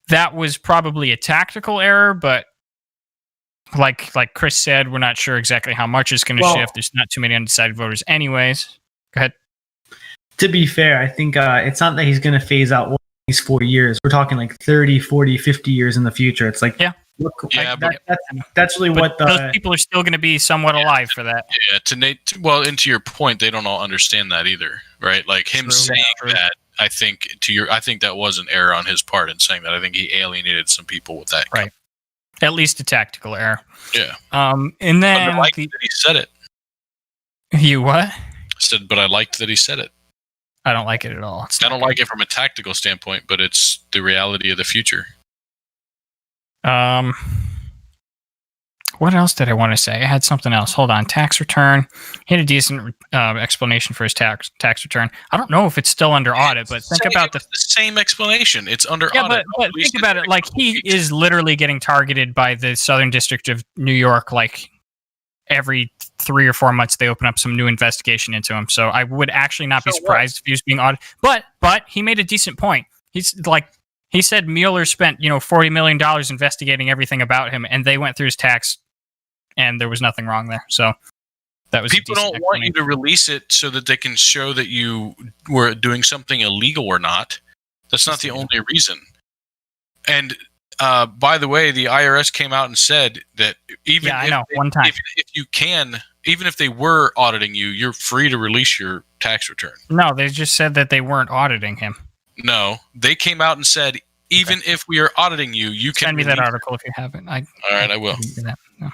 that was probably a tactical error, but like Chris said, we're not sure exactly how much is going to shift. There's not too many undecided voters, anyways. Go ahead. To be fair, I think it's not that he's going to phase out these 4 years. We're talking like 30, 40, 50 years in the future. It's like, that's really what those people are still going to be somewhat alive for that. Yeah, and to your point, they don't all understand that either, right? Like him saying that, I think that was an error on his part in saying that. I think he alienated some people with that. Right. At least a tactical error. Yeah. And then I liked that he said it. You what? I said, but I liked that he said it. I don't like it at all. I don't like it from a tactical standpoint, but it's the reality of the future. What else did I want to say? I had something else. Hold on. Tax return. He had a decent explanation for his tax return. I don't know if it's still under audit, but think about the same explanation. It's under audit. But think about it. Like, he is literally getting targeted by the Southern District of New York. Like, every 3 or 4 months, they open up some new investigation into him. So I would actually not be surprised if he was being audited. But he made a decent point. He said Mueller spent $40 million investigating everything about him, and they went through his tax, and there was nothing wrong there. So that was people don't want you to release it so that they can show that you were doing something illegal or not. That's not the only reason. And by the way, the IRS came out and said that even if they were auditing you, you're free to release your tax return. No, they just said that they weren't auditing him. No, they came out and said, even if we are auditing you, you can send me that article if you haven't. All right, I will. No.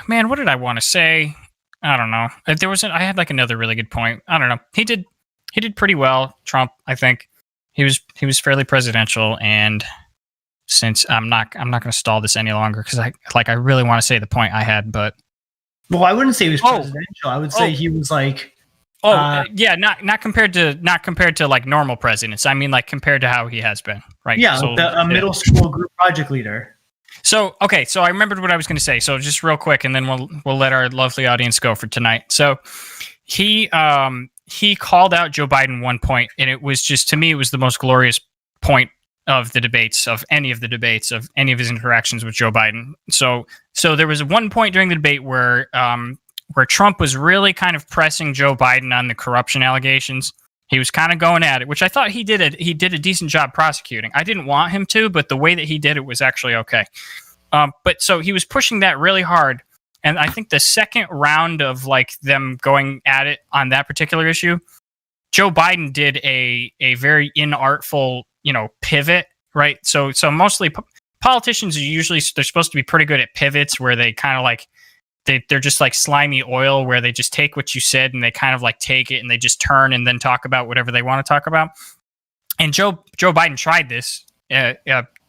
Man, what did I want to say? I don't know. I had like another really good point. I don't know. He did pretty well, Trump. I think he was fairly presidential, and since I'm not going to stall this any longer, because I really want to say the point I had, but I wouldn't say he was presidential. I would say he was like. Not compared to like normal presidents. I mean, like compared to how he has been, right? Yeah, so, a middle school group project leader. So I remembered what I was going to say. So just real quick, and then we'll let our lovely audience go for tonight. So he called out Joe Biden one point, and it was just, to me, it was the most glorious point of the debates, of any of his interactions with Joe Biden. So there was one point during the debate where Trump was really kind of pressing Joe Biden on the corruption allegations. He was kind of going at it, which I thought he did a decent job prosecuting. I didn't want him to, but the way that he did it was actually okay. But so he was pushing that really hard. And I think the second round of like them going at it on that particular issue, Joe Biden did a very inartful, pivot, right? So mostly politicians are usually, they're supposed to be pretty good at pivots where they kind of like they're just like slimy oil, where they just take what you said and they kind of like take it and they just turn and then talk about whatever they want to talk about. And Joe Biden tried this a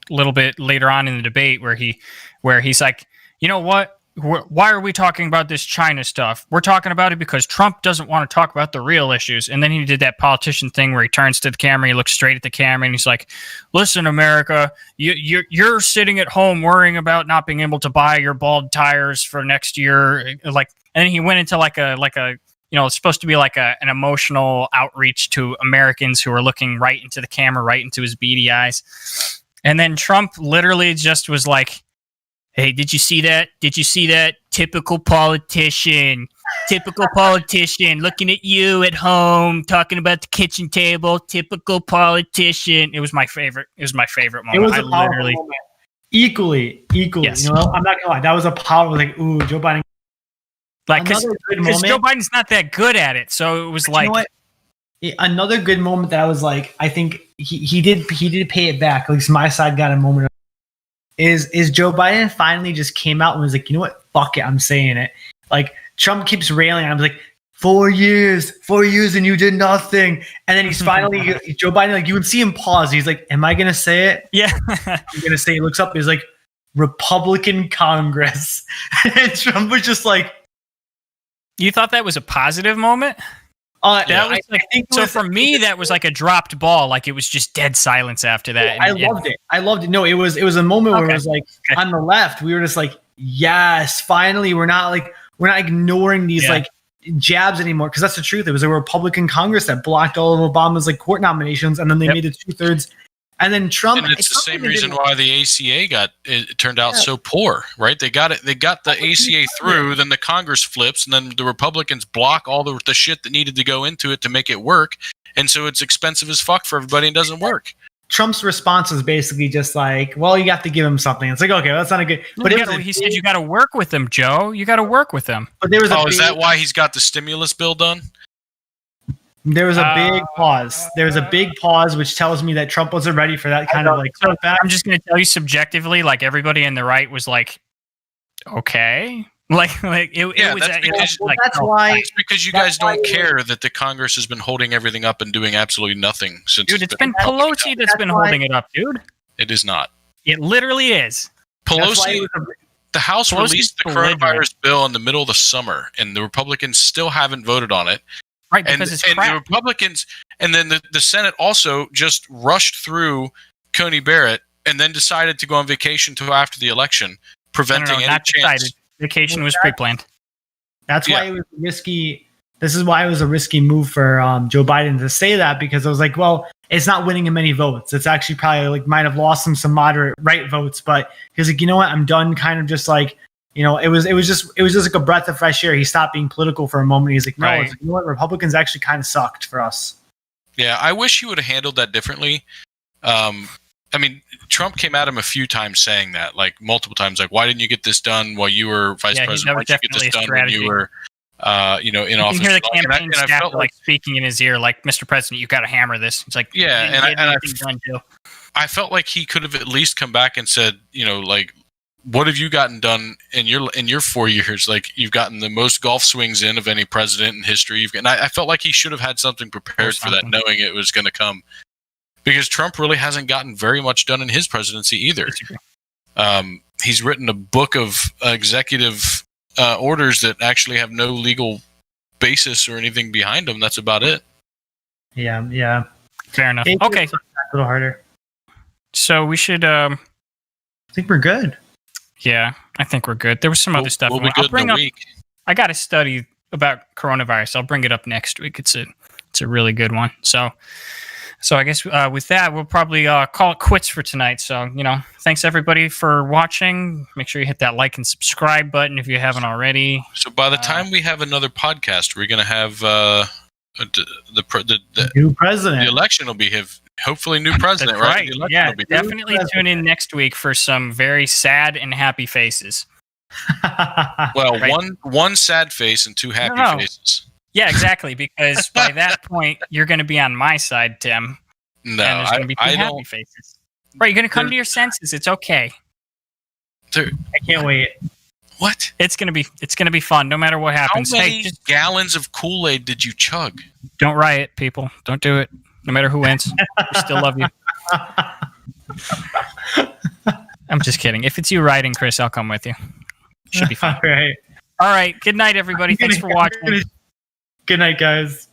little bit later on in the debate where he's like, you know what? Why are we talking about this China stuff? We're talking about it because Trump doesn't want to talk about the real issues. And then he did that politician thing where he turns to the camera, he looks straight at the camera, and he's like, "Listen, America, you're sitting at home worrying about not being able to buy your bald tires for next year." Like, and then he went into like a it's supposed to be like an emotional outreach to Americans who are looking right into the camera, right into his beady eyes. And then Trump literally just was like, "Hey, did you see that? Did you see that? Typical politician looking at you at home, talking about the kitchen table. Typical politician." It was my favorite. It was my favorite moment. It was a powerful moment. Equally. Yes. I'm not gonna lie. That was a powerful, like, ooh, Joe Biden. Like, because Joe Biden's not that good at it, so it was like, you know what? Another good moment that I was like, I think he did pay it back. At least my side got a moment. Is Joe Biden finally just came out and was like, you know what? Fuck it, I'm saying it. Like, Trump keeps railing. I'm like, 4 years, and you did nothing. And then he's finally, Joe Biden, like, you would see him pause. He's like, am I going to say it? Yeah. I'm going to say, he looks up, he's like, Republican Congress. And Trump was just like. You thought that was a positive moment? That was like, so for me, that was like a dropped ball. Like, it was just dead silence after that. I loved it. I loved it. No, it was a moment where it was like, on the left, we were just like, yes, finally, we're not ignoring these like jabs anymore. Because that's the truth. It was a Republican Congress that blocked all of Obama's like court nominations, and then they made it 2/3. And then Trump. And it's the same reason why the ACA turned out so poor, right? They got the ACA through, then the Congress flips, and then the Republicans block all the shit that needed to go into it to make it work. And so it's expensive as fuck for everybody and doesn't work. Trump's response is basically just like, well, you have to give him something. It's like, okay, that's not a good. But he said you got to work with him, Joe. You got to work with him. But there was is that why he's got the stimulus bill done? There was a big pause. There was a big pause, which tells me that Trump wasn't ready for that kind of like. So I'm just going to tell you subjectively, like, everybody in the right was like, okay, it was. That's why. It's because you guys don't care that the Congress has been holding everything up and doing absolutely nothing since. Dude, it's been Pelosi that's been holding it up, dude. It is not. It literally is. Pelosi. The House released the coronavirus bill in the middle of the summer, and the Republicans still haven't voted on it. Right, because it's crap. And the Republicans, and then the Senate also just rushed through Coney Barrett and then decided to go on vacation until after the election, preventing any chance. Decided. Vacation was pre-planned. That's why it was risky. This is why it was a risky move for Joe Biden to say that, because it was like, well, it's not winning him any votes. It's actually probably like might have lost him some moderate right votes, but he's like, you know what, I'm done. Kind of just like. It was just like a breath of fresh air. He stopped being political for a moment. He's like, no, it's like, you know what? Republicans actually kind of sucked for us. Yeah, I wish he would have handled that differently. I mean, Trump came at him a few times saying that, like multiple times, like, why didn't you get this done while you were vice president? Why didn't you get this done when you were, in office? You can hear the campaign staff like speaking in his ear, like, Mr. President, you got to hammer this. It's like, I felt like he could have at least come back and said, like, what have you gotten done in your 4 years? Like, you've gotten the most golf swings in of any president in history. I felt like he should have had something prepared for that, knowing it was going to come. Because Trump really hasn't gotten very much done in his presidency either. He's written a book of executive orders that actually have no legal basis or anything behind them. That's about it. Yeah. Fair enough. Okay. A little harder. So we should. I think we're good. Yeah, I think we're good. There was some other stuff. We'll be good in a week. I got a study about coronavirus. I'll bring it up next week. It's a really good one. So I guess with that, we'll probably call it quits for tonight. So, thanks everybody for watching. Make sure you hit that like and subscribe button if you haven't already. So by the time we have another podcast, we're going to have the new president. The election will be hopefully new president, right? Yeah, definitely tune in next week for some very sad and happy faces. Well, one sad face and two happy faces. Yeah, exactly. Because by that point, you're going to be on my side, Tim. No, and there's going to be two I happy don't. faces. Right, you're going to come to your senses. It's okay. There, I can't wait. what? It's going to be fun, no matter what How happens. many Hey, just gallons of Kool-Aid did you chug? don't riot, people. Don't do it. No matter who wins, we still love you. I'm just kidding. If it's you riding, Chris, I'll come with you. Should be fun. All right. All right. Good night, everybody. Thanks for watching. Good night, guys.